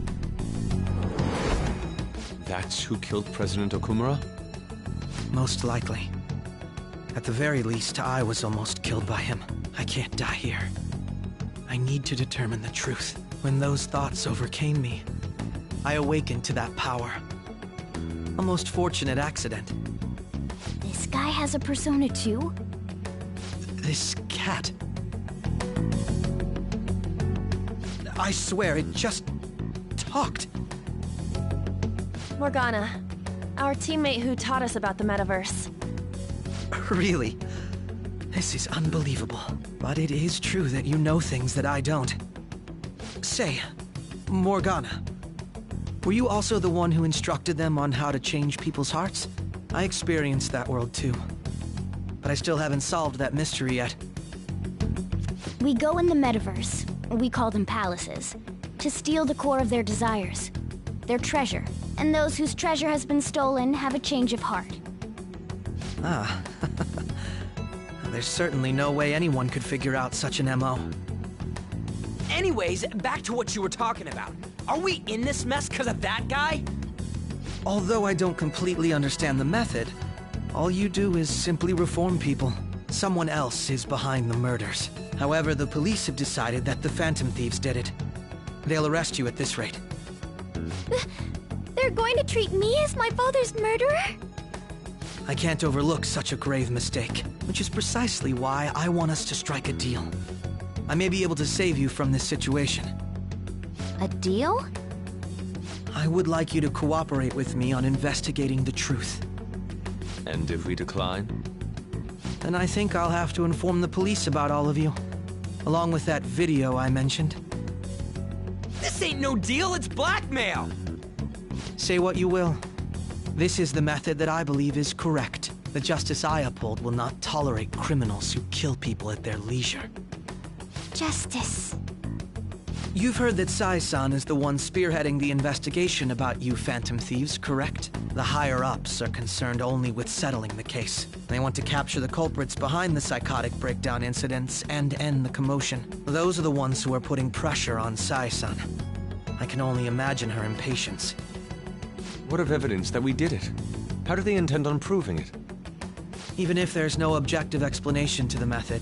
Speaker 1: That's who killed President Okumura?
Speaker 13: Most likely. At the very least, I was almost killed by him. I can't die here. I need to determine the truth. When those thoughts overcame me, I awakened to that power. A most fortunate accident.
Speaker 3: This guy has a persona too?
Speaker 13: This cat. I swear, it just talked.
Speaker 5: Morgana, our teammate who taught us about the metaverse.
Speaker 13: Really? This is unbelievable. But it is true that you know things that I don't. Say, Morgana, were you also the one who instructed them on how to change people's hearts? I experienced that world too. But I still haven't solved that mystery yet.
Speaker 3: We go in the metaverse, we call them palaces, to steal the core of their desires, their treasure. And those whose treasure has been stolen have a change of heart.
Speaker 13: Ah. There's certainly no way anyone could figure out such an MO.
Speaker 18: Anyways, back to what you were talking about. Are we in this mess because of that guy?
Speaker 13: Although I don't completely understand the method, all you do is simply reform people. Someone else is behind the murders. However, the police have decided that the Phantom Thieves did it. They'll arrest you at this rate.
Speaker 3: They're going to treat me as my father's murderer?
Speaker 13: I can't overlook such a grave mistake, which is precisely why I want us to strike a deal. I may be able to save you from this situation.
Speaker 3: A deal?
Speaker 13: I would like you to cooperate with me on investigating the truth.
Speaker 1: And if we decline?
Speaker 13: Then I think I'll have to inform the police about all of you, along with that video I mentioned.
Speaker 18: This ain't no deal, it's blackmail!
Speaker 13: Say what you will. This is the method that I believe is correct. The justice I uphold will not tolerate criminals who kill people at their leisure.
Speaker 3: Justice.
Speaker 13: You've heard that Sai-san is the one spearheading the investigation about you Phantom Thieves, correct? The higher-ups are concerned only with settling the case. They want to capture the culprits behind the psychotic breakdown incidents and end the commotion. Those are the ones who are putting pressure on Sai-san. I can only imagine her impatience.
Speaker 1: What of evidence that we did it? How do they intend on proving it?
Speaker 13: Even if there's no objective explanation to the method,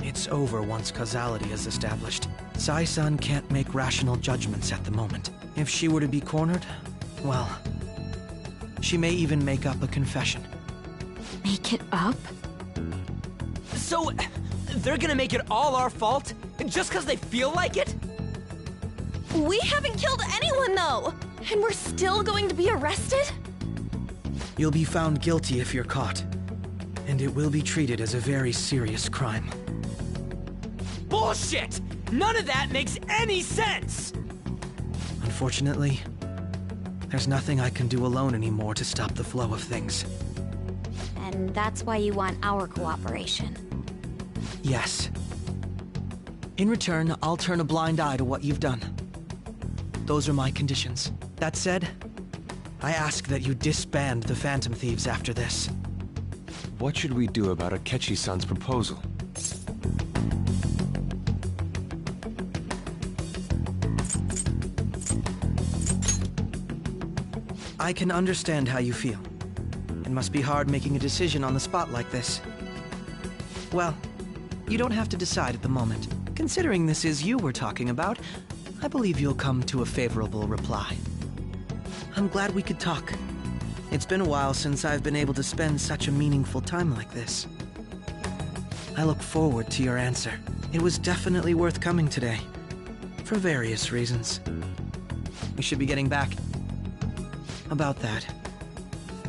Speaker 13: it's over once causality is established. Sai-san can't make rational judgments at the moment. If she were to be cornered, well, she may even make up a confession.
Speaker 4: Make it up?
Speaker 18: So, they're gonna make it all our fault? Just because they feel like it?
Speaker 5: We haven't killed anyone, though! And we're still going to be arrested?
Speaker 13: You'll be found guilty if you're caught. And it will be treated as a very serious crime.
Speaker 18: Bullshit! None of that makes any sense!
Speaker 13: Unfortunately, there's nothing I can do alone anymore to stop the flow of things.
Speaker 4: And that's why you want our cooperation.
Speaker 13: Yes. In return, I'll turn a blind eye to what you've done. Those are my conditions. That said, I ask that you disband the Phantom Thieves after this.
Speaker 1: What should we do about Akechi-san's proposal?
Speaker 13: I can understand how you feel. It must be hard making a decision on the spot like this. Well, you don't have to decide at the moment. Considering this is you we're talking about, I believe you'll come to a favorable reply. I'm glad we could talk. It's been a while since I've been able to spend such a meaningful time like this. I look forward to your answer. It was definitely worth coming today, for various reasons. We should be getting back. About that,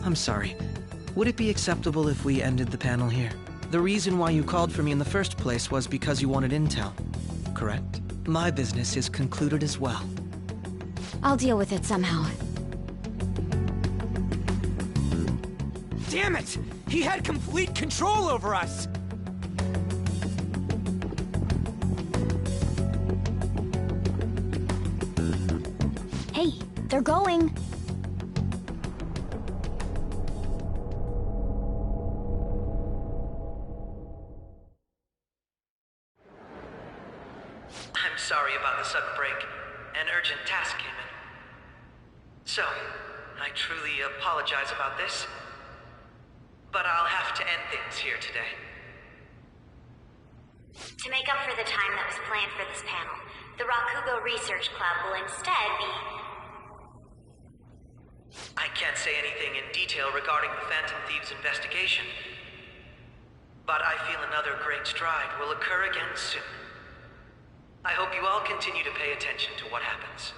Speaker 13: I'm sorry. Would it be acceptable if we ended the panel here? The reason why you called for me in the first place was because you wanted intel, correct? My business is concluded as well.
Speaker 4: I'll deal with it somehow.
Speaker 18: Damn it! He had complete control over us!
Speaker 3: Hey, they're going.
Speaker 7: I'm sorry about the sudden break. An urgent task came in. So, I truly apologize about this. But I'll have to end things here today.
Speaker 2: To make up for the time that was planned for this panel, the Rakugo Research Club will instead be...
Speaker 7: I can't say anything in detail regarding the Phantom Thieves investigation. But I feel another great stride will occur again soon. I hope you all continue to pay attention to what happens.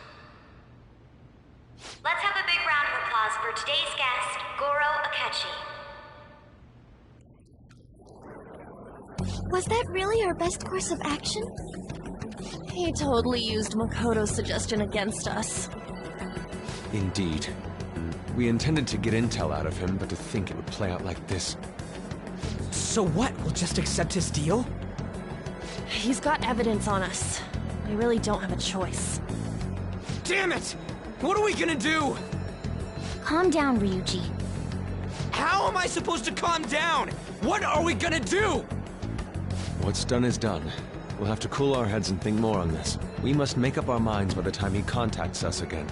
Speaker 2: Let's have a big round of applause for today's guest, Goro Akechi.
Speaker 25: Was that really our best course of action?
Speaker 5: He totally used Makoto's suggestion against us.
Speaker 1: Indeed. We intended to get intel out of him, but to think it would play out like this.
Speaker 18: So what? We'll just accept his deal?
Speaker 5: He's got evidence on us. We really don't have a choice.
Speaker 18: Damn it! What are we gonna do?
Speaker 3: Calm down, Ryuji.
Speaker 18: How am I supposed to calm down? What are we gonna do?
Speaker 1: What's done is done. We'll have to cool our heads and think more on this. We must make up our minds by the time he contacts us again.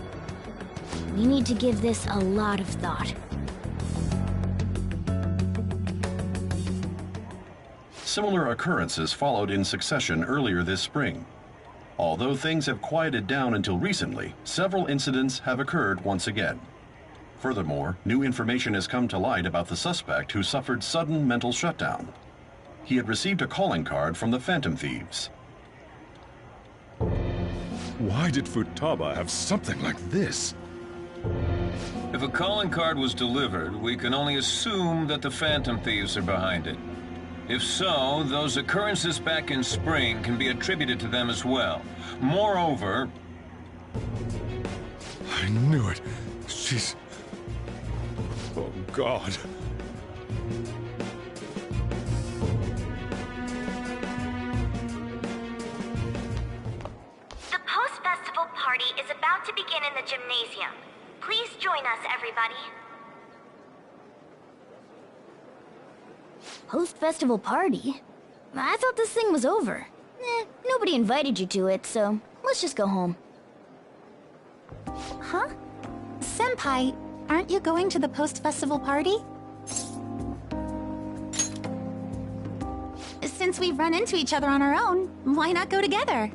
Speaker 3: We need to give this a lot of thought.
Speaker 12: Similar occurrences followed in succession earlier this spring. Although things have quieted down until recently, several incidents have occurred once again. Furthermore, new information has come to light about the suspect who suffered sudden mental shutdown. He had received a calling card from the Phantom Thieves.
Speaker 11: Why did Futaba have something like this?
Speaker 19: If a calling card was delivered, we can only assume that the Phantom Thieves are behind it. If so, those occurrences back in spring can be attributed to them as well. Moreover...
Speaker 11: I knew it. She's... Oh, God.
Speaker 2: The post-festival party is about to begin in the gymnasium. Please join us, everybody.
Speaker 3: Post-festival party? I thought this thing was over. Nobody invited you to it, so let's just go home.
Speaker 6: Huh? Senpai, aren't you going to the post-festival party? Since we've run into each other on our own, why not go together?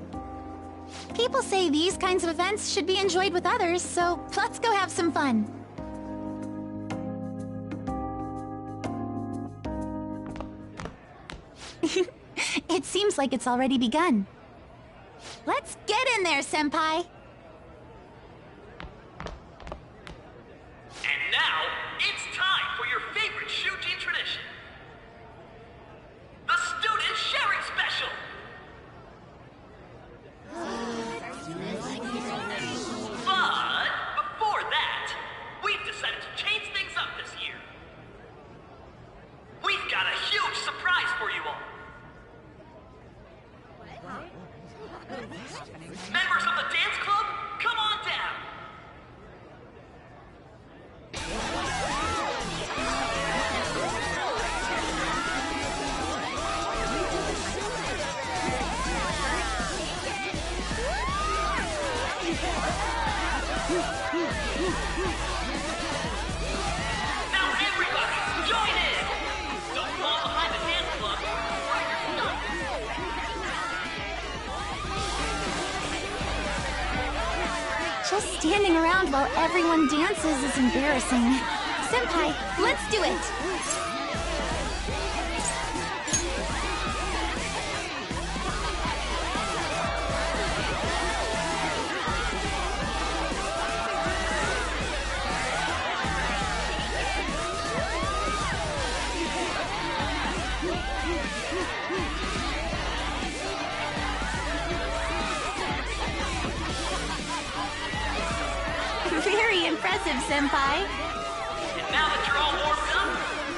Speaker 6: People say these kinds of events should be enjoyed with others, so let's go have some fun. It seems like it's already begun. Let's get in there, Senpai!
Speaker 7: And now, it's time for your favorite Shujin tradition. The Student Sharing Special! But before that, we've decided to change things up this year. We've got a huge surprise for you all. Members of the dance club
Speaker 6: Standing around while everyone dances is embarrassing. Senpai, let's do it! Very impressive, Senpai.
Speaker 20: And now that you're all warmed up,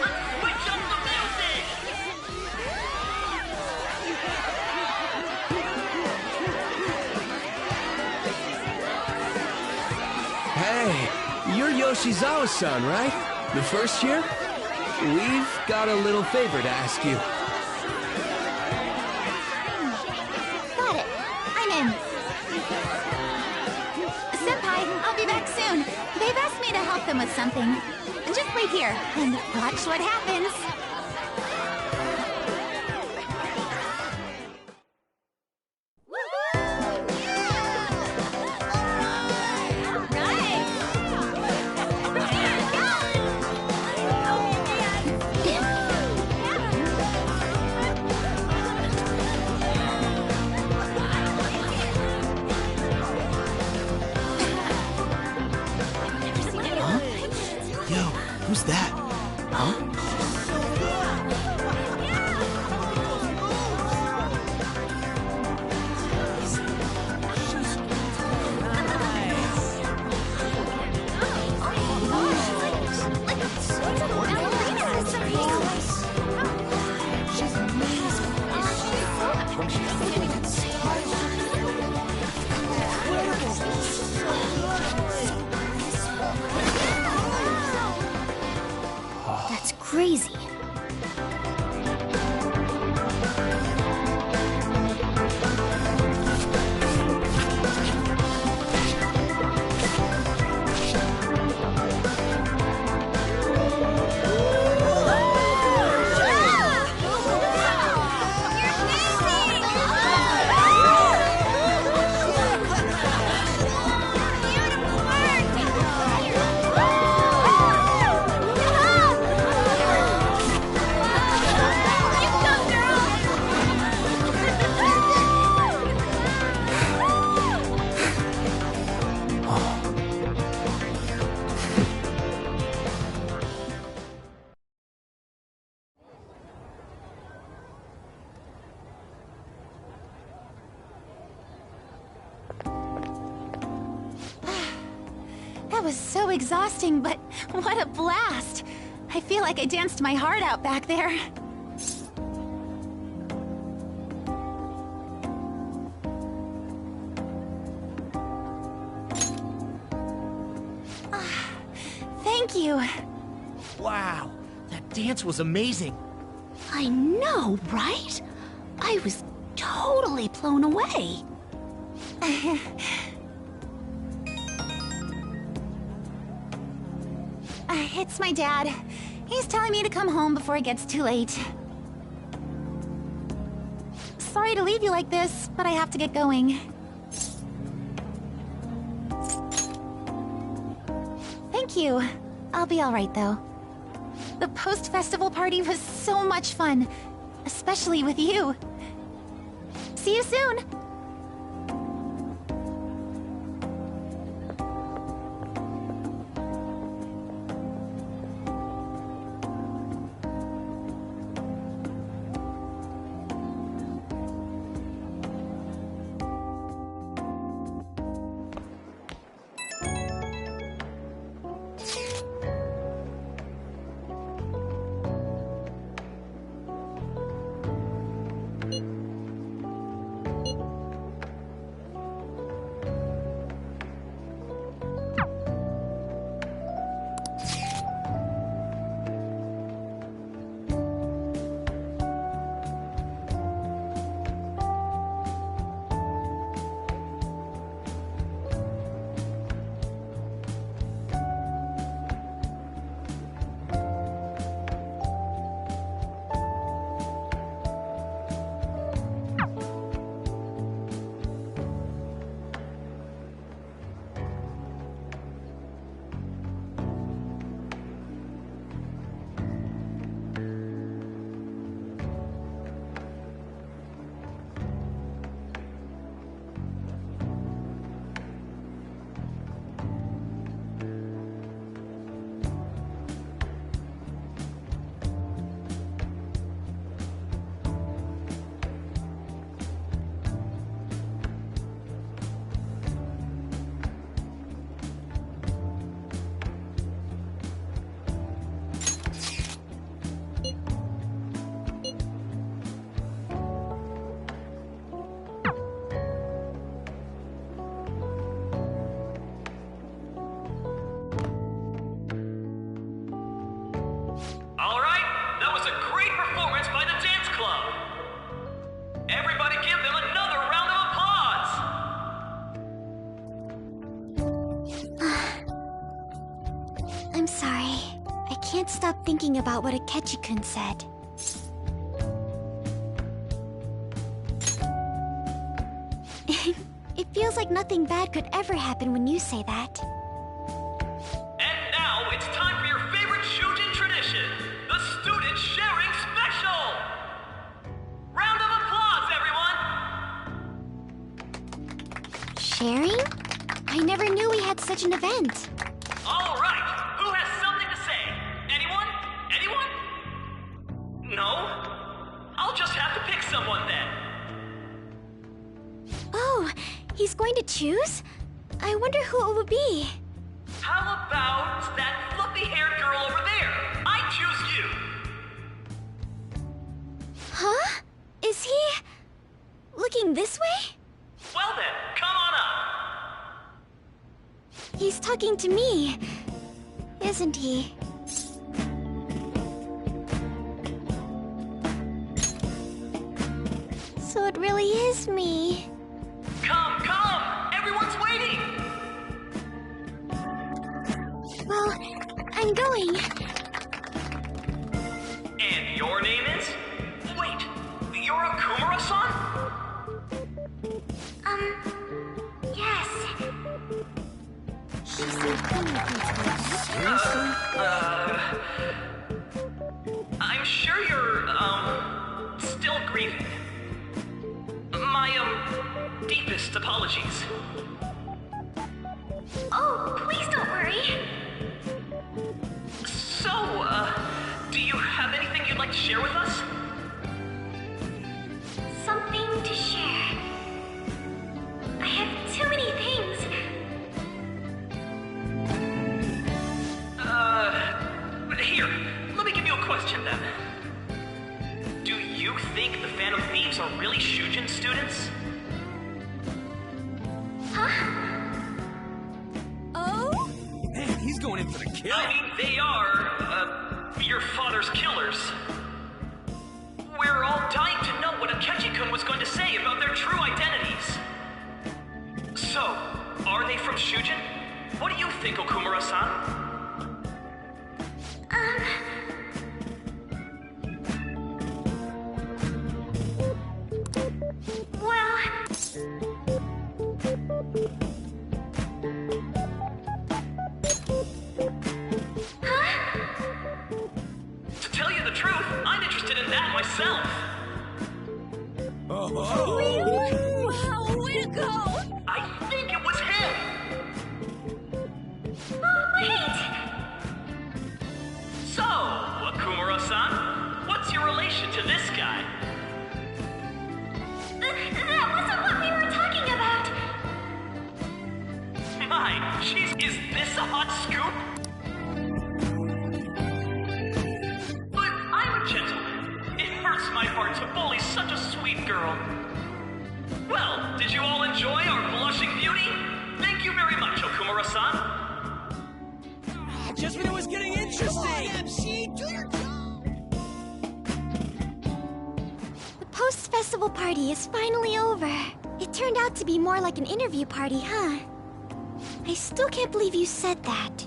Speaker 20: let's switch up the music!
Speaker 1: Hey, you're Yoshizawa-san, right? The first year? We've got a little favor to ask you.
Speaker 6: Got it. I'm in. Senpai, I'll be back soon. They've asked me to help them with something. Just wait here and watch what happens.
Speaker 15: Who's that? Huh?
Speaker 6: That's crazy. That was so exhausting, but what a blast! I feel like I danced my heart out back there. Thank you.
Speaker 9: Wow, that dance was amazing.
Speaker 6: I know, right? I was totally blown away. It's my dad. He's telling me to come home before it gets too late. Sorry to leave you like this, but I have to get going. Thank you. I'll be alright, though. The post-festival party was so much fun, especially with you. See you soon!
Speaker 25: I'm sorry. I can't stop thinking about what Akechi-kun said. It feels like nothing bad could ever happen when you say that.
Speaker 14: And now it's time for your favorite Shujin tradition, the Student Sharing Special! Round of applause, everyone!
Speaker 25: Sharing? I never knew we had such an event.
Speaker 14: All right, who has something to say? Anyone? Anyone? No? I'll just have to pick someone then.
Speaker 25: Oh, he's going to choose? I wonder who it would be.
Speaker 14: How about that fluffy-haired girl over there? I choose you.
Speaker 25: Huh? Is he... looking this way?
Speaker 14: Well then, come on up.
Speaker 25: He's talking to me, isn't he? So it really is me.
Speaker 14: Come, come! Everyone's waiting!
Speaker 25: Well, I'm going.
Speaker 14: And your name is? Wait, you're a Kumura-san?
Speaker 25: Yes. She said
Speaker 14: Seriously? I'm sure you're, still grieving. My, deepest apologies.
Speaker 2: Oh, please don't worry.
Speaker 14: So, do you have anything you'd like to share with us?
Speaker 2: Something to share. I have too many things.
Speaker 14: Here, let me give you a question then. Do you think the Phantom Thieves are really Shujin students?
Speaker 2: Huh?
Speaker 18: Oh? Man, he's going in for the kill.
Speaker 14: I mean, they are, your father's killers. We're all dying to know what Akechi-kun was going to say about their true identities. So, are they from Shujin? What do you think, Okumura-san?
Speaker 2: Well... Huh?
Speaker 14: To tell you the truth, I'm interested in that myself.
Speaker 18: Oh.
Speaker 2: Wow, way to go!
Speaker 14: I think it was him!
Speaker 2: Oh, wait!
Speaker 14: So, Okumura-san, what's your relation to this guy?
Speaker 2: That wasn't what we were talking about!
Speaker 14: My, jeez, is this a hot scoop? But I'm a gentleman. It hurts my heart to bully such a sweet girl. Well, did you all enjoy our blushing beauty? Thank you very much, Okumura-san.
Speaker 18: Just when it was getting interesting!
Speaker 20: MC, do your job!
Speaker 25: The post-festival party is finally over. It turned out to be more like an interview party, huh? I still can't believe you said that.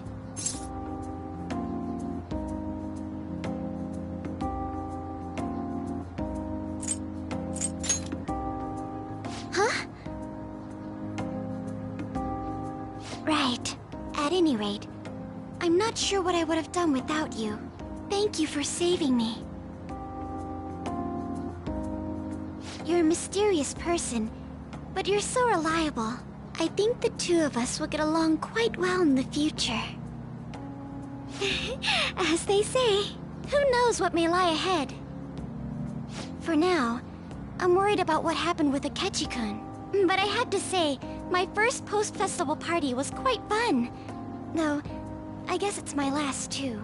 Speaker 25: Huh? Right. At any rate, I'm not sure what I would have done without you. Thank you for saving me. You're a mysterious person, but you're so reliable. I think the two of us will get along quite well in the future. As they say, who knows what may lie ahead? For now, I'm worried about what happened with Akechi-kun. But I have to say, my first post-festival party was quite fun. Though, I guess it's my last too.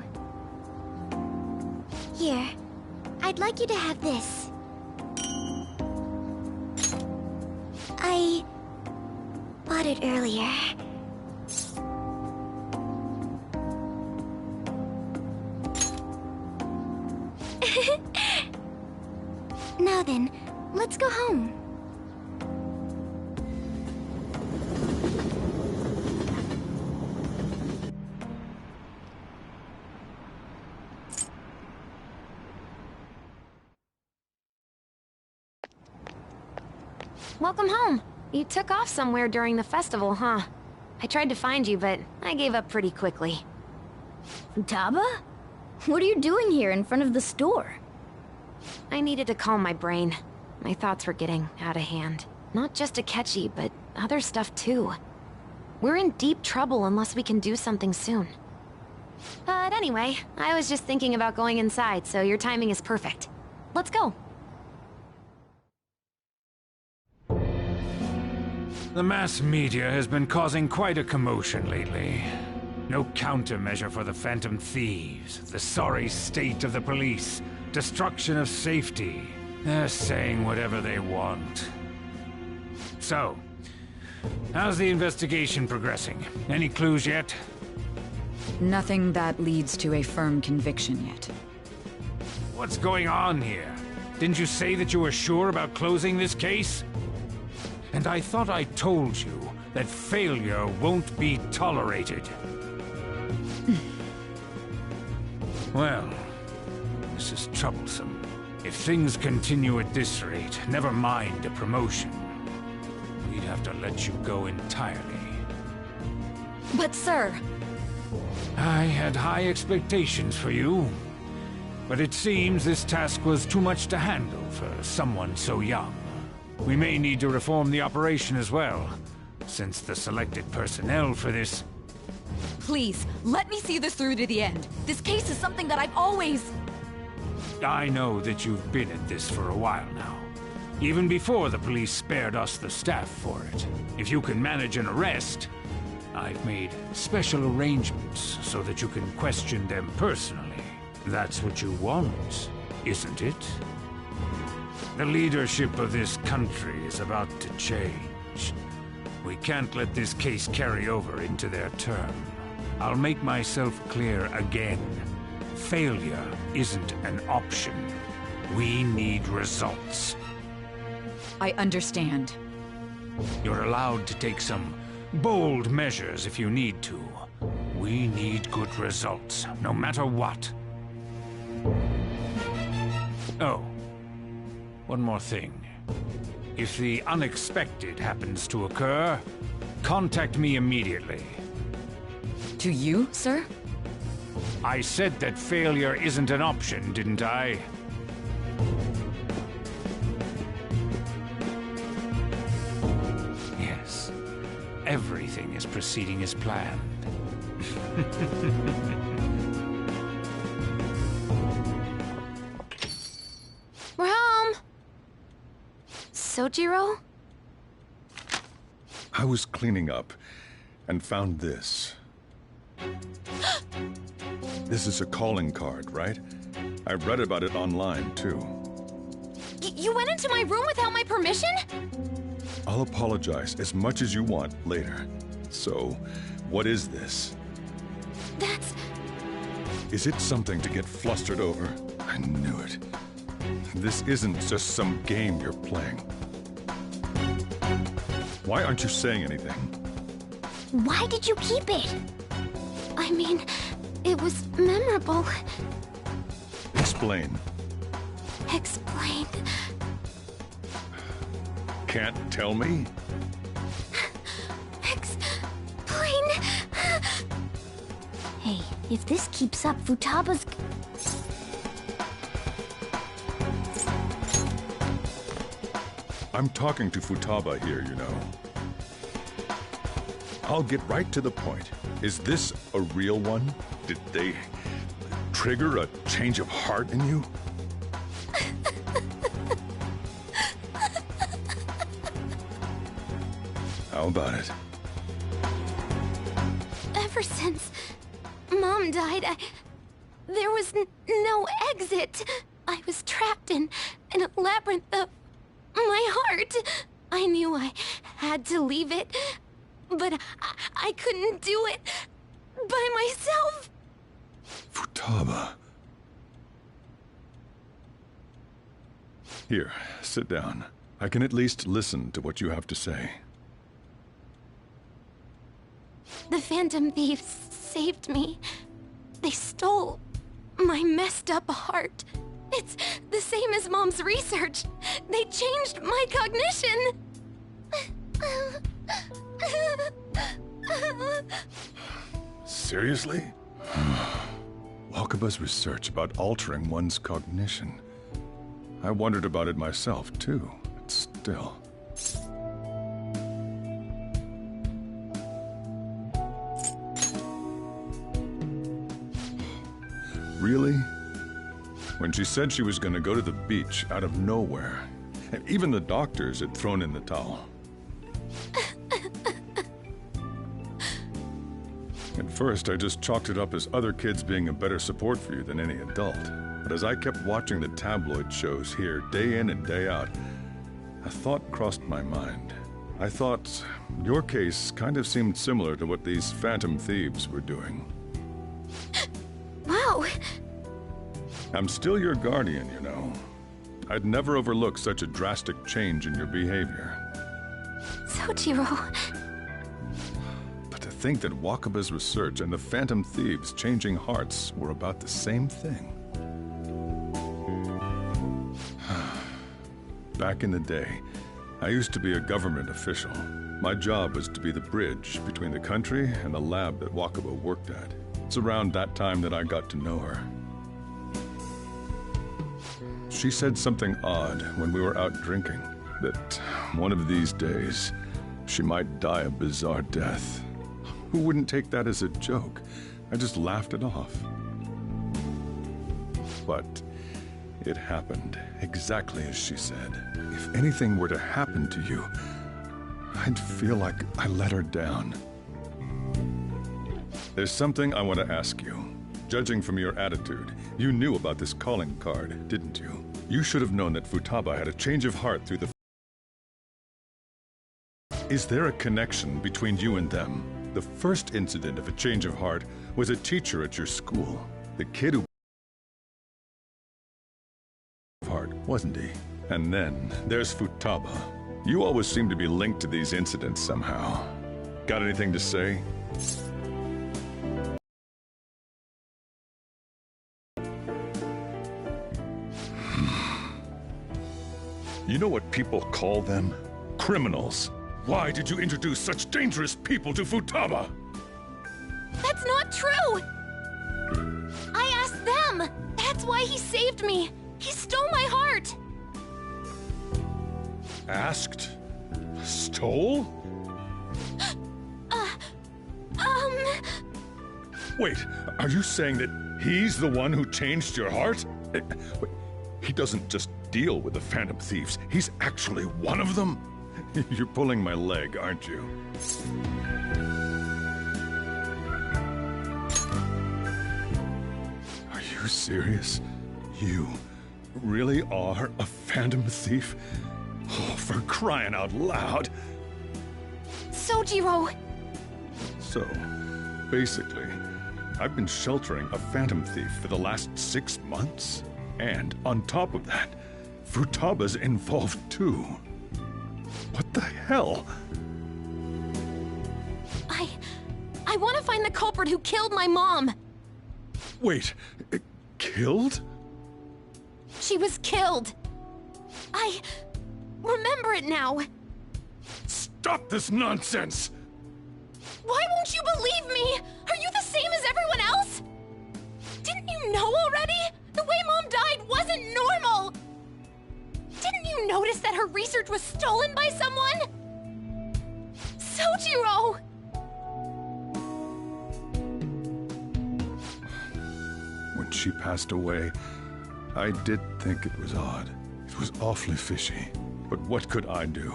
Speaker 25: Here, I'd like you to have this. I bought it earlier. Now then, let's go home.
Speaker 5: welcome home. You took off somewhere during the festival, huh? I tried to find you, but I gave up pretty quickly.
Speaker 10: Futaba? What are you doing here in front of the store?
Speaker 5: I needed to calm my brain. My thoughts were getting out of hand. Not just Akechi, but other stuff too. We're in deep trouble unless we can do something soon. But anyway, I was just thinking about going inside, so your timing is perfect. Let's go.
Speaker 16: The mass media has been causing quite a commotion lately. No countermeasure for the Phantom Thieves, the sorry state of the police, destruction of safety. They're saying whatever they want. So, how's the investigation progressing? Any clues yet?
Speaker 21: Nothing that leads to a firm conviction yet.
Speaker 16: What's going on here? Didn't you say that you were sure about closing this case? And I thought I told you that failure won't be tolerated. Well, this is troublesome. If things continue at this rate, never mind a promotion. We'd have to let you go entirely.
Speaker 10: But sir...
Speaker 16: I had high expectations for you. But it seems this task was too much to handle for someone so young. We may need to reform the operation as well, since the selected personnel for this...
Speaker 21: Please, let me see this through to the end. This case is something that I've always...
Speaker 16: I know that you've been at this for a while now. Even before the police spared us the staff for it. If you can manage an arrest, I've made special arrangements so that you can question them personally. That's what you want, isn't it? The leadership of this country is about to change. We can't let this case carry over into their term. I'll make myself clear again. Failure isn't an option. We need results.
Speaker 21: I understand.
Speaker 16: You're allowed to take some bold measures if you need to. We need good results, no matter what. Oh. One more thing. If the unexpected happens to occur, contact me immediately.
Speaker 21: To you, sir?
Speaker 16: I said that failure isn't an option, didn't I? Yes. Everything is proceeding as planned.
Speaker 5: We're home! Sojiro?
Speaker 11: I was cleaning up and found this. This is a calling card, right? I read about it online, too.
Speaker 5: You went into my room without my permission?
Speaker 11: I'll apologize as much as you want later. So, what is this?
Speaker 5: That's...
Speaker 11: Is it something to get flustered over? I knew it. This isn't just some game you're playing. Why aren't you saying anything?
Speaker 25: Why did you keep it? I mean, it was memorable.
Speaker 11: Explain.
Speaker 25: Explain.
Speaker 11: Can't tell me?
Speaker 25: Explain. Hey, if this keeps up, Futaba's...
Speaker 11: I'm talking to Futaba here, you know. I'll get right to the point. Is this a real one? Did they trigger a change of heart in you? How about it?
Speaker 25: Ever since Mom died, there was no exit. I was trapped in a labyrinth of my heart. I knew I had to leave it, but I couldn't do it by myself.
Speaker 11: Futaba. Here, sit down. I can at least listen to what you have to say.
Speaker 25: The Phantom Thieves saved me. They stole my messed up heart. It's the same as Mom's research. They changed my cognition.
Speaker 11: Seriously? Wakaba's research about altering one's cognition. I wondered about it myself, too, but still. Really? When she said she was going to go to the beach out of nowhere, and even the doctors had thrown in the towel. At first, I just chalked it up as other kids being a better support for you than any adult. But as I kept watching the tabloid shows here, day in and day out, a thought crossed my mind. I thought your case kind of seemed similar to what these phantom thieves were doing.
Speaker 5: Wow!
Speaker 11: I'm still your guardian, you know. I'd never overlook such a drastic change in your behavior.
Speaker 5: Sojiro...
Speaker 11: But to think that Wakaba's research and the phantom thieves changing hearts were about the same thing. Back in the day, I used to be a government official. My job was to be the bridge between the country and the lab that Wakaba worked at. It's around that time that I got to know her. She said something odd when we were out drinking, that one of these days, she might die a bizarre death. Who wouldn't take that as a joke? I just laughed it off. But it happened exactly as she said. If anything were to happen to you, I'd feel like I let her down. There's something I want to ask you. Judging from your attitude, you knew about this calling card, didn't you? You should have known that Futaba had a change of heart through the... Is there a connection between you and them? The first incident of a change of heart was a teacher at your school. The kid who... heart, wasn't he? And then there's Futaba. You always seem to be linked to these incidents somehow. Got anything to say? You know what people call them? Criminals. Why did you introduce such dangerous people to Futaba?
Speaker 5: That's not true! I asked them! That's why he saved me! He stole my heart!
Speaker 11: Asked? Stole? Wait, are you saying that he's the one who changed your heart? Wait, he doesn't just deal with the Phantom Thieves. He's actually one of them? You're pulling my leg, aren't you? Are you serious? You really are a Phantom Thief? Oh, for crying out loud!
Speaker 5: Sojiro!
Speaker 11: So, basically, I've been sheltering a Phantom Thief for the last 6 months. And on top of that, Futaba's involved too. What the hell?
Speaker 5: I want to find the culprit who killed my mom!
Speaker 11: Wait, killed?
Speaker 5: She was killed! I remember it now!
Speaker 11: Stop this nonsense!
Speaker 5: Why won't you believe me? Are you the same as everyone else? Didn't you know already? The way Mom died wasn't normal! Didn't you notice that her research was stolen by someone? Sojiro!
Speaker 11: When she passed away, I did think it was odd. It was awfully fishy. But what could I do?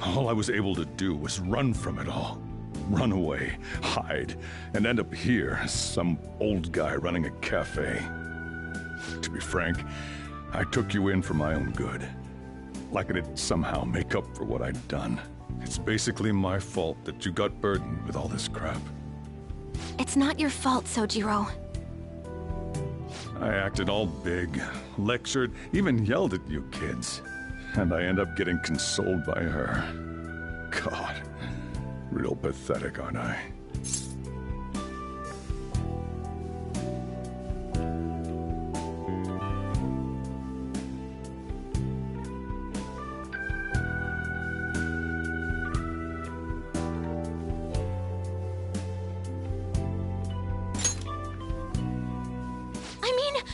Speaker 11: All I was able to do was run from it all. Run away, hide, and end up here as some old guy running a cafe. To be frank, I took you in for my own good. Like it'd somehow make up for what I'd done. It's basically my fault that you got burdened with all this crap.
Speaker 5: It's not your fault, Sojiro.
Speaker 11: I acted all big, lectured, even yelled at you kids. And I end up getting consoled by her. God, real pathetic, aren't I?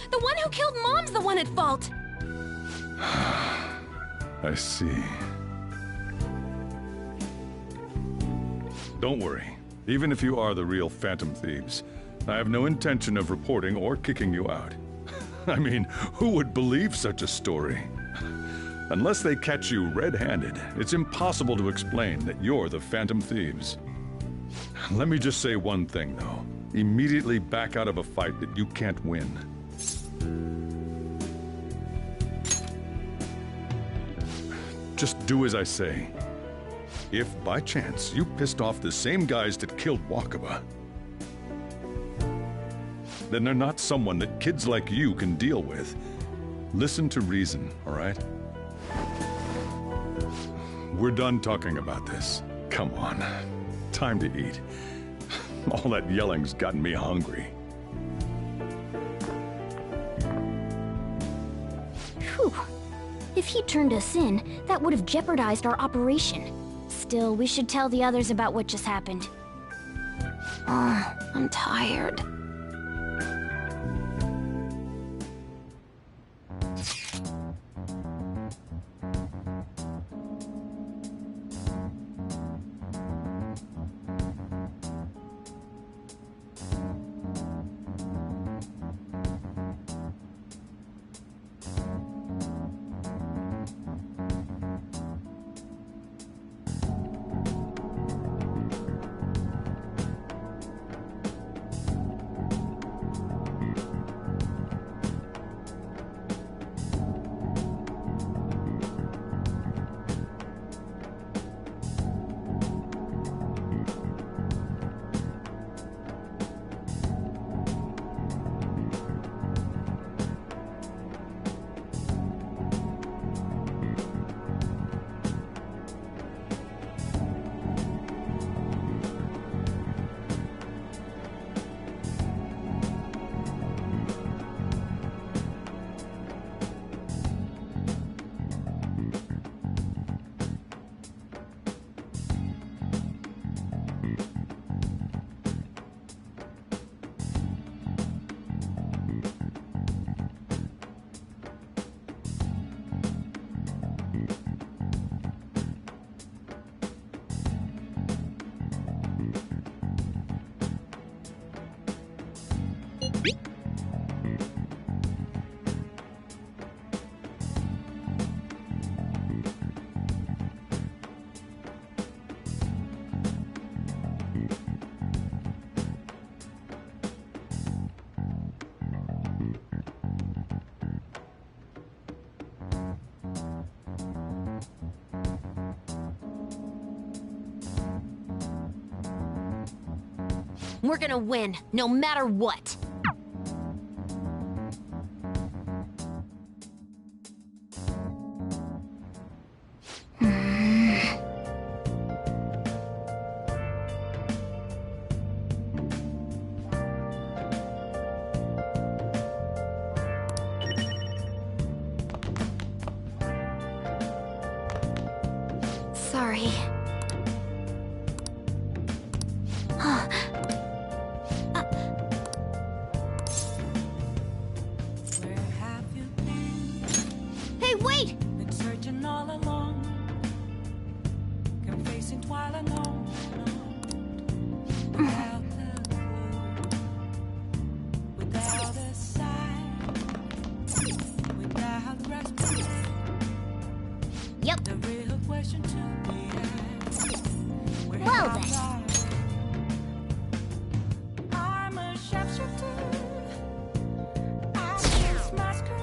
Speaker 5: The one who killed Mom's the one at fault!
Speaker 11: I see. Don't worry. Even if you are the real Phantom Thieves, I have no intention of reporting or kicking you out. I mean, who would believe such a story? Unless they catch you red-handed, it's impossible to explain that you're the Phantom Thieves. Let me just say one thing, though. Immediately back out of a fight that you can't win. Just do as I say. If, by chance, you pissed off the same guys that killed Wakaba, then they're not someone that kids like you can deal with. Listen to reason, all right? We're done talking about this. Come on. Time to eat. All that yelling's gotten me hungry.
Speaker 4: Whew. If he turned us in, that would have jeopardized our operation. Still, we should tell the others about what just happened.
Speaker 5: Oh, I'm tired. We're gonna win, no matter what.
Speaker 4: Sorry.
Speaker 20: Hey, wait! Been searching all along, confessing while alone, without a clue, without a sign, without response.
Speaker 4: Yep.
Speaker 20: The real question to be asked.
Speaker 4: Well then.
Speaker 20: I'm a sharpshooter. I chase masquerade.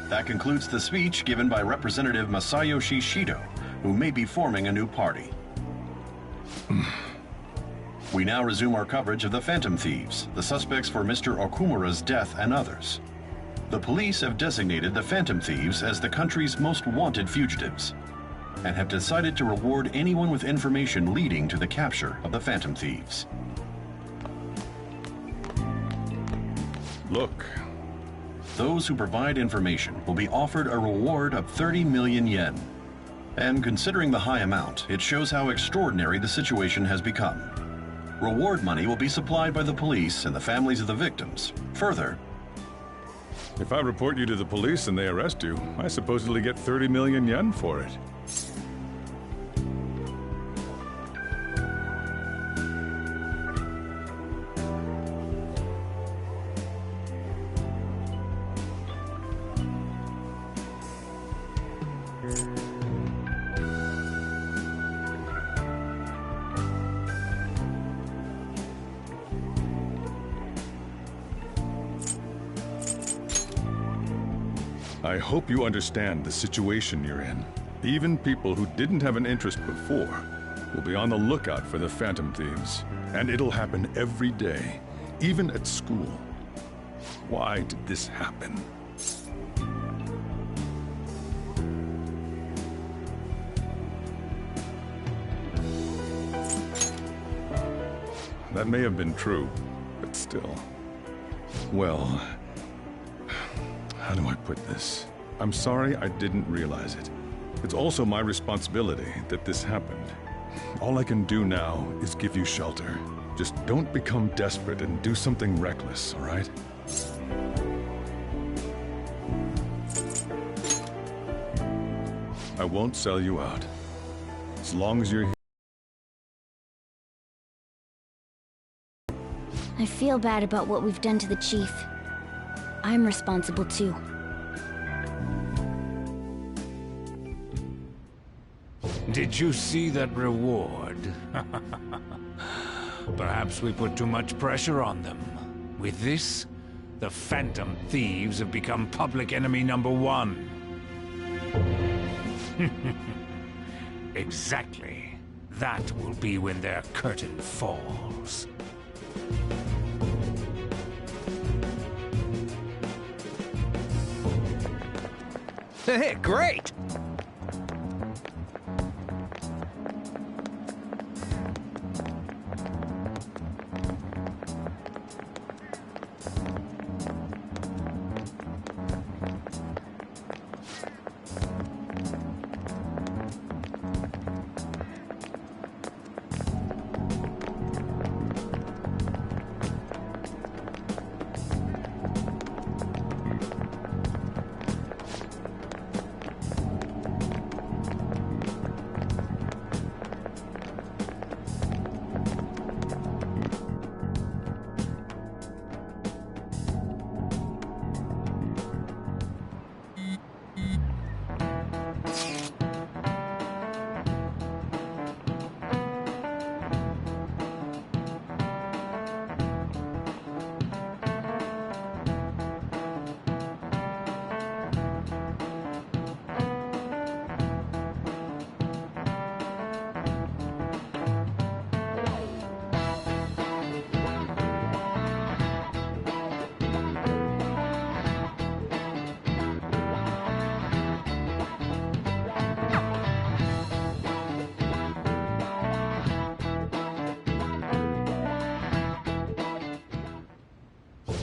Speaker 12: That concludes the speech given by Representative Masayoshi Shido, who may be forming a new party. We now resume our coverage of the Phantom Thieves, the suspects for Mr. Okumura's death and others. The police have designated the Phantom Thieves as the country's most wanted fugitives, and have decided to reward anyone with information leading to the capture of the Phantom Thieves.
Speaker 11: Look.
Speaker 12: Those who provide information will be offered a reward of 30 million yen. And considering the high amount, it shows how extraordinary the situation has become. Reward money will be supplied by the police and the families of the victims. Further,
Speaker 11: if I report you to the police and they arrest you, I supposedly get 30 million yen for it. I hope you understand the situation you're in. Even people who didn't have an interest before will be on the lookout for the Phantom Thieves. And it'll happen every day, even at school. Why did this happen? That may have been true, but still. Well, how do I put this? I'm sorry I didn't realize it. It's also my responsibility that this happened. All I can do now is give you shelter. Just don't become desperate and do something reckless, all right? I won't sell you out. As long as you're here.
Speaker 4: I feel bad about what we've done to the chief. I'm responsible too.
Speaker 16: Did you see that reward? Perhaps we put too much pressure on them. With this, the Phantom Thieves have become public enemy #1. Exactly. That will be when their curtain falls.
Speaker 8: Hey, great!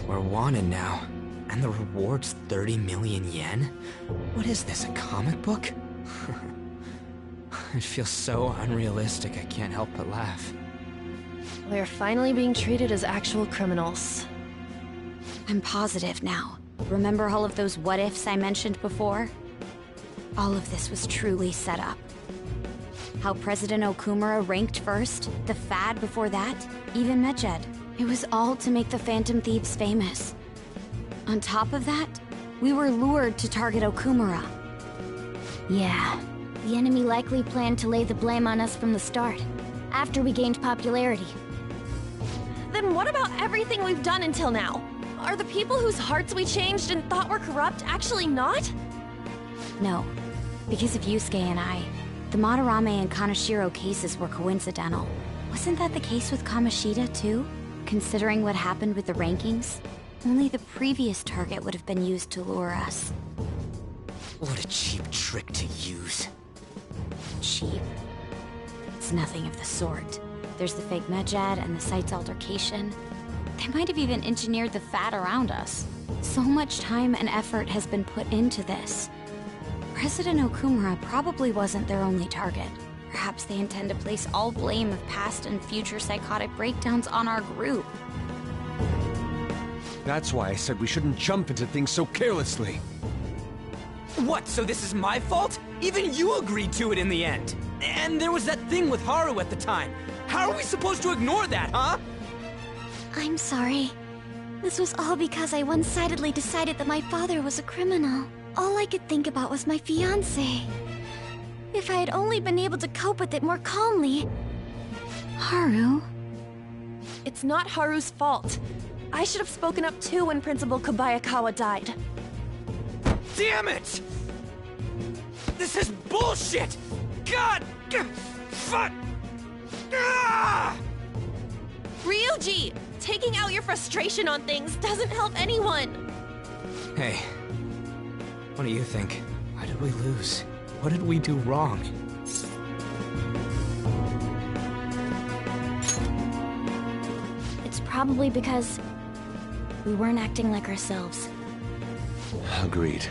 Speaker 18: We're wanted now, and the reward's 30 million yen? What is this, a comic book? It feels so unrealistic I can't help but laugh.
Speaker 17: We're finally being treated as actual criminals.
Speaker 4: I'm positive now. Remember all of those what-ifs I mentioned before? All of this was truly set up. How President Okumura ranked first, the Fad before that, even Medjed. It was all to make the Phantom Thieves famous. On top of that, we were lured to target Okumura. Yeah, the enemy likely planned to lay the blame on us from the start, after we gained popularity.
Speaker 17: Then what about everything we've done until now? Are the people whose hearts we changed and thought were corrupt actually not?
Speaker 4: No, because of Yusuke and I, the Madarame and Kaneshiro cases were coincidental. Wasn't that the case with Kamoshida, too? Considering what happened with the rankings, only the previous target would have been used to lure us.
Speaker 18: What a cheap trick to use.
Speaker 4: Cheap? It's nothing of the sort. There's the fake Medjed and the site's altercation. They might have even engineered the Fat around us. So much time and effort has been put into this. President Okumura probably wasn't their only target. Perhaps they intend to place all blame of past and future psychotic breakdowns on our group.
Speaker 1: That's why I said we shouldn't jump into things so carelessly.
Speaker 18: What, so this is my fault? Even you agreed to it in the end. And there was that thing with Haru at the time. How are we supposed to ignore that, huh?
Speaker 25: I'm sorry. This was all because I one-sidedly decided that my father was a criminal. All I could think about was my fiancé. If I had only been able to cope with it more calmly...
Speaker 17: Haru? It's not Haru's fault. I should have spoken up too when Principal Kobayakawa died.
Speaker 18: Damn it! This is bullshit! God! Fuck! Ah!
Speaker 17: Ryuji! Taking out your frustration on things doesn't help anyone!
Speaker 18: Hey, what do you think? Why did we lose? What did we do wrong?
Speaker 3: It's probably because we weren't acting like ourselves.
Speaker 1: Agreed.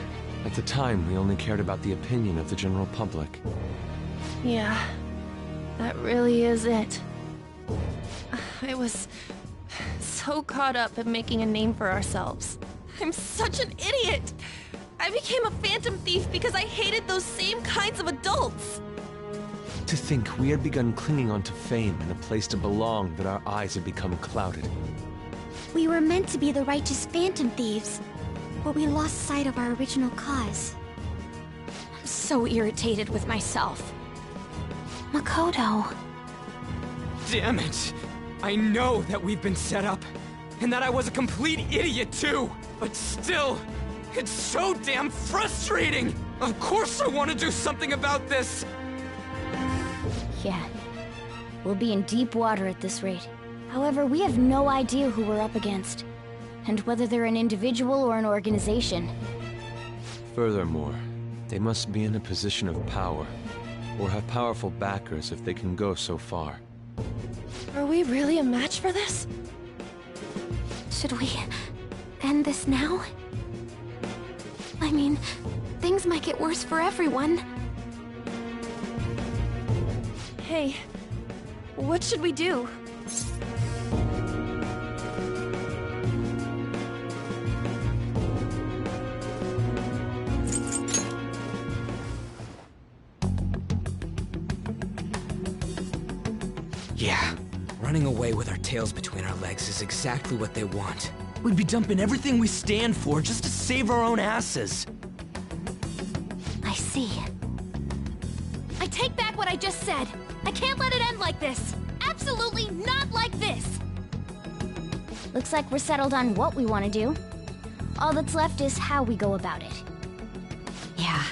Speaker 1: At the time, we only cared about the opinion of the general public.
Speaker 17: Yeah, that really is it. I was so caught up in making a name for ourselves. I'm such an idiot! I became a phantom thief because I hated those same kinds of adults!
Speaker 1: To think we had begun clinging onto fame and a place to belong that our eyes had become clouded.
Speaker 25: We were meant to be the righteous phantom thieves, but we lost sight of our original cause.
Speaker 4: I'm so irritated with myself.
Speaker 25: Makoto.
Speaker 18: Damn it! I know that we've been set up, and that I was a complete idiot too! But still, it's so damn frustrating! Of course I want to do something about this!
Speaker 3: Yeah. We'll be in deep water at this rate. However, we have no idea who we're up against, and whether they're an individual or an organization.
Speaker 1: Furthermore, they must be in a position of power, or have powerful backers if they can go so far.
Speaker 17: Are we really a match for this?
Speaker 25: Should we end this now? I mean, things might get worse for everyone.
Speaker 17: Hey, what should we do?
Speaker 18: Yeah, running away with our tails between our legs is exactly what they want. We'd be dumping everything we stand for just to save our own asses.
Speaker 3: I see.
Speaker 10: I take back what I just said. I can't let it end like this. Absolutely not like this.
Speaker 3: Looks like we're settled on what we want to do. All that's left is how we go about it.
Speaker 4: Yeah.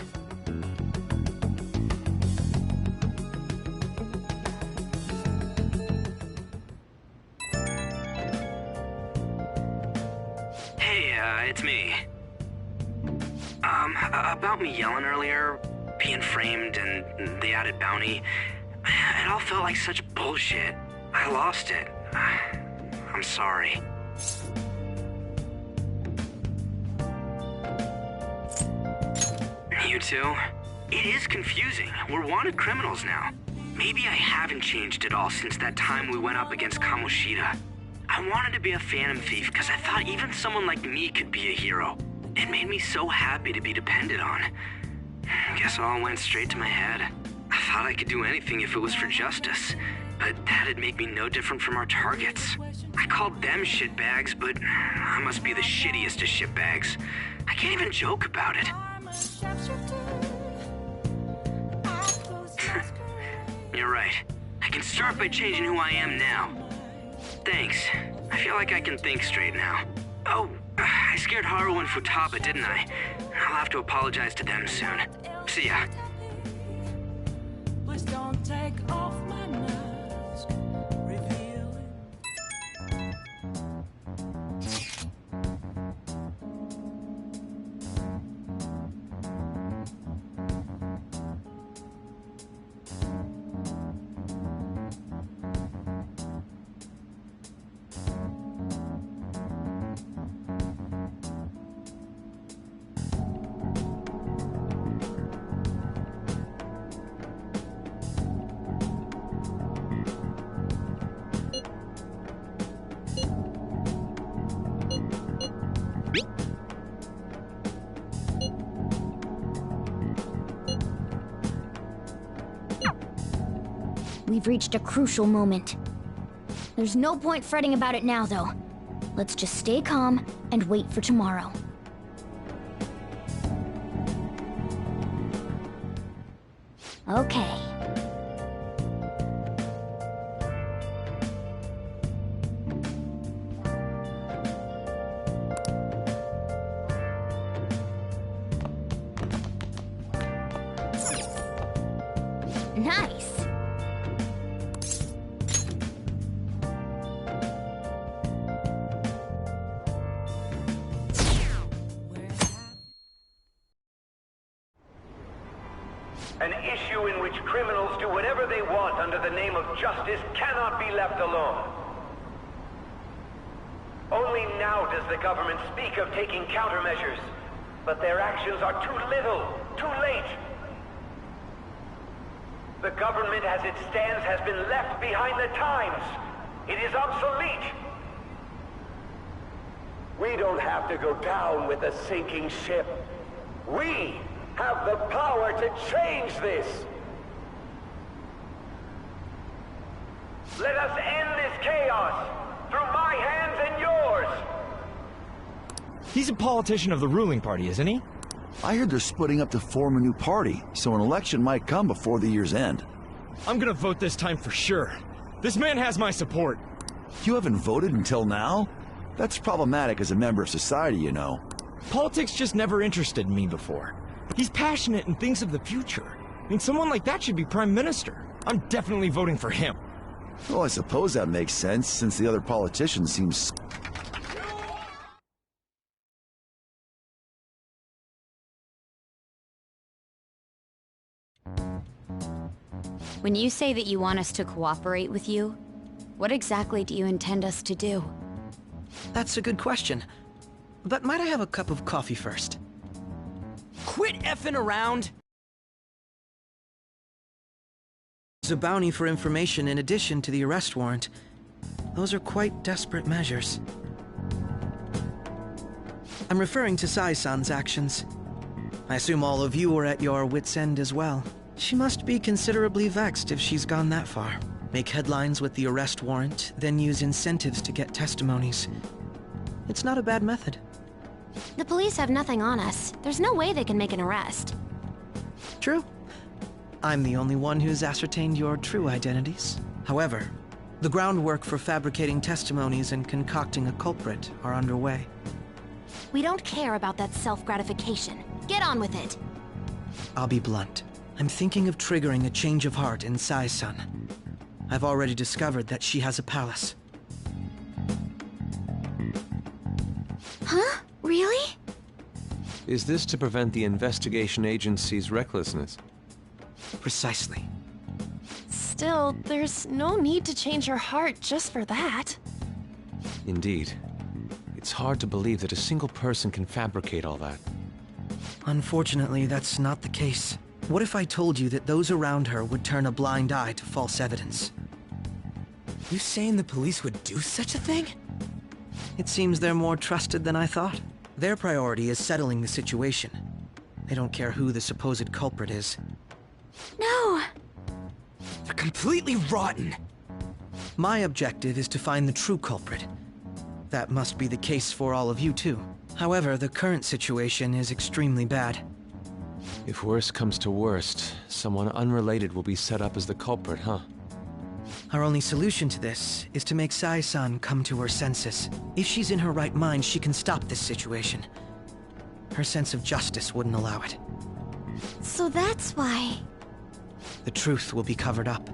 Speaker 13: Hey, it's me. About me yelling earlier, being framed, and the added bounty, it all felt like such bullshit. I lost it. I'm sorry. You too? It is confusing. We're wanted criminals now. Maybe I haven't changed at all since that time we went up against Kamoshida. I wanted to be a phantom thief because I thought even someone like me could be a hero. It made me so happy to be depended on. Guess it all went straight to my head. I thought I could do anything if it was for justice, but that'd make me no different from our targets. I called them shitbags, but I must be the shittiest of shitbags. I can't even joke about it. You're right. I can start by changing who I am now. Thanks. I feel like I can think straight now. Oh, I scared Haru and Futaba, didn't I? I'll have to apologize to them soon. See ya.
Speaker 20: Please don't take off my mask. Reveal it.
Speaker 25: We've reached a crucial moment. There's no point fretting about it now, though. Let's just stay calm and wait for tomorrow. Okay. Nice!
Speaker 7: An issue in which criminals do whatever they want under the name of justice cannot be left alone. Only now does the government speak of taking countermeasures, but their actions are too little, too late. The government as it stands has been left behind the times. It is obsolete. We don't have to go down with a sinking ship. We have the power to change this. Let us end this chaos through my hands and yours.
Speaker 8: He's a politician of the ruling party, isn't he?
Speaker 19: I heard they're splitting up to form a new party, so an election might come before the year's end.
Speaker 8: I'm gonna vote this time for sure. This man has my support.
Speaker 19: You haven't voted until now? That's problematic as a member of society, you know.
Speaker 8: Politics just never interested me before. He's passionate and thinks of the future. I mean, someone like that should be prime minister. I'm definitely voting for him.
Speaker 19: Well, I suppose that makes sense, since the other politicians seem...
Speaker 4: When you say that you want us to cooperate with you, what exactly do you intend us to do?
Speaker 9: That's a good question. But might I have a cup of coffee first?
Speaker 18: Quit effing around!
Speaker 9: There's a bounty for information in addition to the arrest warrant. Those are quite desperate measures. I'm referring to Sai-san's actions. I assume all of you are at your wits' end as well. She must be considerably vexed if she's gone that far. Make headlines with the arrest warrant, then use incentives to get testimonies. It's not a bad method.
Speaker 5: The police have nothing on us. There's no way they can make an arrest.
Speaker 9: True. I'm the only one who's ascertained your true identities. However, the groundwork for fabricating testimonies and concocting a culprit are underway.
Speaker 5: We don't care about that self-gratification. Get on with it.
Speaker 9: I'll be blunt. I'm thinking of triggering a change of heart in Sai-san. I've already discovered that she has a palace.
Speaker 25: Huh? Really?
Speaker 1: Is this to prevent the investigation agency's recklessness?
Speaker 9: Precisely.
Speaker 17: Still, there's no need to change her heart just for that.
Speaker 1: Indeed. It's hard to believe that a single person can fabricate all that.
Speaker 9: Unfortunately, that's not the case. What if I told you that those around her would turn a blind eye to false evidence?
Speaker 18: You saying the police would do such a thing?
Speaker 9: It seems they're more trusted than I thought. Their priority is settling the situation. They don't care who the supposed culprit is.
Speaker 25: No!
Speaker 18: They're completely rotten!
Speaker 9: My objective is to find the true culprit. That must be the case for all of you too. However, the current situation is extremely bad.
Speaker 1: If worst comes to worst, someone unrelated will be set up as the culprit, huh?
Speaker 9: Our only solution to this is to make Sai-san come to her senses. If she's in her right mind, she can stop this situation. Her sense of justice wouldn't allow it.
Speaker 25: So that's why...
Speaker 9: The truth will be covered up,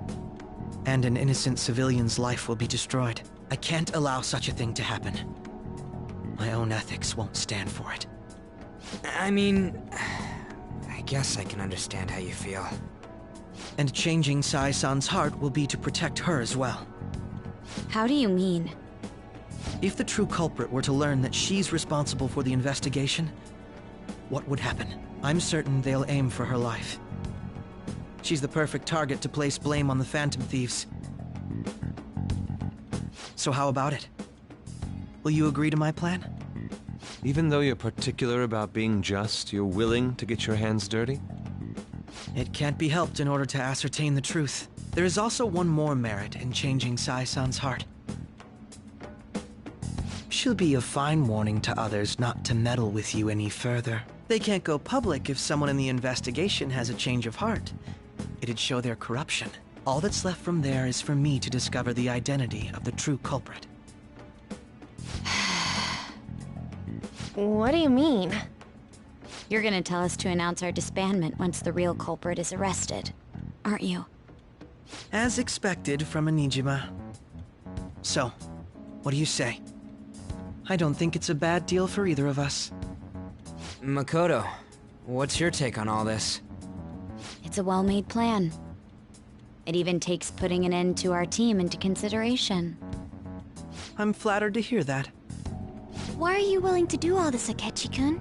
Speaker 9: and an innocent civilian's life will be destroyed. I can't allow such a thing to happen. My own ethics won't stand for it.
Speaker 18: I mean... I guess I can understand how you feel.
Speaker 9: And changing Sai-san's heart will be to protect her as well.
Speaker 4: How do you mean?
Speaker 9: If the true culprit were to learn that she's responsible for the investigation, what would happen? I'm certain they'll aim for her life. She's the perfect target to place blame on the Phantom Thieves. So how about it? Will you agree to my plan?
Speaker 1: Even though you're particular about being just, you're willing to get your hands dirty?
Speaker 9: It can't be helped in order to ascertain the truth. There is also one more merit in changing Sai-san's heart. She'll be a fine warning to others not to meddle with you any further. They can't go public if someone in the investigation has a change of heart. It'd show their corruption. All that's left from there is for me to discover the identity of the true culprit.
Speaker 17: What do you mean?
Speaker 4: You're gonna tell us to announce our disbandment once the real culprit is arrested, aren't you?
Speaker 9: As expected from a Nijima. So, what do you say? I don't think it's a bad deal for either of us.
Speaker 18: Makoto, what's your take on all this?
Speaker 4: It's a well-made plan. It even takes putting an end to our team into consideration.
Speaker 9: I'm flattered to hear that.
Speaker 25: Why are you willing to do all this, Akechi-kun?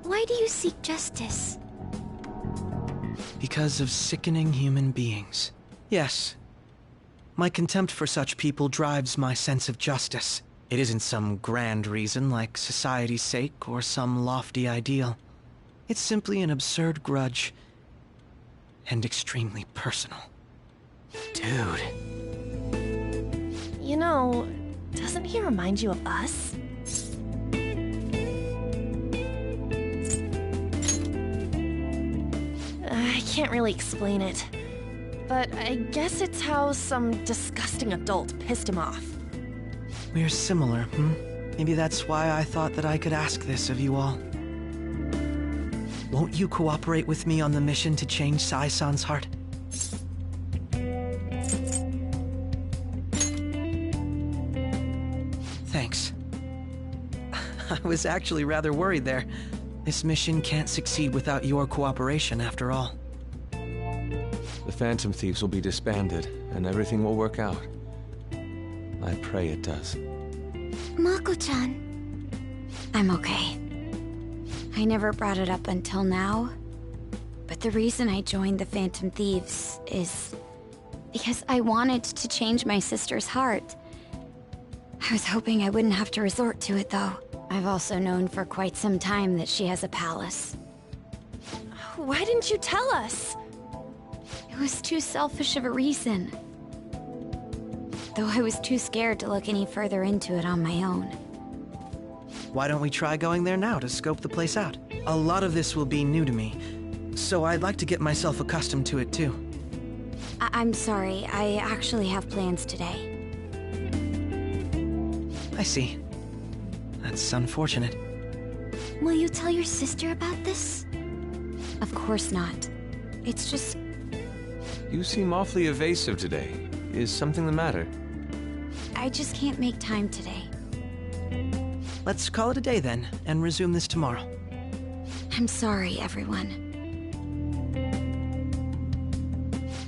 Speaker 25: Why do you seek justice?
Speaker 9: Because of sickening human beings. Yes. My contempt for such people drives my sense of justice. It isn't some grand reason like society's sake or some lofty ideal. It's simply an absurd grudge. And extremely personal.
Speaker 18: Dude.
Speaker 17: You know, doesn't he remind you of us? I can't really explain it. But I guess it's how some disgusting adult pissed him off.
Speaker 9: We're similar, Maybe that's why I thought that I could ask this of you all. Won't you cooperate with me on the mission to change Sai-san's heart? Thanks. I was actually rather worried there. This mission can't succeed without your cooperation, after all.
Speaker 1: The Phantom Thieves will be disbanded, and everything will work out. I pray it does.
Speaker 25: Mako-chan.
Speaker 4: I'm okay. I never brought it up until now, but the reason I joined the Phantom Thieves is because I wanted to change my sister's heart. I was hoping I wouldn't have to resort to it, though. I've also known for quite some time that she has a palace.
Speaker 17: Why didn't you tell us?
Speaker 4: It was too selfish of a reason. Though I was too scared to look any further into it on my own.
Speaker 9: Why don't we try going there now to scope the place out? A lot of this will be new to me, so I'd like to get myself accustomed to it too.
Speaker 4: I'm sorry, I actually have plans today.
Speaker 9: I see. That's unfortunate.
Speaker 25: Will you tell your sister about this?
Speaker 4: Of course not. It's just...
Speaker 1: You seem awfully evasive today. Is something the matter?
Speaker 4: I just can't make time today.
Speaker 9: Let's call it a day then, and resume this tomorrow.
Speaker 4: I'm sorry, everyone.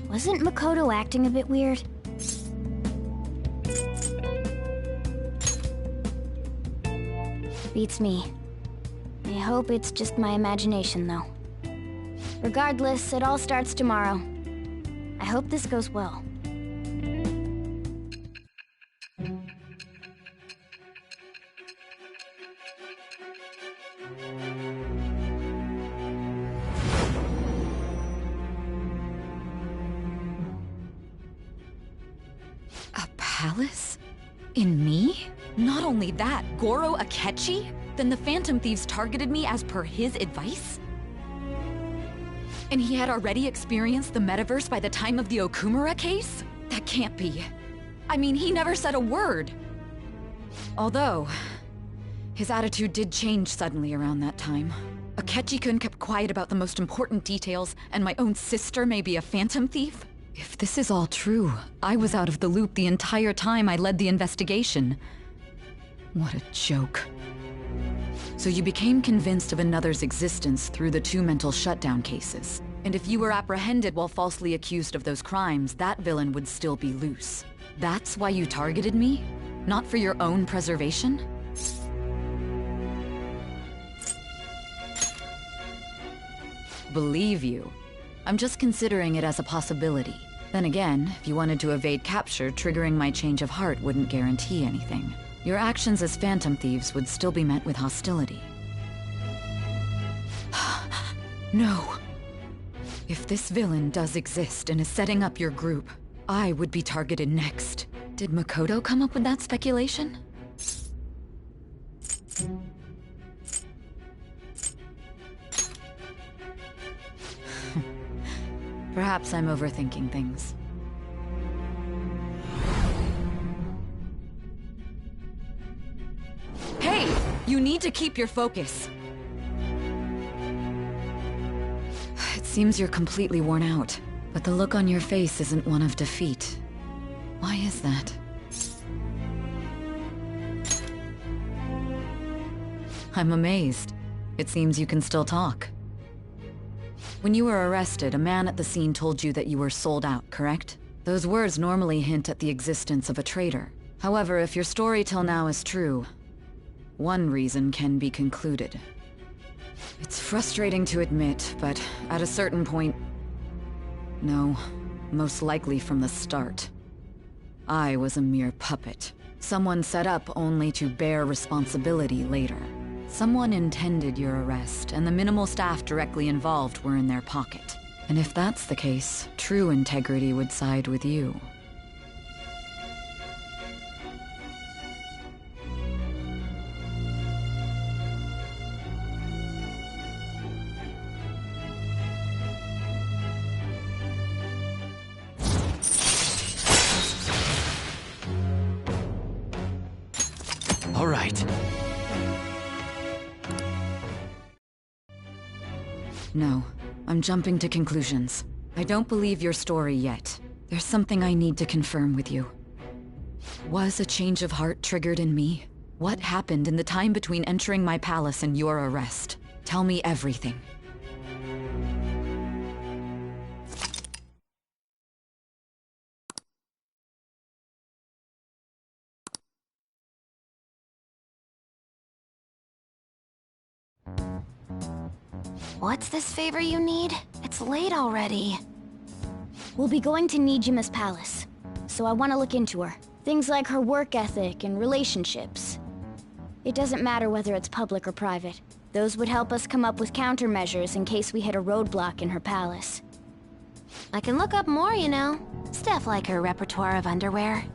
Speaker 25: Wasn't Makoto acting a bit weird? Beats me. I hope it's just my imagination, though. Regardless, it all starts tomorrow. I hope this goes well.
Speaker 21: A palace? In me? Not only that, Goro Akechi? Then the Phantom Thieves targeted me as per his advice? And he had already experienced the metaverse by the time of the Okumura case? That can't be. I mean, he never said a word. Although, his attitude did change suddenly around that time. Akechi-kun kept quiet about the most important details, and my own sister may be a Phantom Thief? If this is all true, I was out of the loop the entire time I led the investigation. What a joke. So you became convinced of another's existence through the 2 mental shutdown cases. And if you were apprehended while falsely accused of those crimes, that villain would still be loose. That's why you targeted me? Not for your own preservation? Believe you. I'm just considering it as a possibility. Then again, if you wanted to evade capture, triggering my change of heart wouldn't guarantee anything. Your actions as Phantom Thieves would still be met with hostility. No. If this villain does exist and is setting up your group, I would be targeted next. Did Makoto come up with that speculation? Perhaps I'm overthinking things. Hey! You need to keep your focus. It seems you're completely worn out, but the look on your face isn't one of defeat. Why is that? I'm amazed. It seems you can still talk. When you were arrested, a man at the scene told you that you were sold out, correct? Those words normally hint at the existence of a traitor. However, if your story till now is true, one reason can be concluded. It's frustrating to admit, but at a certain point... No, most likely from the start. I was a mere puppet. Someone set up only to bear responsibility later. Someone intended your arrest, and the minimal staff directly involved were in their pocket. And if that's the case, true integrity would side with you.
Speaker 9: All right.
Speaker 21: No, I'm jumping to conclusions. I don't believe your story yet. There's something I need to confirm with you. Was a change of heart triggered in me? What happened in the time between entering my palace and your arrest? Tell me everything.
Speaker 5: What's this favor you need? It's late already.
Speaker 3: We'll be going to Nijima's palace, so I want to look into her. Things like her work ethic and relationships. It doesn't matter whether it's public or private. Those would help us come up with countermeasures in case we hit a roadblock in her palace.
Speaker 5: I can look up more, you know. Stuff like her repertoire of underwear.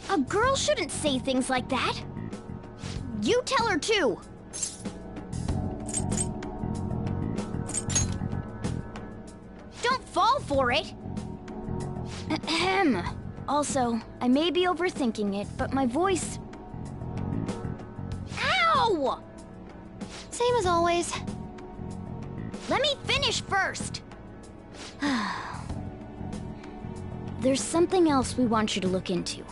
Speaker 3: A girl shouldn't say things like that. You tell her too. Don't fall for it! Ahem. Also, I may be overthinking it, but my voice... Ow!
Speaker 5: Same as always.
Speaker 3: Let me finish first! There's something else we want you to look into.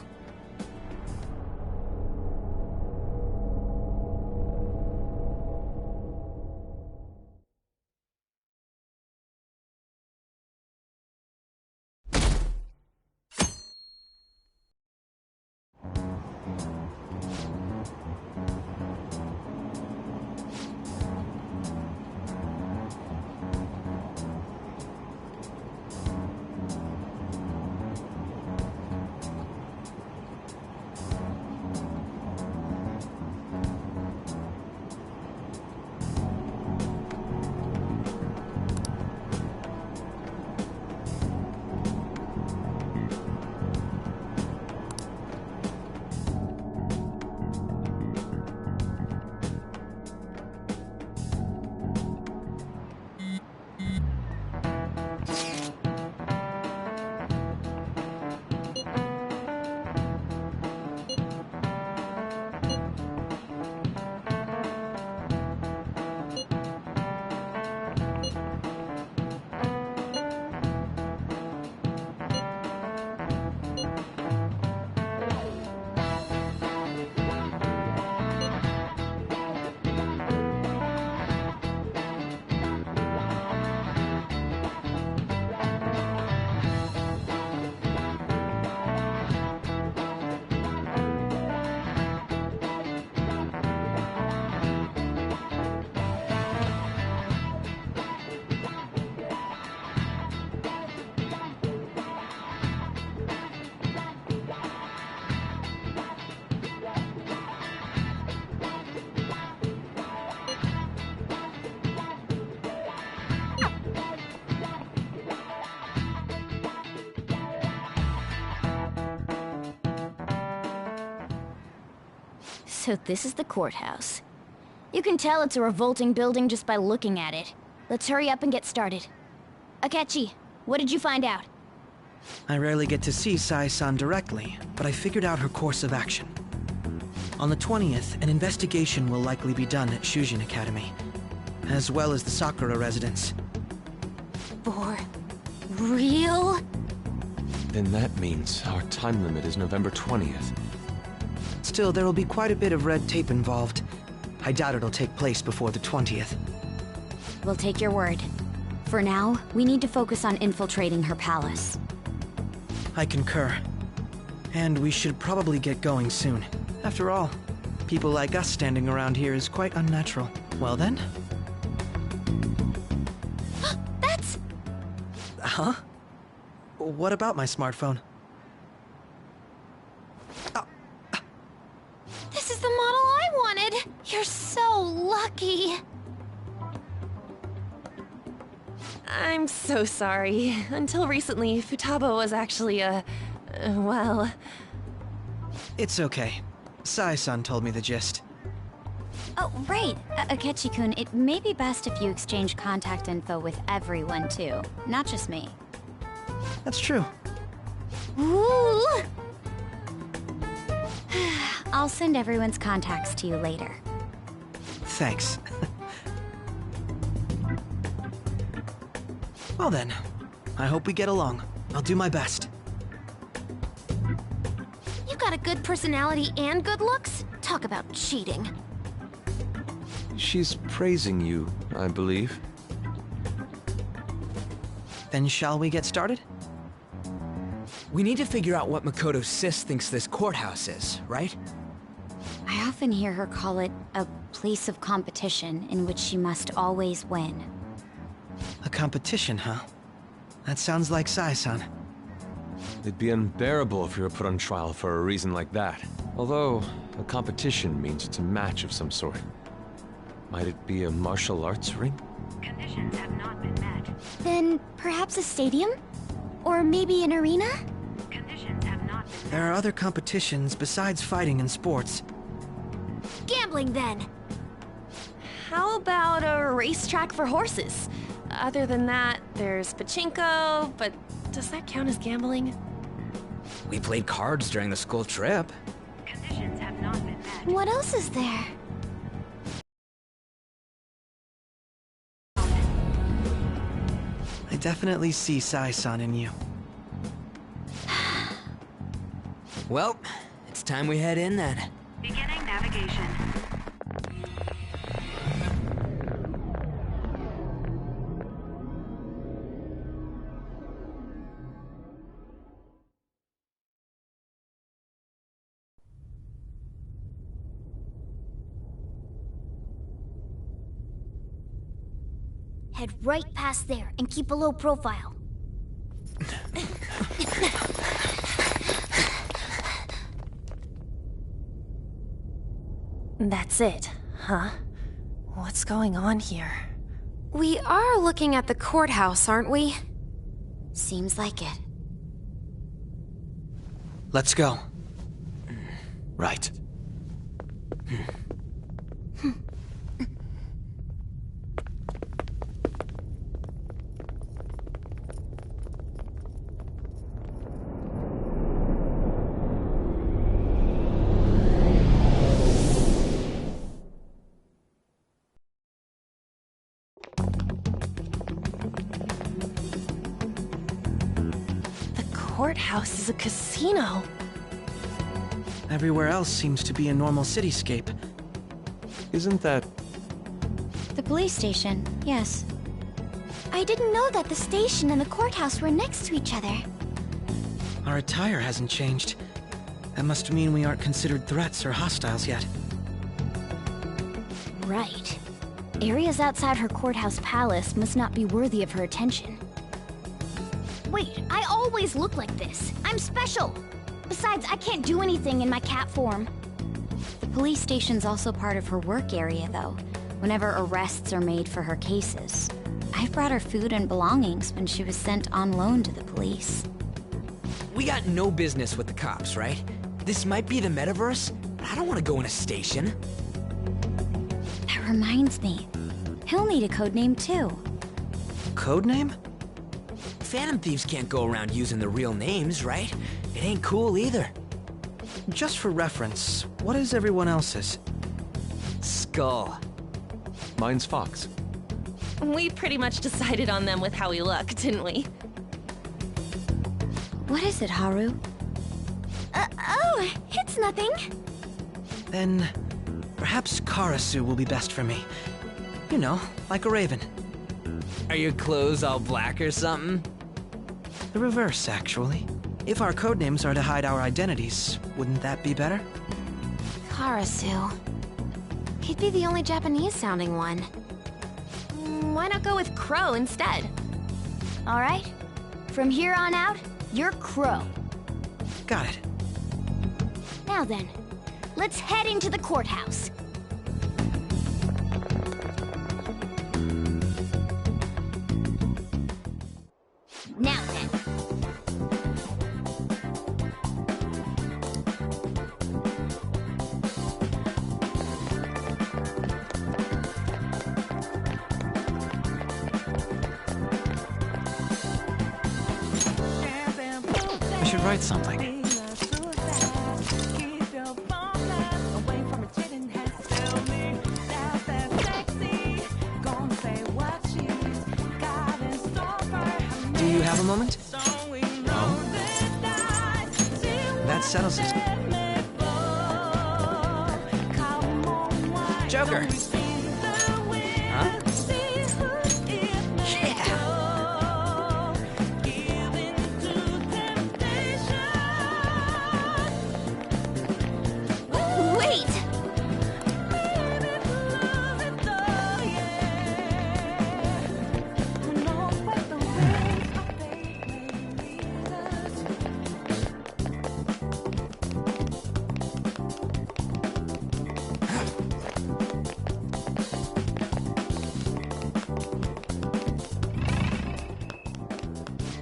Speaker 10: So this is the courthouse. You can tell it's a revolting building just by looking at it. Let's hurry up and get started. Akechi, what did you find out?
Speaker 9: I rarely get to see Sai-san directly, but I figured out her course of action. On the 20th, an investigation will likely be done at Shujin Academy, as well as the Sakura residence.
Speaker 10: For real?
Speaker 1: Then that means our time limit is November 20th.
Speaker 9: Still, there will be quite a bit of red tape involved. I doubt it'll take place before the 20th.
Speaker 4: We'll take your word. For now, we need to focus on infiltrating her palace.
Speaker 9: I concur. And we should probably get going soon. After all, people like us standing around here is quite unnatural. Well then?
Speaker 10: That's...
Speaker 9: Huh? What about my smartphone?
Speaker 10: This is the model I wanted! You're so lucky!
Speaker 17: I'm so sorry. Until recently, Futaba was actually well...
Speaker 9: It's okay. Sai-san told me the gist.
Speaker 4: Oh, right. Akechi-kun, it may be best if you exchange contact info with everyone, too. Not just me.
Speaker 9: That's true.
Speaker 4: Ooh! I'll send everyone's contacts to you later.
Speaker 9: Thanks. Well then, I hope we get along. I'll do my best.
Speaker 10: You got a good personality and good looks? Talk about cheating.
Speaker 1: She's praising you, I believe.
Speaker 9: Then shall we get started?
Speaker 18: We need to figure out what Makoto Sis thinks this courthouse is, right?
Speaker 4: I often hear her call it a place of competition in which she must always win.
Speaker 9: A competition, huh? That sounds like Sai-san.
Speaker 1: It'd be unbearable if you were put on trial for a reason like that. Although, a competition means it's a match of some sort. Might it be a martial arts ring?
Speaker 2: Conditions have not been met.
Speaker 3: Then perhaps a stadium? Or maybe an arena?
Speaker 2: Conditions have not been met.
Speaker 9: There are other competitions besides fighting and sports.
Speaker 10: Gambling, then!
Speaker 17: How about a racetrack for horses? Other than that, there's pachinko, but does that count as gambling?
Speaker 18: We played cards during the school trip.
Speaker 2: Conditions have not been met.
Speaker 3: What else is there?
Speaker 9: I definitely see Sai-san in you.
Speaker 18: Well, it's time we head in then.
Speaker 2: Beginning navigation.
Speaker 3: Head right past there and keep a low profile.
Speaker 17: That's it, huh? What's going on here?
Speaker 5: We are looking at the courthouse, aren't we?
Speaker 4: Seems like it.
Speaker 9: Let's go.
Speaker 1: Right.
Speaker 17: Courthouse is a casino.
Speaker 9: Everywhere else seems to be a normal cityscape.
Speaker 1: Isn't that...
Speaker 4: The police station, yes.
Speaker 3: I didn't know that the station and the courthouse were next to each other.
Speaker 9: Our attire hasn't changed. That must mean we aren't considered threats or hostiles yet.
Speaker 3: Right. Areas outside her courthouse palace must not be worthy of her attention. Wait, I always look like this. I'm special. Besides, I can't do anything in my cat form.
Speaker 4: The police station's also part of her work area, though, whenever arrests are made for her cases. I've brought her food and belongings when she was sent on loan to the police.
Speaker 18: We got no business with the cops, right? This might be the metaverse, but I don't want to go in a station.
Speaker 4: That reminds me. He'll need a code name too.
Speaker 9: Codename?
Speaker 18: Phantom thieves can't go around using their real names, right? It ain't cool either.
Speaker 9: Just for reference, what is everyone else's?
Speaker 18: Skull.
Speaker 1: Mine's Fox.
Speaker 17: We pretty much decided on them with how we look, didn't we?
Speaker 4: What is it, Haru?
Speaker 25: Oh, it's nothing.
Speaker 9: Then, perhaps Karasu will be best for me. You know, like a raven.
Speaker 18: Are your clothes all black or something?
Speaker 9: The reverse, actually. If our codenames are to hide our identities, wouldn't that be better?
Speaker 5: Karasu. He'd be the only Japanese-sounding one.
Speaker 17: Why not go with Crow instead?
Speaker 25: All right. From here on out, you're Crow.
Speaker 9: Got it.
Speaker 25: Now then, let's head into the courthouse. Now then.
Speaker 9: I should write something. Do you have a moment? No. That settles it. Joker! Huh?
Speaker 25: Wait!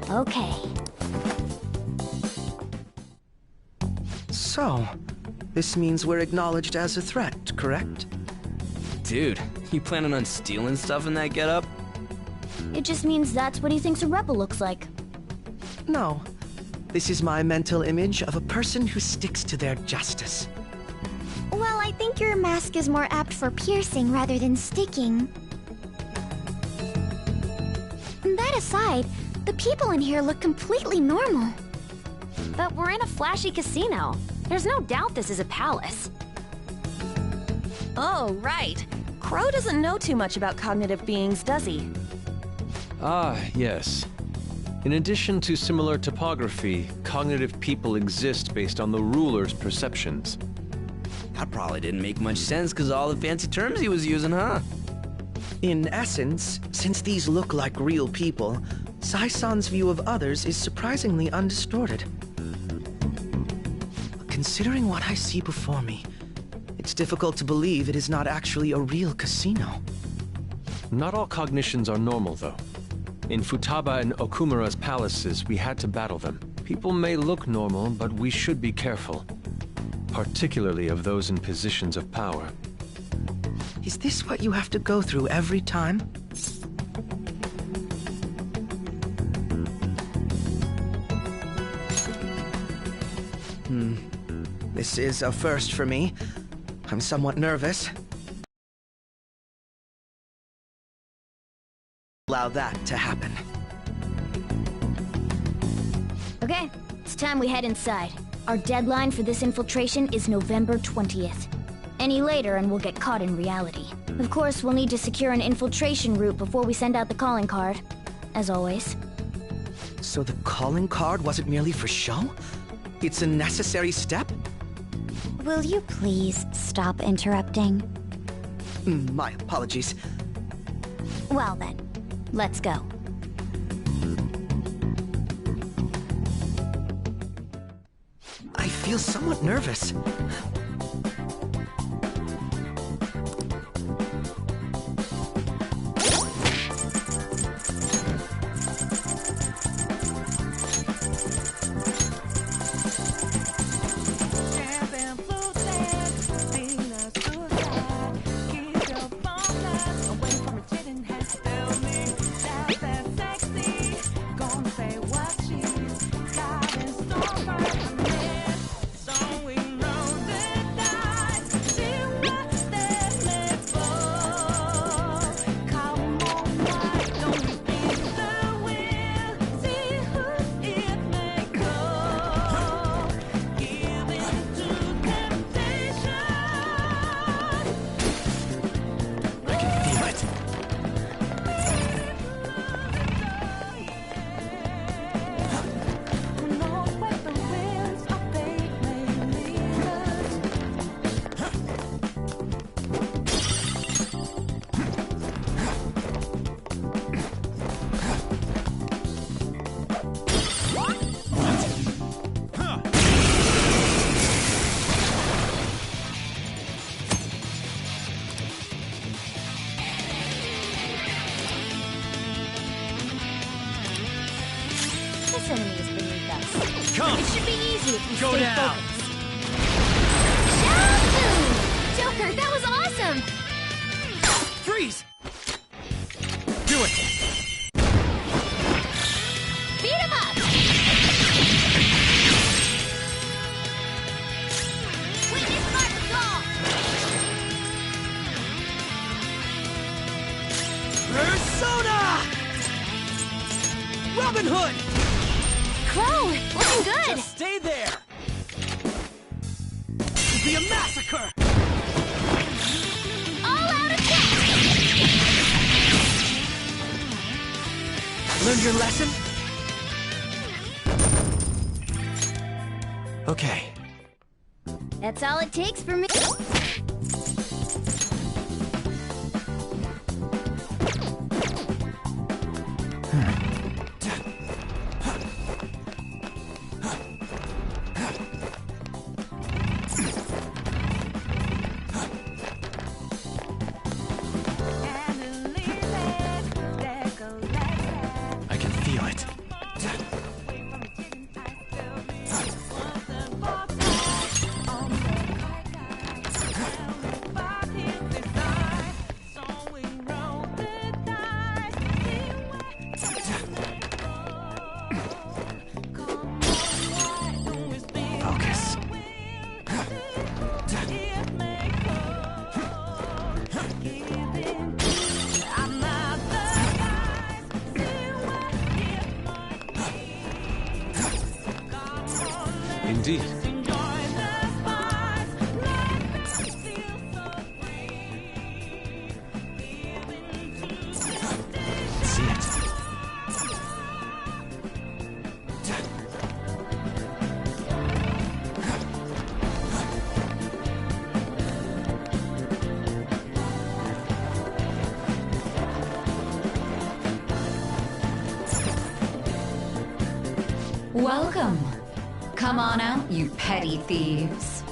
Speaker 25: Okay.
Speaker 9: So, this means we're acknowledged as a threat, correct?
Speaker 18: Dude, you planning on stealing stuff in that getup?
Speaker 25: It just means that's what he thinks a rebel looks like.
Speaker 9: No. This is my mental image of a person who sticks to their justice.
Speaker 25: Well, I think your mask is more apt for piercing rather than sticking. That aside, the people in here look completely normal.
Speaker 5: But we're in a flashy casino. There's no doubt this is a palace.
Speaker 17: Oh, right. Crow doesn't know too much about cognitive beings, does he?
Speaker 1: Ah, yes. In addition to similar topography, cognitive people exist based on the ruler's perceptions.
Speaker 18: That probably didn't make much sense because of all the fancy terms he was using, huh?
Speaker 9: In essence, since these look like real people, Sai-san's view of others is surprisingly undistorted. Considering what I see before me, it's difficult to believe it is not actually a real casino.
Speaker 1: Not all cognitions are normal, though. In Futaba and Okumura's palaces, we had to battle them. People may look normal, but we should be careful. Particularly of those in positions of power.
Speaker 9: Is this what you have to go through every time? This is a first for me. I'm somewhat nervous. Allow that to happen.
Speaker 25: Okay, it's time we head inside. Our deadline for this infiltration is November 20th. Any later and we'll get caught in reality. Of course, we'll need to secure an infiltration route before we send out the calling card. As always.
Speaker 9: So the calling card wasn't merely for show? It's a necessary step?
Speaker 25: Will you please stop interrupting?
Speaker 9: My apologies.
Speaker 25: Well then, let's go.
Speaker 9: I feel somewhat nervous.
Speaker 10: less enemies beneath us.
Speaker 8: Come!
Speaker 10: It should be easy if you
Speaker 8: Go
Speaker 10: stay
Speaker 8: down.
Speaker 10: focused. Shaboom! Joker, that was awesome!
Speaker 8: Freeze! Do it!
Speaker 10: Beat him up! Witness my resolve!
Speaker 9: Persona! Robin Hood!
Speaker 10: Crow, looking good!
Speaker 9: Just stay there! It'll be a massacre!
Speaker 10: All out attack!
Speaker 9: Learned your lesson? Okay.
Speaker 10: That's all it takes for me.
Speaker 9: I can feel it. Focus.
Speaker 1: Indeed.
Speaker 9: See it.
Speaker 21: Welcome. Come on out, you petty thieves.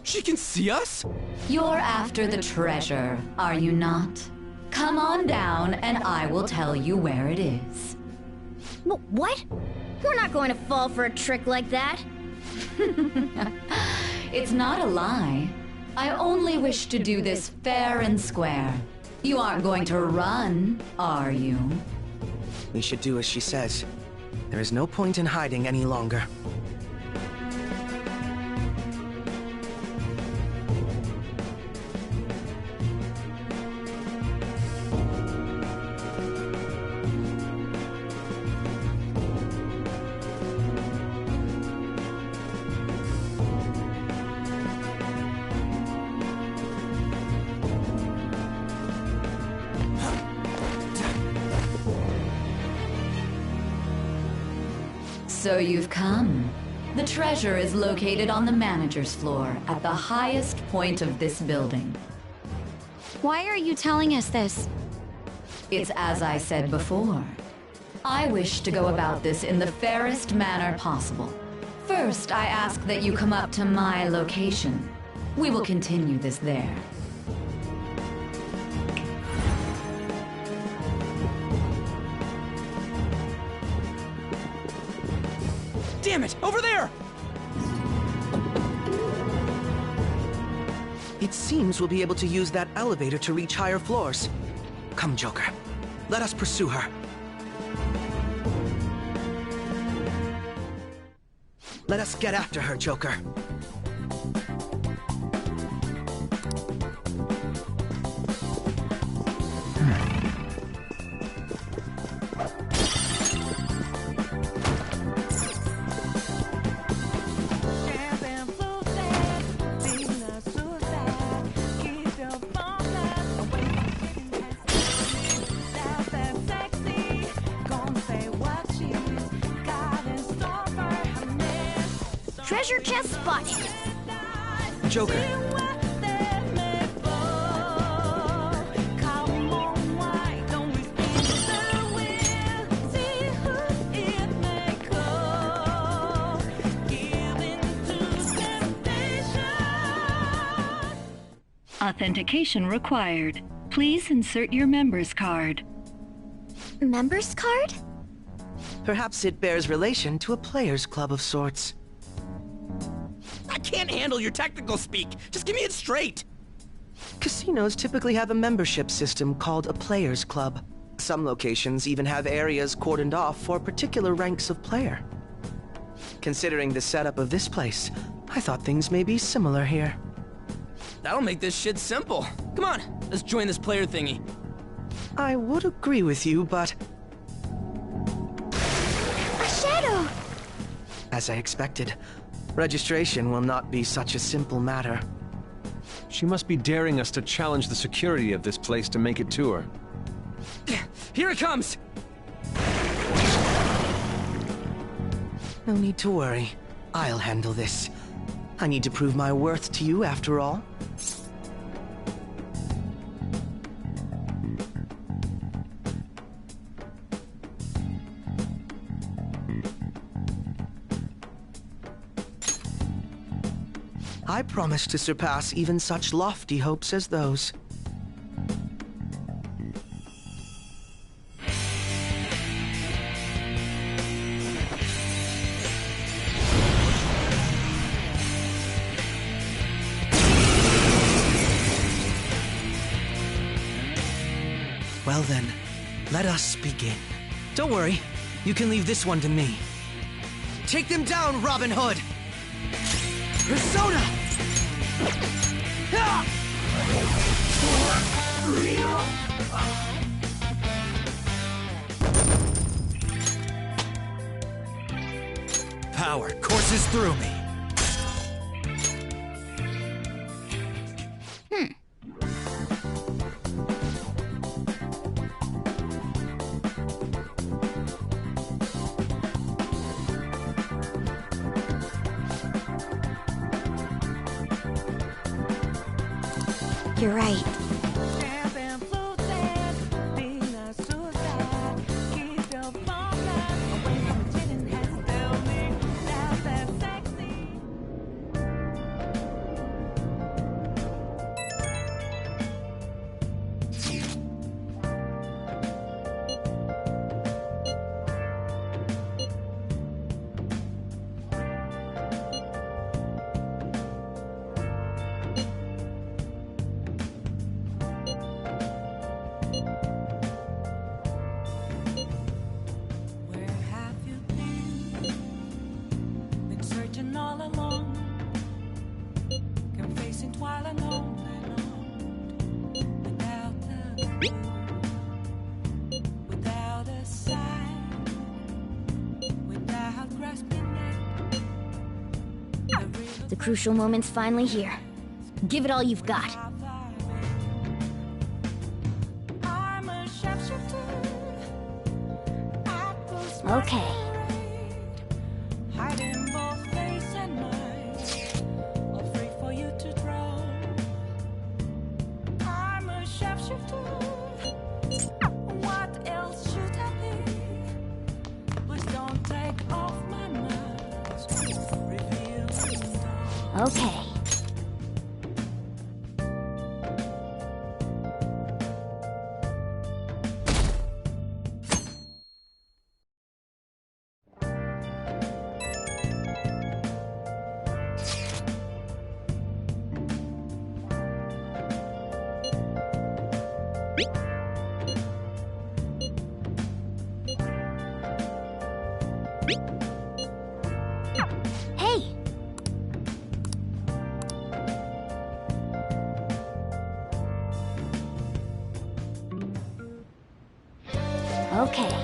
Speaker 18: She can see us?
Speaker 21: You're after the treasure, are you not? Come on down and I will tell you where it is.
Speaker 10: What? We're not going to fall for a trick like that.
Speaker 21: It's not a lie. I only wish to do this fair and square. You aren't going to run, are you?
Speaker 9: We should do as she says. There is no point in hiding any longer.
Speaker 21: So you've come. The treasure is located on the manager's floor at the highest point of this building.
Speaker 4: Why are you telling us this?
Speaker 21: It's as I said before. I wish to go about this in the fairest manner possible. First, I ask that you come up to my location. We will continue this there.
Speaker 18: Damn it! Over there!
Speaker 9: It seems we'll be able to use that elevator to reach higher floors. Come, Joker. Let us pursue her. Let us get after her, Joker.
Speaker 10: Treasure chest spotted.
Speaker 9: Joker.
Speaker 6: Authentication required. Please insert your member's card.
Speaker 25: Member's card?
Speaker 9: Perhaps it bears relation to a players' club of sorts.
Speaker 18: I can't handle your technical speak. Just give me it straight.
Speaker 9: Casinos typically have a membership system called a players' club. Some locations even have areas cordoned off for particular ranks of player. Considering the setup of this place, I thought things may be similar here.
Speaker 18: That'll make this shit simple. Come on, let's join this player thingy.
Speaker 9: I would agree with you, but...
Speaker 25: A shadow!
Speaker 9: As I expected, registration will not be such a simple matter.
Speaker 1: She must be daring us to challenge the security of this place to make it to her.
Speaker 18: Here it comes!
Speaker 9: No need to worry. I'll handle this. I need to prove my worth to you after all. I promise to surpass even such lofty hopes as those. Well then, let us begin. Don't worry, you can leave this one to me. Take them down, Robin Hood! Persona!
Speaker 18: Power courses through me.
Speaker 5: You're right.
Speaker 3: The crucial moment's finally here. Give it all you've got. Okay. Okay. Hey! Okay.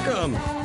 Speaker 8: welcome!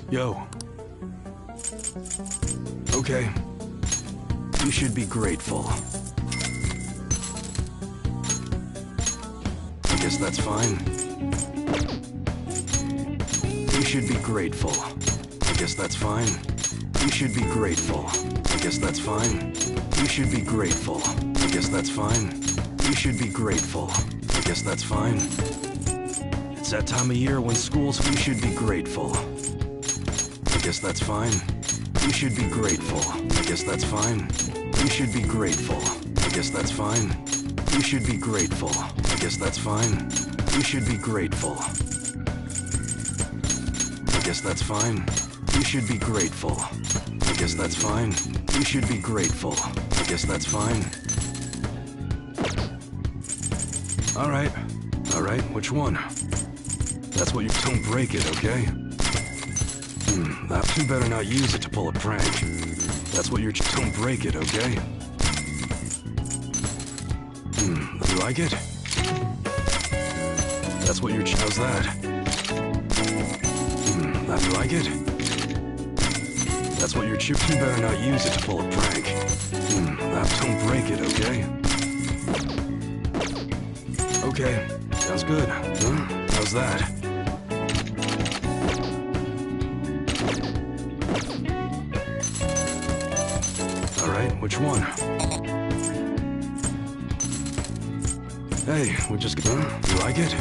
Speaker 14: Yo. Okay. You should be grateful. I guess that's fine. You should be grateful. I guess that's fine. You should be grateful. I guess that's fine. You should be grateful. I guess that's fine. You should be grateful. I guess that's fine. It's that time of year when schools, you should be grateful. I guess that's fine. You should be grateful. I guess that's fine. You should be grateful. I guess that's fine. You should be grateful. I guess that's fine. You should be grateful. I guess that's fine. You should be grateful. I guess that's fine. You should be grateful. I guess that's fine. All right. All right, which one? That's what you don't break it, okay? You better not use it to pull a prank. That's what you're don't break it, okay? You like it? That's what you're how's that? You like it? That's what you're you better not use it to pull a prank. Don't break it, okay? Okay, sounds good. How's that? Which one? Hey, we just you like it?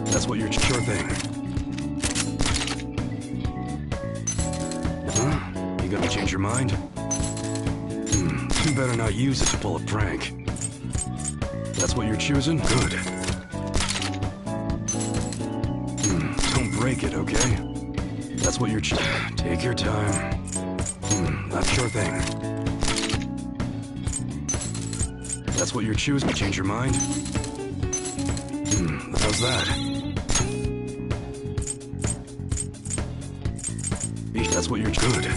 Speaker 14: That's what you're sure thing. You gonna change your mind? You better not use it to pull a prank. That's what you're choosing? Good. Don't break it, okay? That's what you're take your time. That's sure thing. That's what you're choosing. You change your mind? How's that? That's what you're good.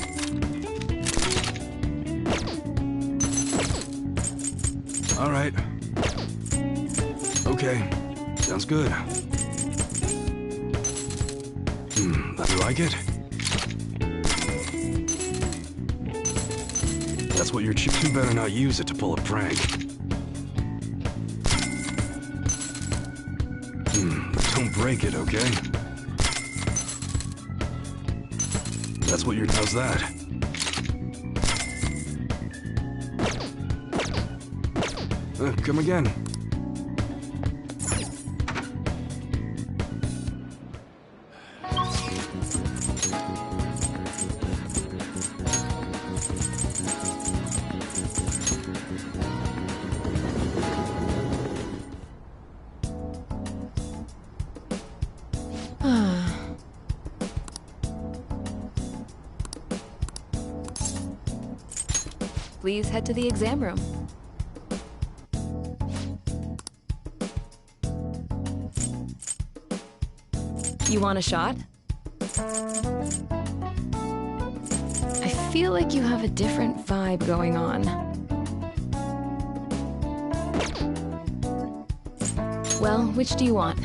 Speaker 14: All right. Okay. Sounds good. You like it? That's what you're you better not use it to pull a prank. Don't break it, okay? That's what you're how's that? Come again.
Speaker 5: Please head to the exam room. You want a shot? I feel like you have a different vibe going on. Well, which do you want?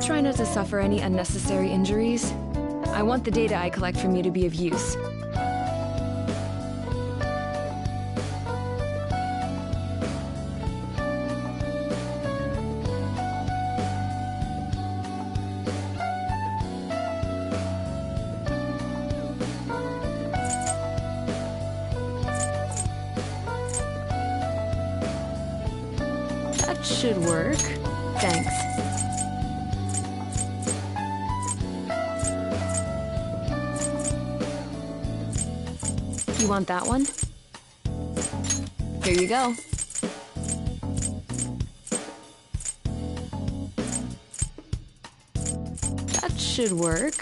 Speaker 5: Try not to suffer any unnecessary injuries. I want the data I collect from you to be of use.
Speaker 4: should work. Thanks. You want that one? Here you go. That should work.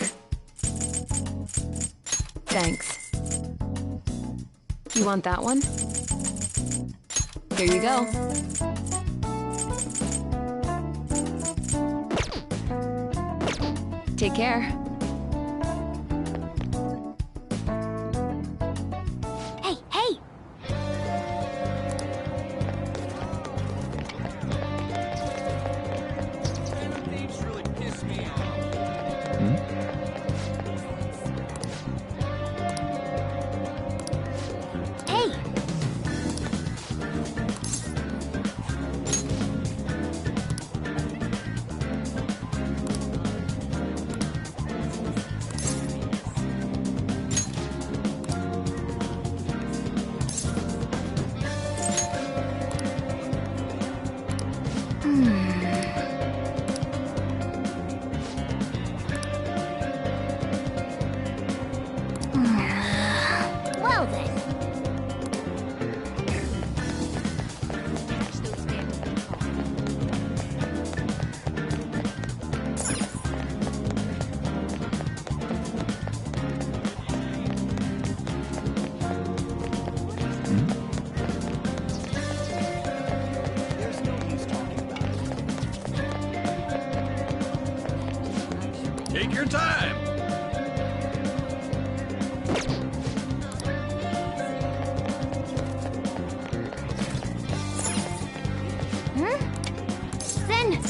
Speaker 4: Thanks. You want that one? Here you go. Take care.
Speaker 2: Hey, hey! Hey! Well then.
Speaker 12: Take your time.
Speaker 2: Then...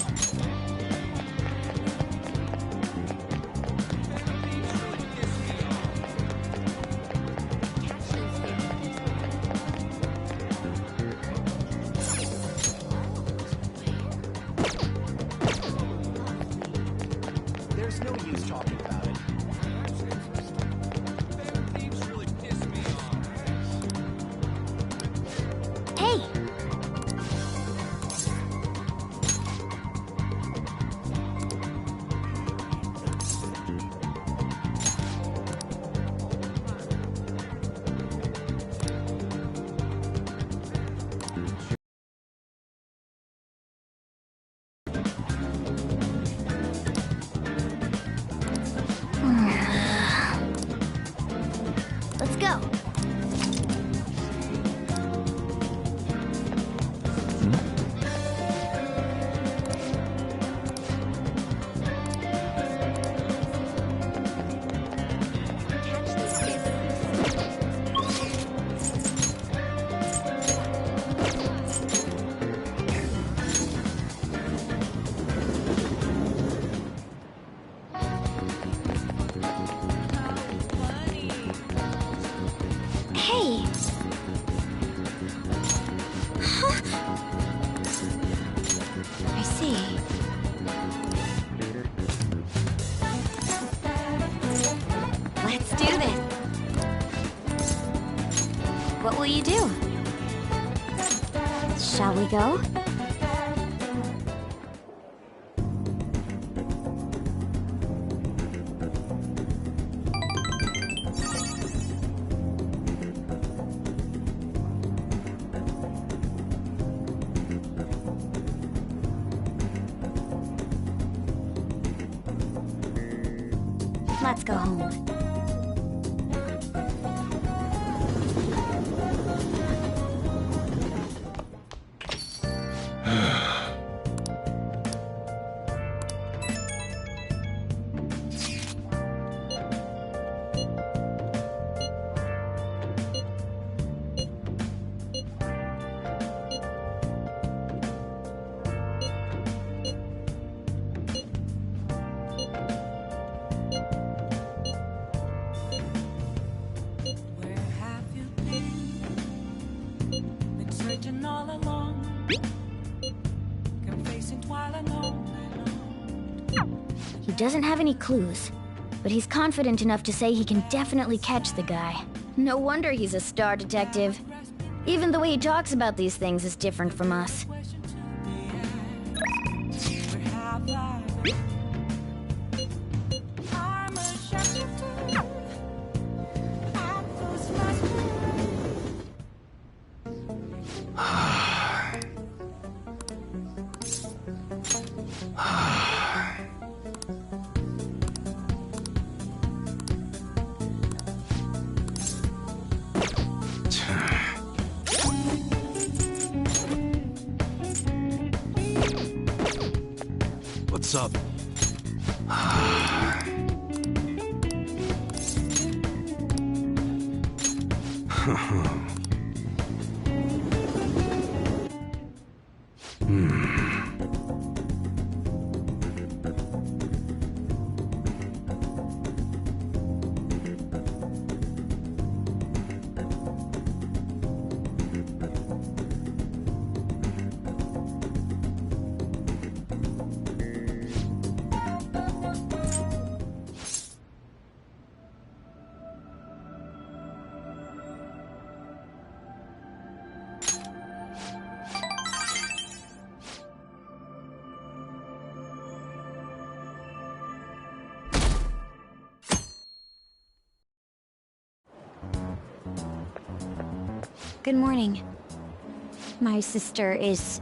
Speaker 12: There's no use talking about it.
Speaker 2: Hey! Let's go. Hey! Huh? I see.
Speaker 5: Let's do this. What will you do?
Speaker 2: Shall we go?
Speaker 3: Let's go home.
Speaker 20: All along, confessing while alone.
Speaker 3: He doesn't have any clues, but he's confident enough to say he can definitely catch the guy. No wonder he's a star detective. Even the way he talks about these things is different from us.
Speaker 14: up?
Speaker 4: Good morning. My sister is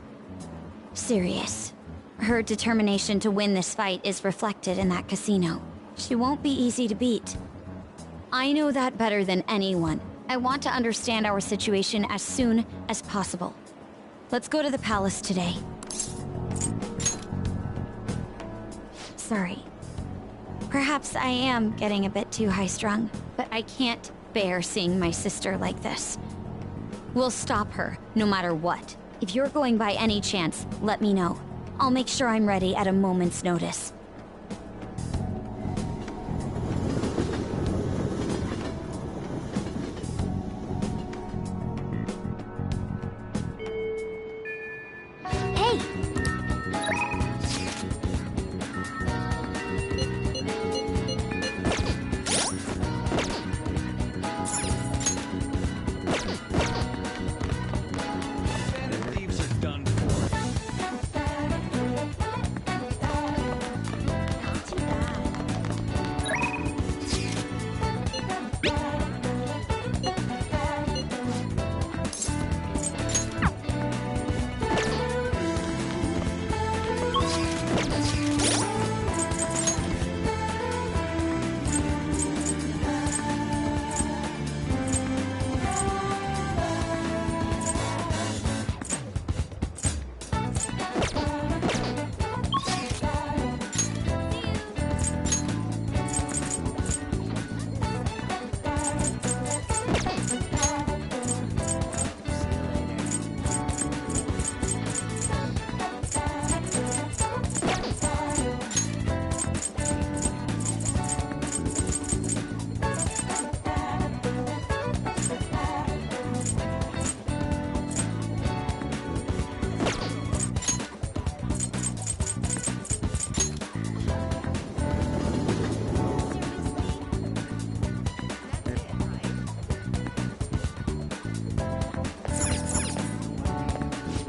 Speaker 4: serious. Her determination to win this fight is reflected in that casino. She won't be easy to beat. I know that better than anyone. I want to understand our situation as soon as possible. Let's go to the palace today. Sorry. Perhaps I am getting a bit too high-strung, but I can't bear seeing my sister like this. We'll stop her, no matter what. If you're going by any chance, let me know. I'll make sure I'm ready at a moment's notice.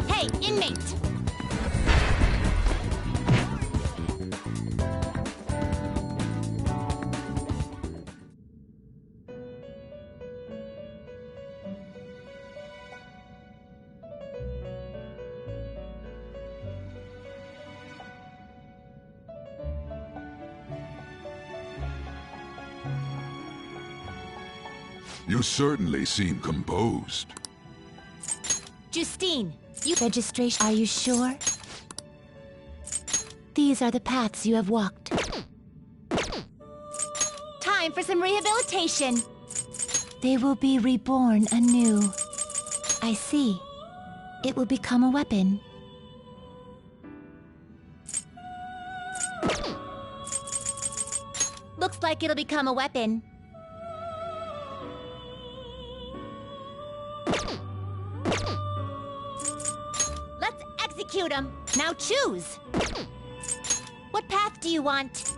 Speaker 3: Hey! Inmate!
Speaker 11: You certainly seem composed.
Speaker 3: Justine, you registration. Are you sure? These are the paths you have walked. Time for some rehabilitation. They will be reborn anew. I see. It will become a weapon. Looks like it'll become a weapon. Let's execute him. Now choose. What path do you want?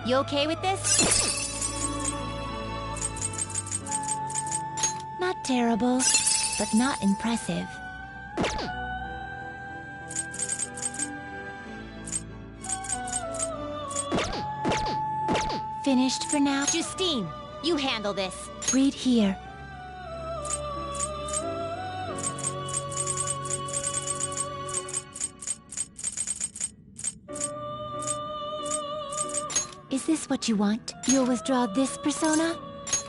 Speaker 3: You okay with this? Not terrible, but not impressive. Finished for now? Justine, you handle this. Read here. Is this what you want? You'll withdraw this persona?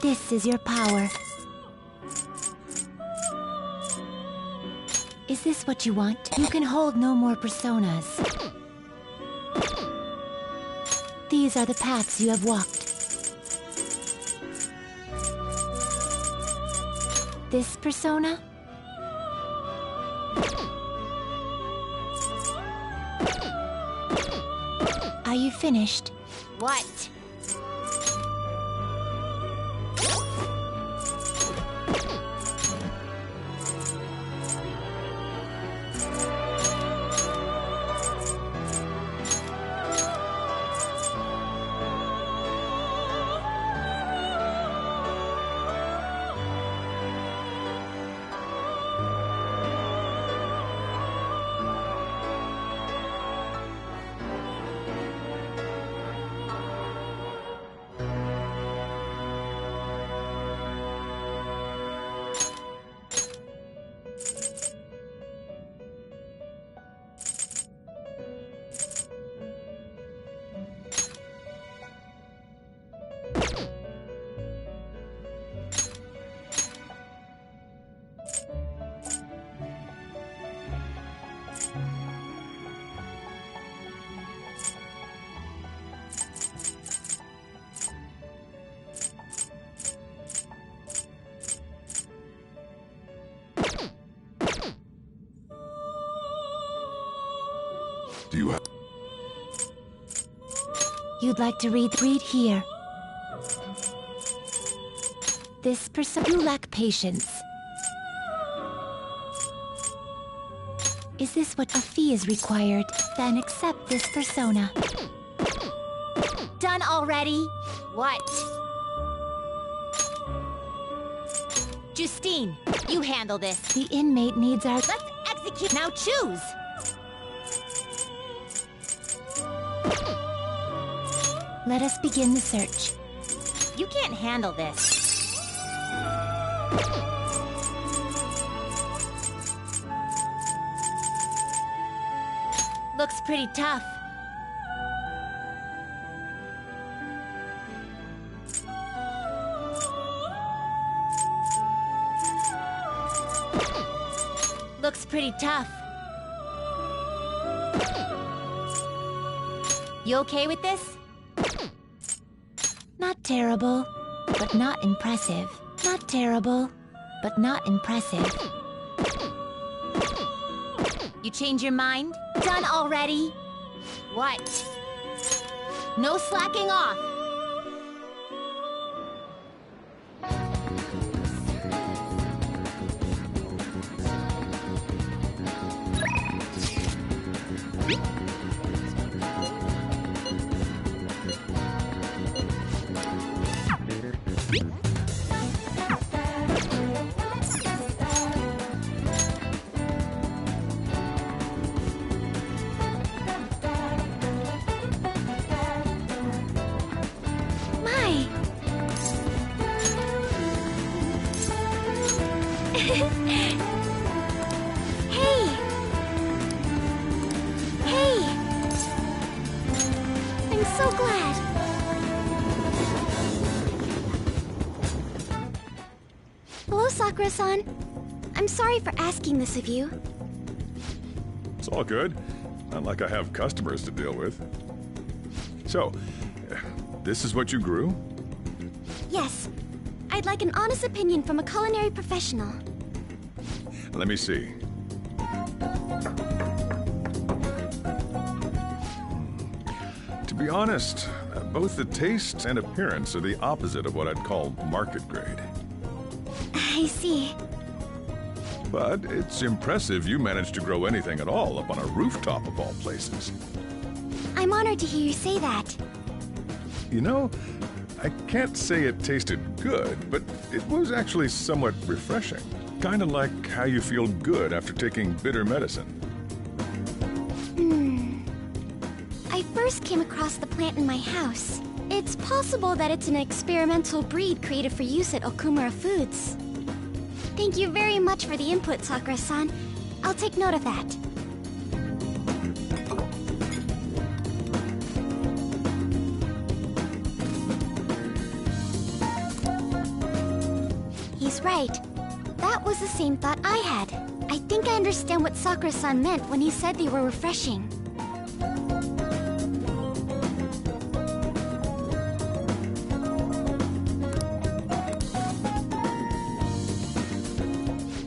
Speaker 3: This is your power. Is this what you want? You can hold no more personas. These are the paths you have walked. This persona? Are you finished?
Speaker 10: What?
Speaker 11: Do you have...
Speaker 3: You'd like to read here. This person, you lack patience. Is this what a fee is required? Then accept this persona.
Speaker 10: Done already? What? Justine, you handle this.
Speaker 3: The inmate needs our...
Speaker 10: Let's execute. Now choose.
Speaker 3: Let us begin the search.
Speaker 10: You can't handle this. Looks pretty tough. Looks pretty tough. You okay with this?
Speaker 3: Not terrible, but not impressive. Not terrible, but not impressive.
Speaker 10: You change your mind? Done already? What? No slacking off!
Speaker 25: Sakura-san, I'm sorry for asking this of you.
Speaker 11: It's all good. Not like I have customers to deal with. So, this is what you grew?
Speaker 25: Yes. I'd like an honest opinion from a culinary professional.
Speaker 11: Let me see. To be honest, both the taste and appearance are the opposite of what I'd call market grade.
Speaker 25: I see.
Speaker 11: But it's impressive you managed to grow anything at all up on a rooftop of all places.
Speaker 25: I'm honored to hear you say that.
Speaker 11: You know, I can't say it tasted good, but it was actually somewhat refreshing. Kind of like how you feel good after taking bitter medicine.
Speaker 25: I first came across the plant in my house. It's possible that it's an experimental breed created for use at Okumura Foods. Thank you very much for the input, Sakura-san. I'll take note of that. right. That was the same thought I had. I think I understand what Sakura-san meant when he said they were refreshing.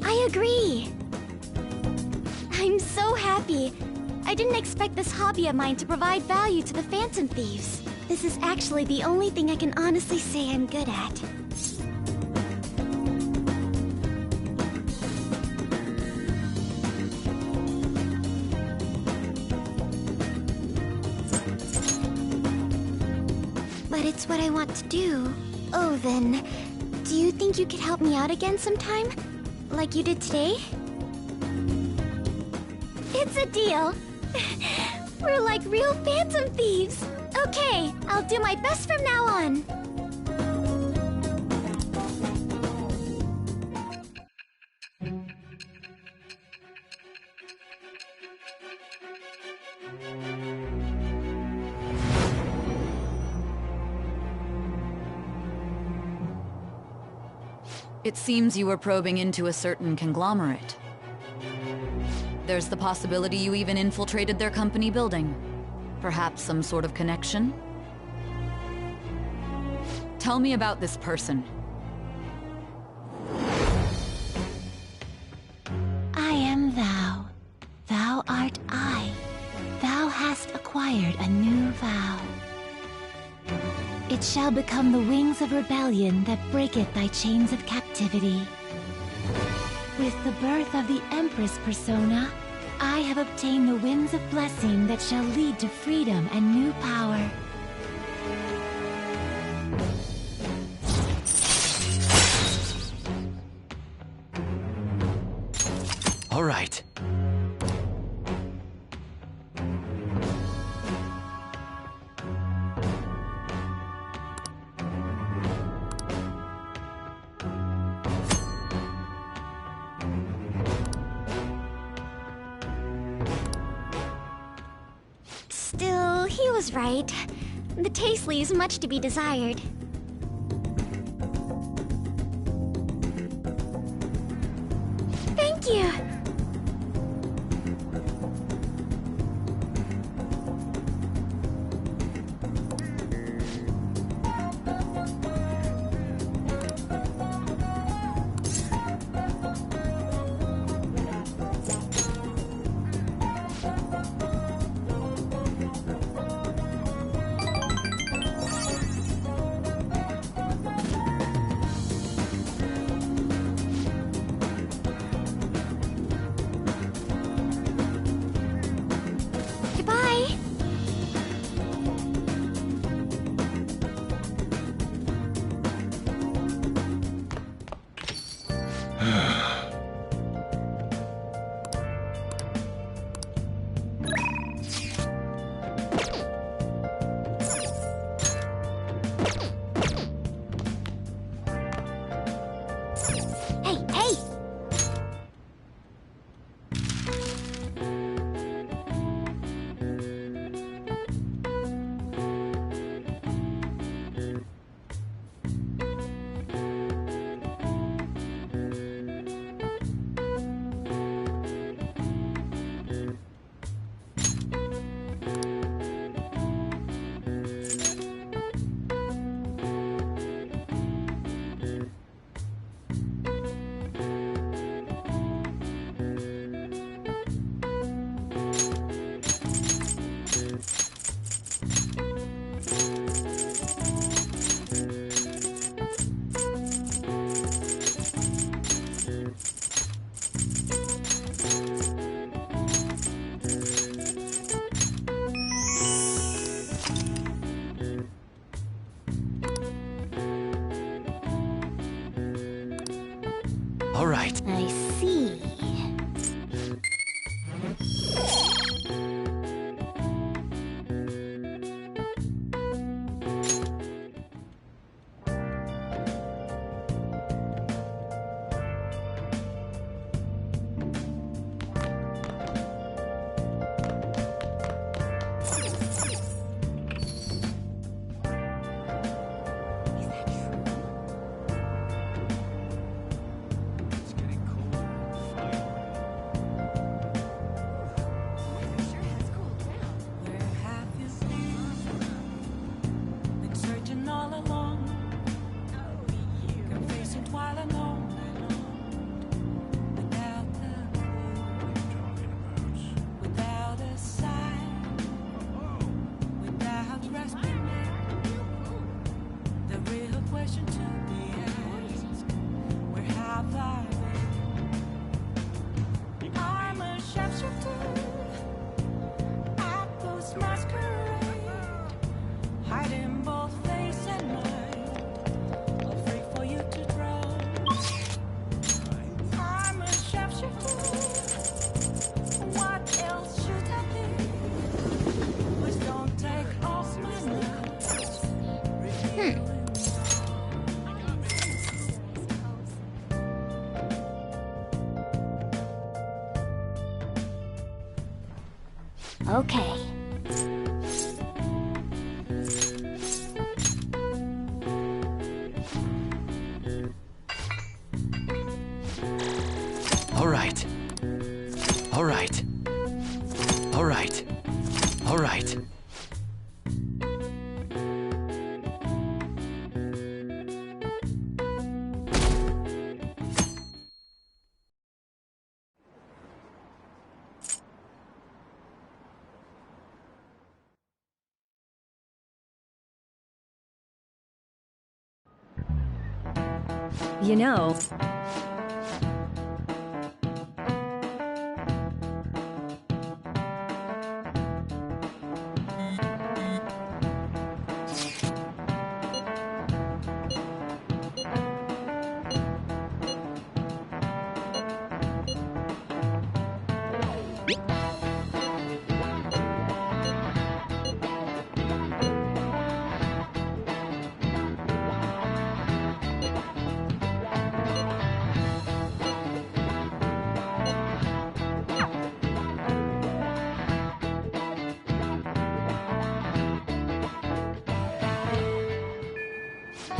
Speaker 25: I agree. I'm so happy. I didn't expect this hobby of mine to provide value to the Phantom Thieves. This is actually the only thing I can honestly say I'm good at. But it's what I want to do. Oh, then, do you think you could help me out again sometime? Like you did today? It's a deal. We're like real Phantom Thieves. Okay, I'll do my best from now on.
Speaker 21: It seems you were probing into a certain conglomerate. There's the possibility you even infiltrated their company building. Perhaps some sort of connection? Tell me about this person.
Speaker 3: I am thou. Thou art I. Thou hast acquired a new vow. It shall become the wings of rebellion that breaketh thy chains of captivity. With the birth of the Empress persona, I have obtained the winds of blessing that shall lead to freedom and new power.
Speaker 18: All right.
Speaker 25: Still, he was right. The taste leaves much to be desired. Thank you!
Speaker 18: All right.
Speaker 25: I see.
Speaker 3: Okay.
Speaker 18: All right. All right. All right. All right.
Speaker 15: You know,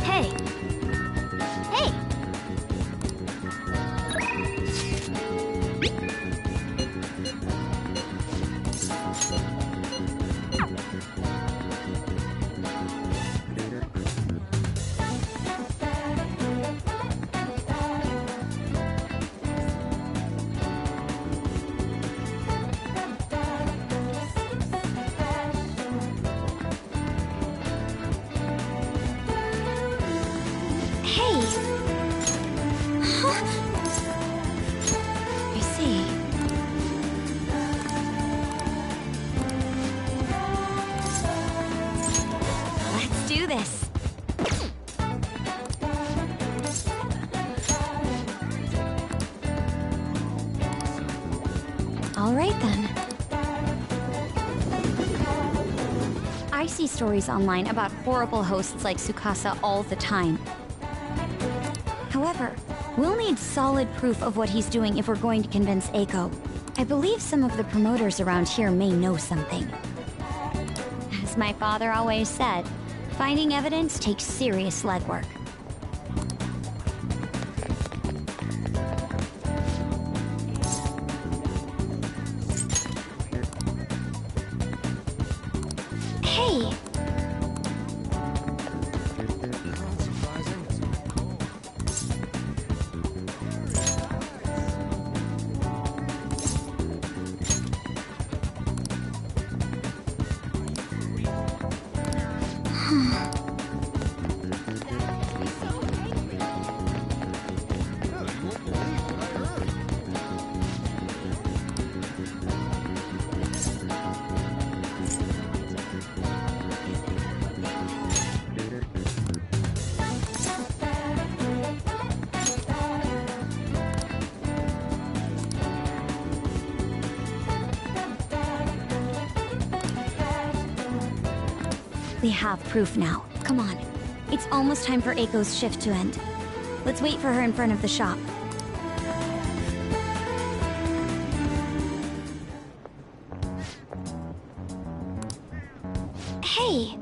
Speaker 3: Hey! Hey!
Speaker 25: Hey! Huh? I see.
Speaker 3: Let's do this!
Speaker 4: All right then. I see stories online about horrible hosts like Tsukasa all the time. However, we'll need solid proof of what he's doing if we're going to convince Eiko. I believe some of the promoters around here may know something.
Speaker 3: As my father always said,
Speaker 4: Finding evidence takes serious legwork. Hey! We have proof now. Come on. It's almost time for Eiko's shift to end. Let's wait for her in front of the shop. Hey!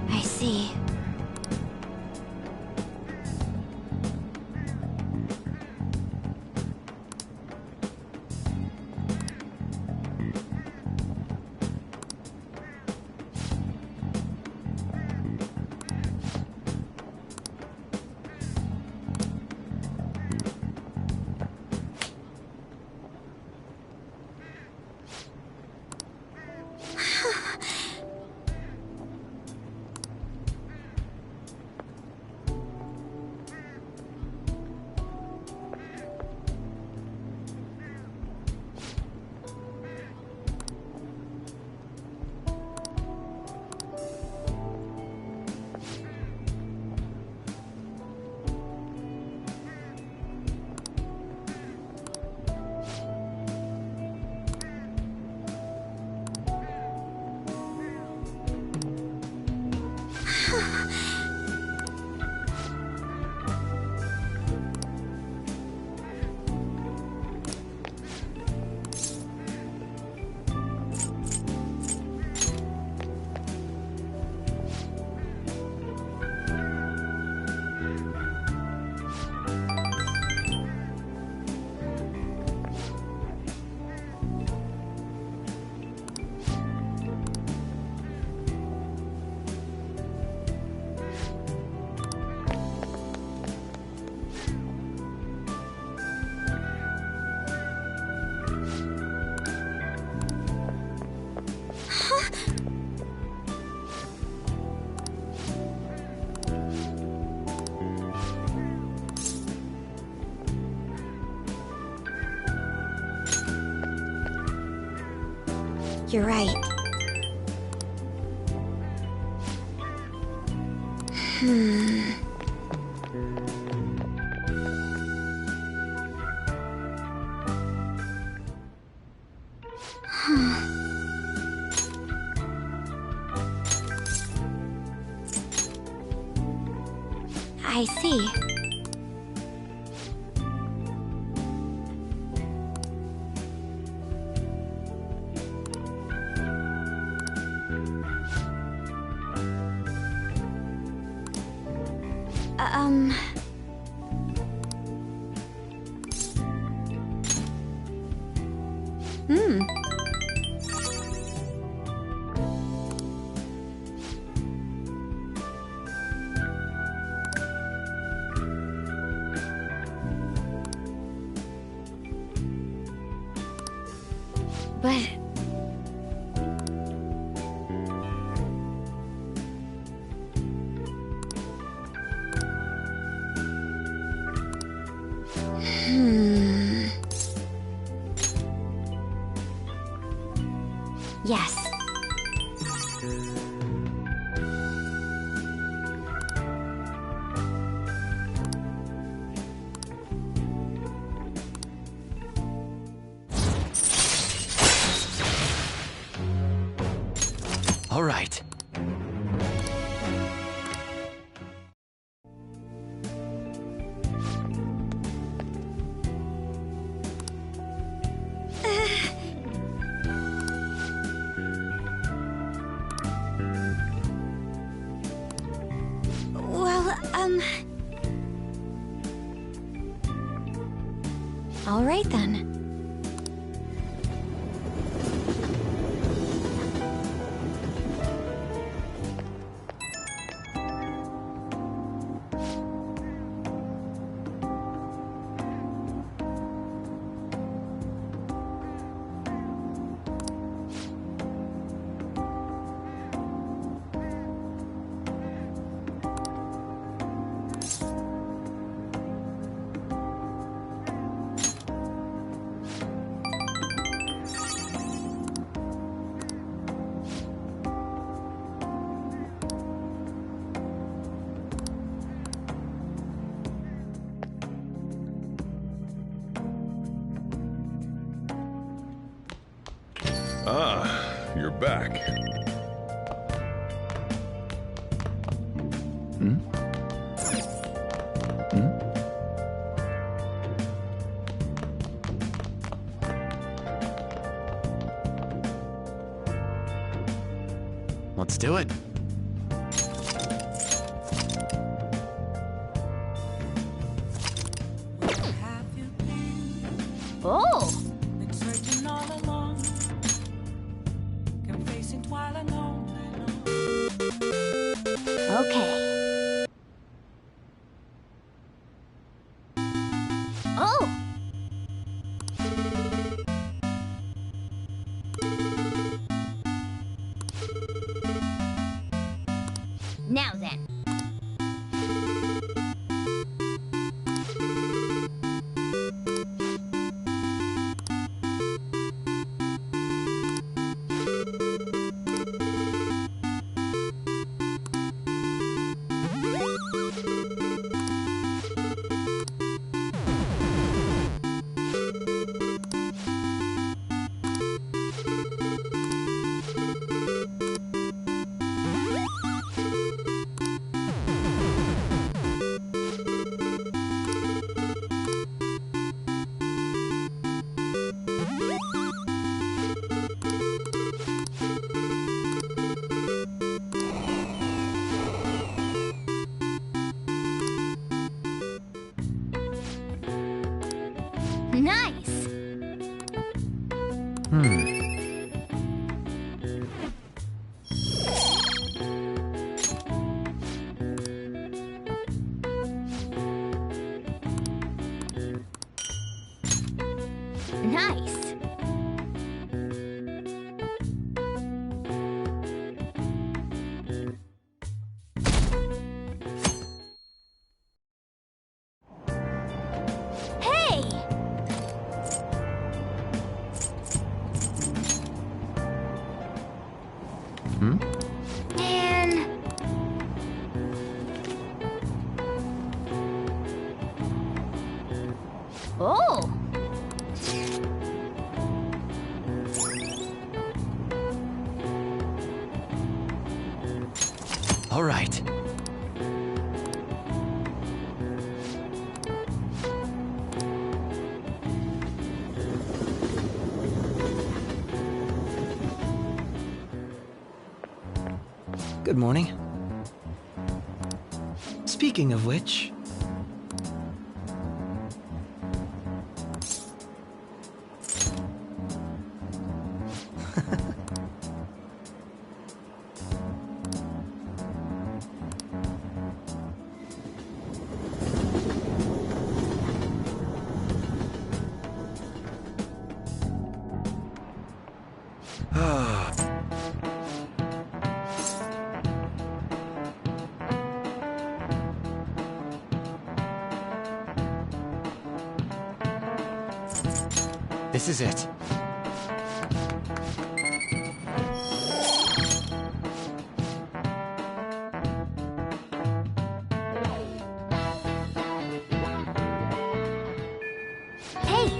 Speaker 4: I see.
Speaker 25: You're right. I see.
Speaker 5: But...
Speaker 25: Yes.
Speaker 18: All right.
Speaker 25: All right then.
Speaker 11: Ah, you're back. Hmm? Hmm?
Speaker 13: Let's do it.
Speaker 10: Oh!
Speaker 20: Been searching all along, confessing while alone.
Speaker 10: Okay. Oh! Now then. Nice! Nice! Hey!
Speaker 2: And...
Speaker 10: Oh!
Speaker 18: All right.
Speaker 9: Good morning. Speaking of which...
Speaker 18: This is it.
Speaker 2: Hey!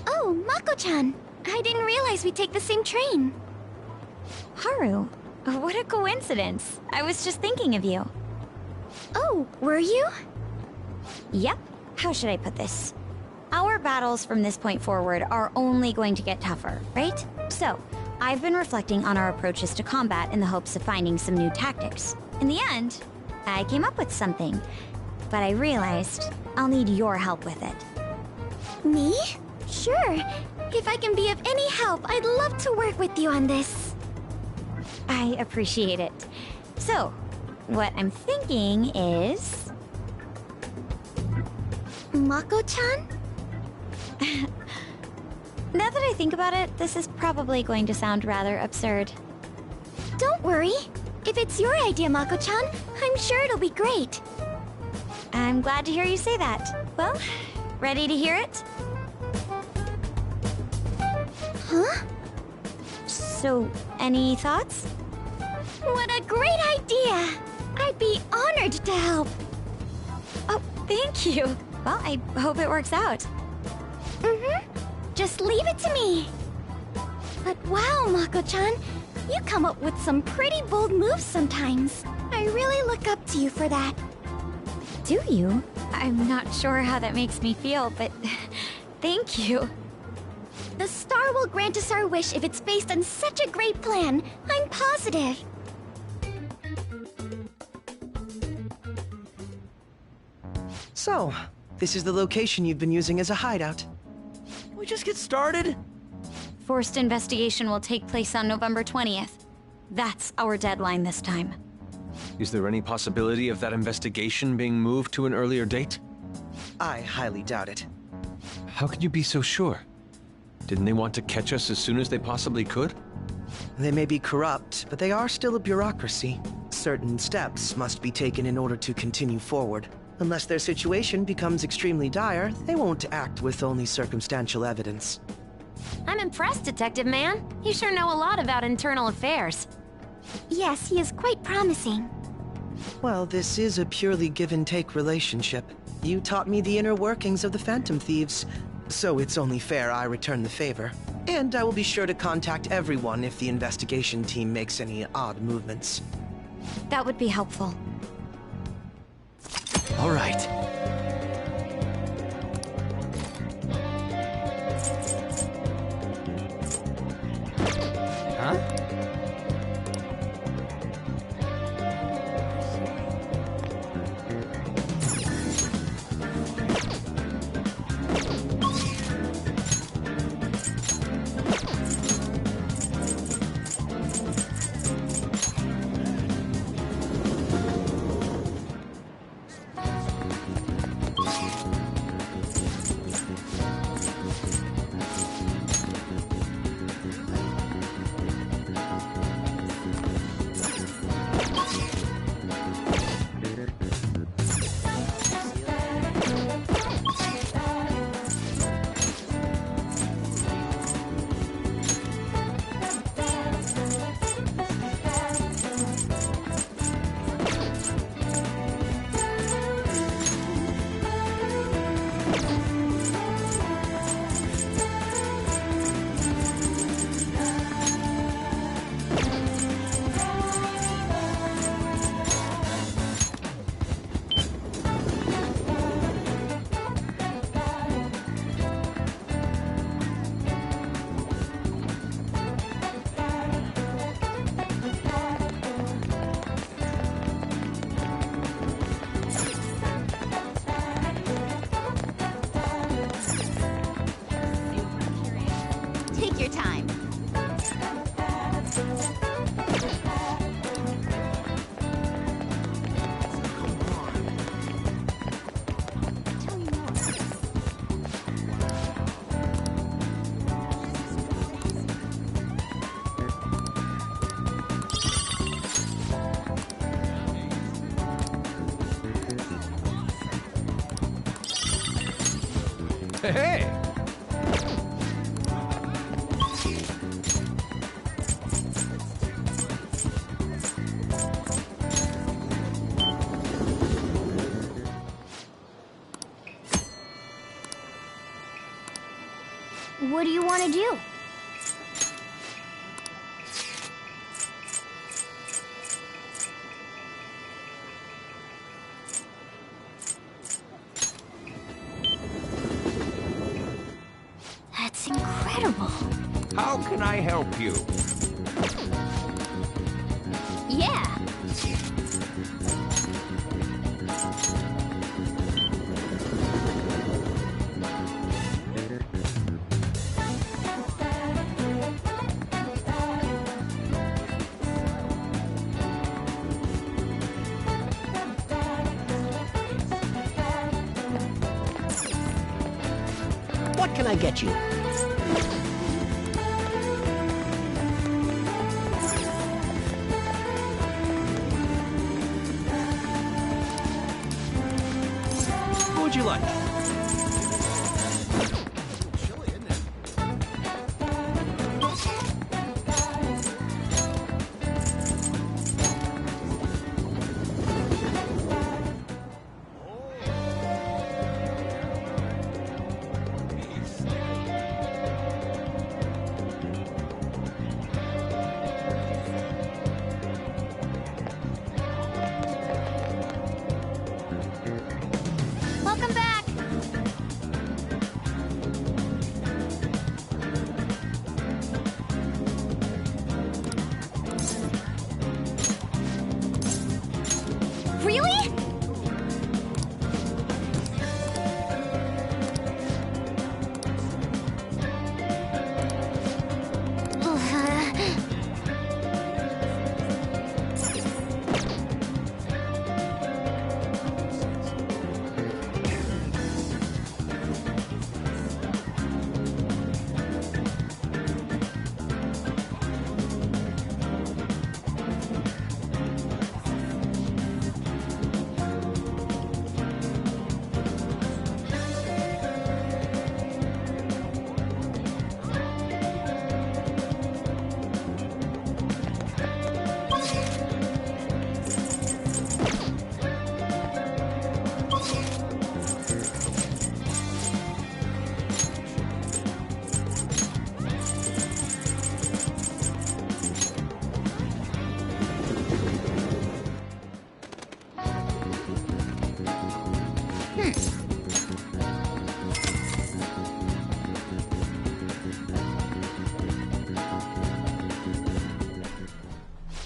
Speaker 25: Oh, Mako-chan. I didn't realize we'd take the same train.
Speaker 10: Haru, what a coincidence. I was just thinking of you.
Speaker 25: Oh, were you?
Speaker 4: Yep. How should I put this? Our battles from this point forward are only going to get tougher, right? So, I've been reflecting on our approaches to combat in the hopes of finding some new tactics. In the end, I came up with something, but I realized I'll need your help with it.
Speaker 25: Me? Sure. If I can be of any help, I'd love to work with you on this.
Speaker 4: I appreciate it. So, what I'm thinking is...
Speaker 25: Mako-chan?
Speaker 4: Now that I think about it, this is probably going to sound rather absurd.
Speaker 25: Don't worry. If it's your idea, Mako-chan, I'm sure it'll be great.
Speaker 4: I'm glad to hear you say that. Well, ready to hear it?
Speaker 25: Huh?
Speaker 4: So, any thoughts?
Speaker 25: What a great idea! I'd be honored to help.
Speaker 4: Oh, thank you. Well, I hope it works out.
Speaker 25: Mm-hmm. Just leave it to me. But wow, Mako-chan, you come up with some pretty bold moves sometimes. I really look up to you for that.
Speaker 4: Do you? I'm not sure how that makes me feel, but thank you.
Speaker 25: The star will grant us our wish if it's based on such a great plan. I'm positive.
Speaker 9: So, this is the location you've been using as a hideout.
Speaker 18: Can we just get started?
Speaker 4: Forced investigation will take place on November 20th. That's our deadline this time.
Speaker 1: Is there any possibility of that investigation being moved to an earlier date?
Speaker 9: I highly doubt it.
Speaker 1: How can you be so sure? Didn't they want to catch us as soon as they possibly could?
Speaker 9: They may be corrupt, but they are still a bureaucracy. Certain steps must be taken in order to continue forward. Unless their situation becomes extremely dire, they won't act with only circumstantial evidence.
Speaker 5: I'm impressed, Detective Man. You sure know a lot about internal affairs.
Speaker 25: Yes, he is quite promising.
Speaker 9: Well, this is a purely give-and-take relationship. You taught me the inner workings of the Phantom Thieves, so it's only fair I return the favor. And I will be sure to contact everyone if the investigation team makes any odd movements.
Speaker 4: That would be helpful.
Speaker 18: All right. Huh?
Speaker 12: Hey!
Speaker 25: What do you want to do? That's incredible.
Speaker 12: How can I help you?
Speaker 25: Yeah.
Speaker 7: What can I get you?
Speaker 12: What would you like?
Speaker 25: Welcome back.
Speaker 3: Really?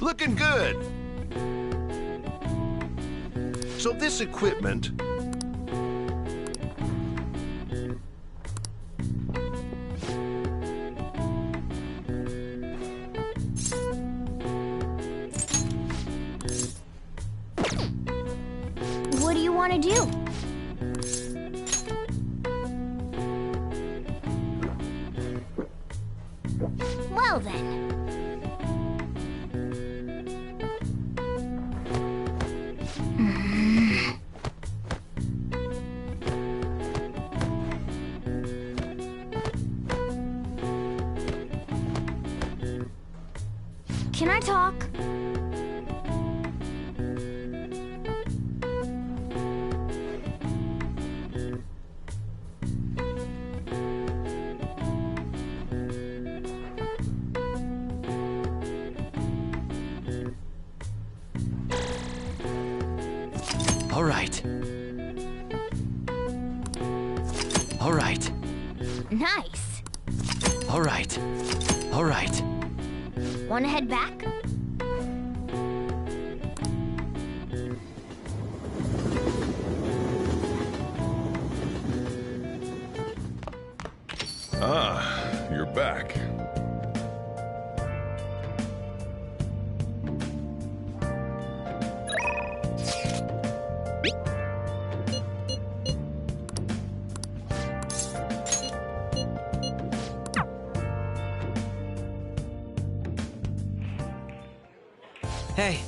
Speaker 16: Looking good. So this equipment...
Speaker 25: What do you want to do? Well then. Can I talk?
Speaker 14: All right. All right.
Speaker 25: Nice.
Speaker 14: All right. All right.
Speaker 25: Want to head back?
Speaker 11: Ah, you're back.
Speaker 9: Hey.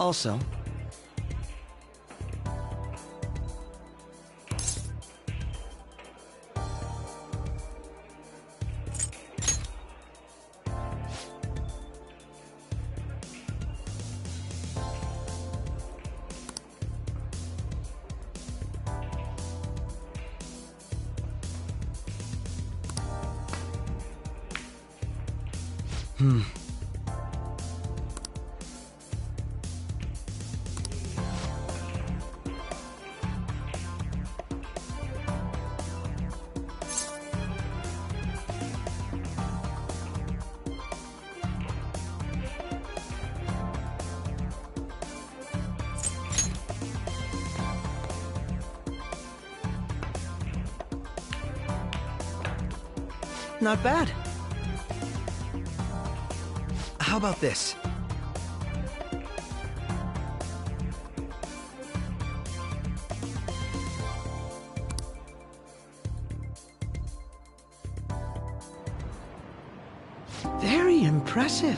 Speaker 9: Also, not bad. How about this? Very impressive.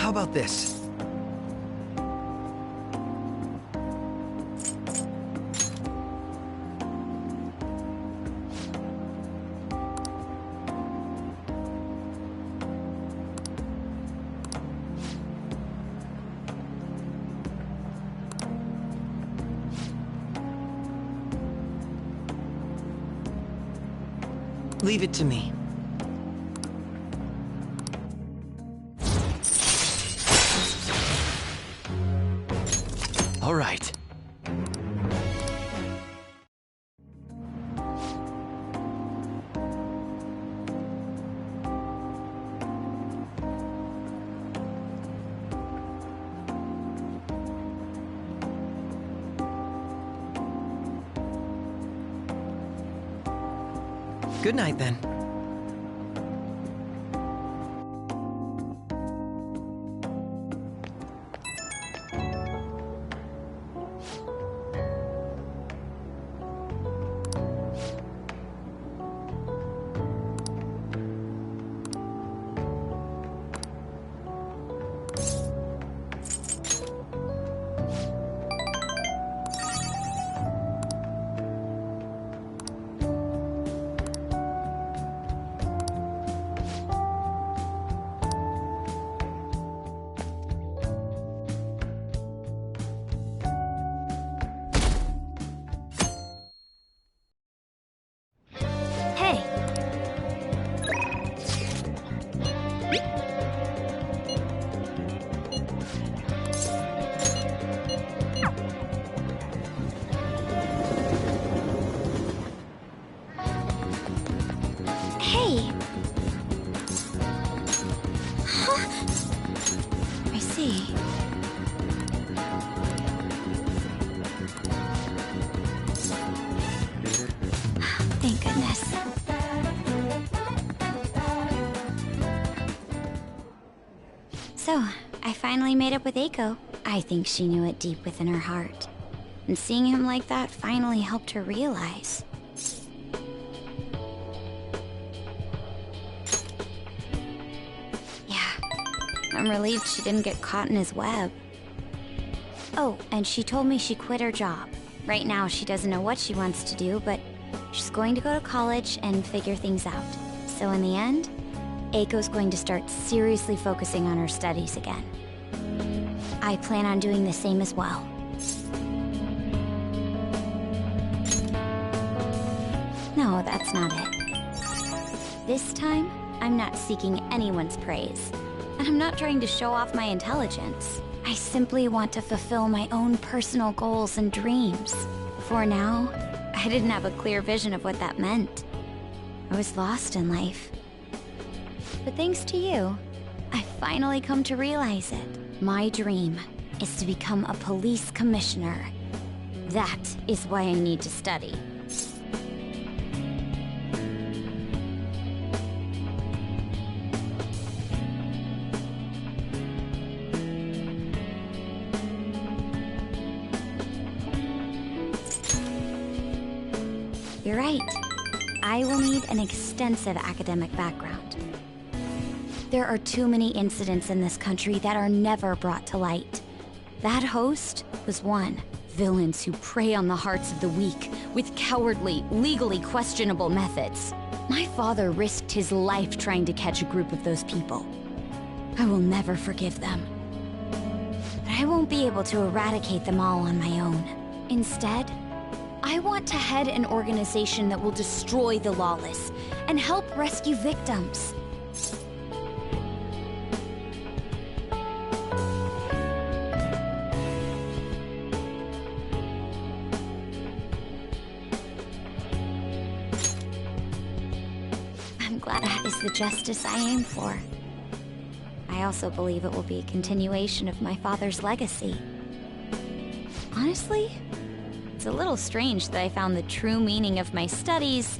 Speaker 9: How about this? Leave it to me. All right. Good night, then.
Speaker 4: Thank goodness. So, I finally made up with Eiko. I think she knew it deep within her heart. And seeing him like that finally helped her realize. Yeah, I'm relieved she didn't get caught in his web. Oh, and she told me she quit her job. Right now, she doesn't know what she wants to do, but she's going to go to college and figure things out. So in the end, Eiko's going to start seriously focusing on her studies again.
Speaker 25: I plan on doing the same as well. No, that's not it. This time, I'm not seeking anyone's praise. And I'm not trying to show off my intelligence. I simply want to fulfill my own personal goals and dreams. For now, I didn't have a clear vision of what that meant. I was lost in life. But thanks to you, I finally come to realize it. My dream is to become a police commissioner. That is why I need to study. You're right. I will need an extensive academic background. There are too many incidents in this country that are never brought to light. That host was one. Villains who prey on the hearts of the weak with cowardly, legally questionable methods. My father risked his life trying to catch a group of those people. I will never forgive them. But I won't be able to eradicate them all on my own. Instead, I want to head an organization that will destroy the lawless and help rescue victims. I'm glad that is the justice I aim for. I also believe it will be a continuation of my father's legacy. Honestly, it's a little strange that I found the true meaning of my studies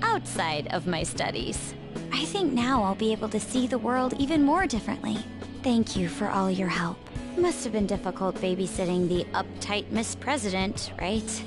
Speaker 25: outside of my studies. I think now I'll be able to see the world even more differently. Thank you for all your help. Must have been difficult babysitting the uptight Miss President, right?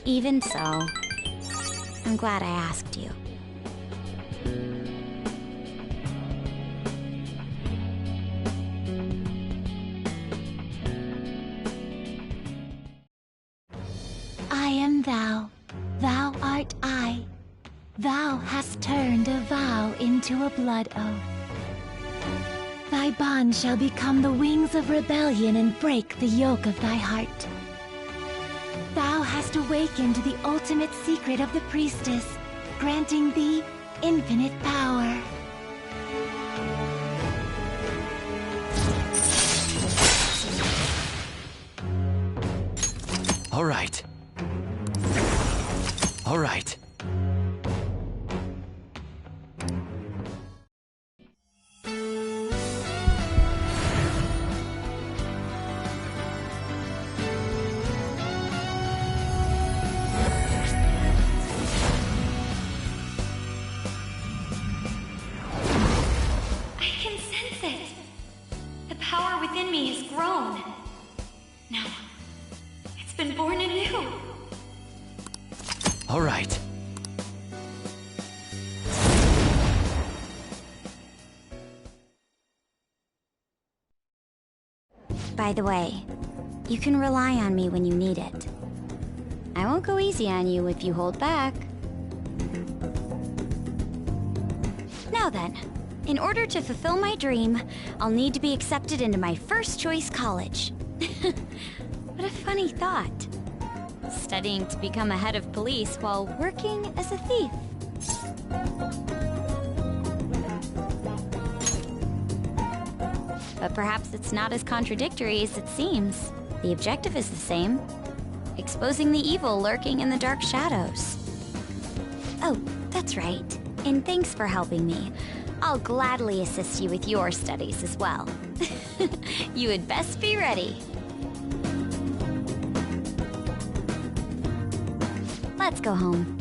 Speaker 25: Even so, I'm glad I asked you.
Speaker 3: I am thou, thou art I. Thou hast turned a vow into a blood oath. Thy bond shall become the wings of rebellion and break the yoke of thy heart. Thou hast awakened the ultimate secret of the priestess, granting thee infinite power.
Speaker 13: All right. All right. All right.
Speaker 25: By the way, you can rely on me when you need it. I won't go easy on you if you hold back. Now then, in order to fulfill my dream, I'll need to be accepted into my first choice college. What a funny thought. Studying to become a head of police while working as a thief. But perhaps it's not as contradictory as it seems. The objective is the same. Exposing the evil lurking in the dark shadows. Oh, that's right. And thanks for helping me. I'll gladly assist you with your studies as well. You had best be ready.
Speaker 10: Let's go home.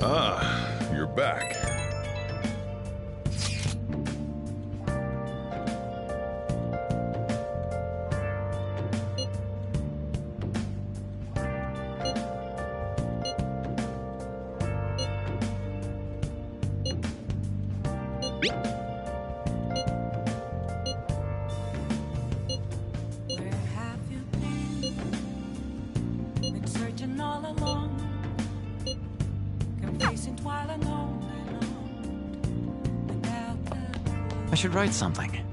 Speaker 11: Ah, you're back.
Speaker 20: Where have you been searching all along, complacent while alone, without the
Speaker 13: I should write something.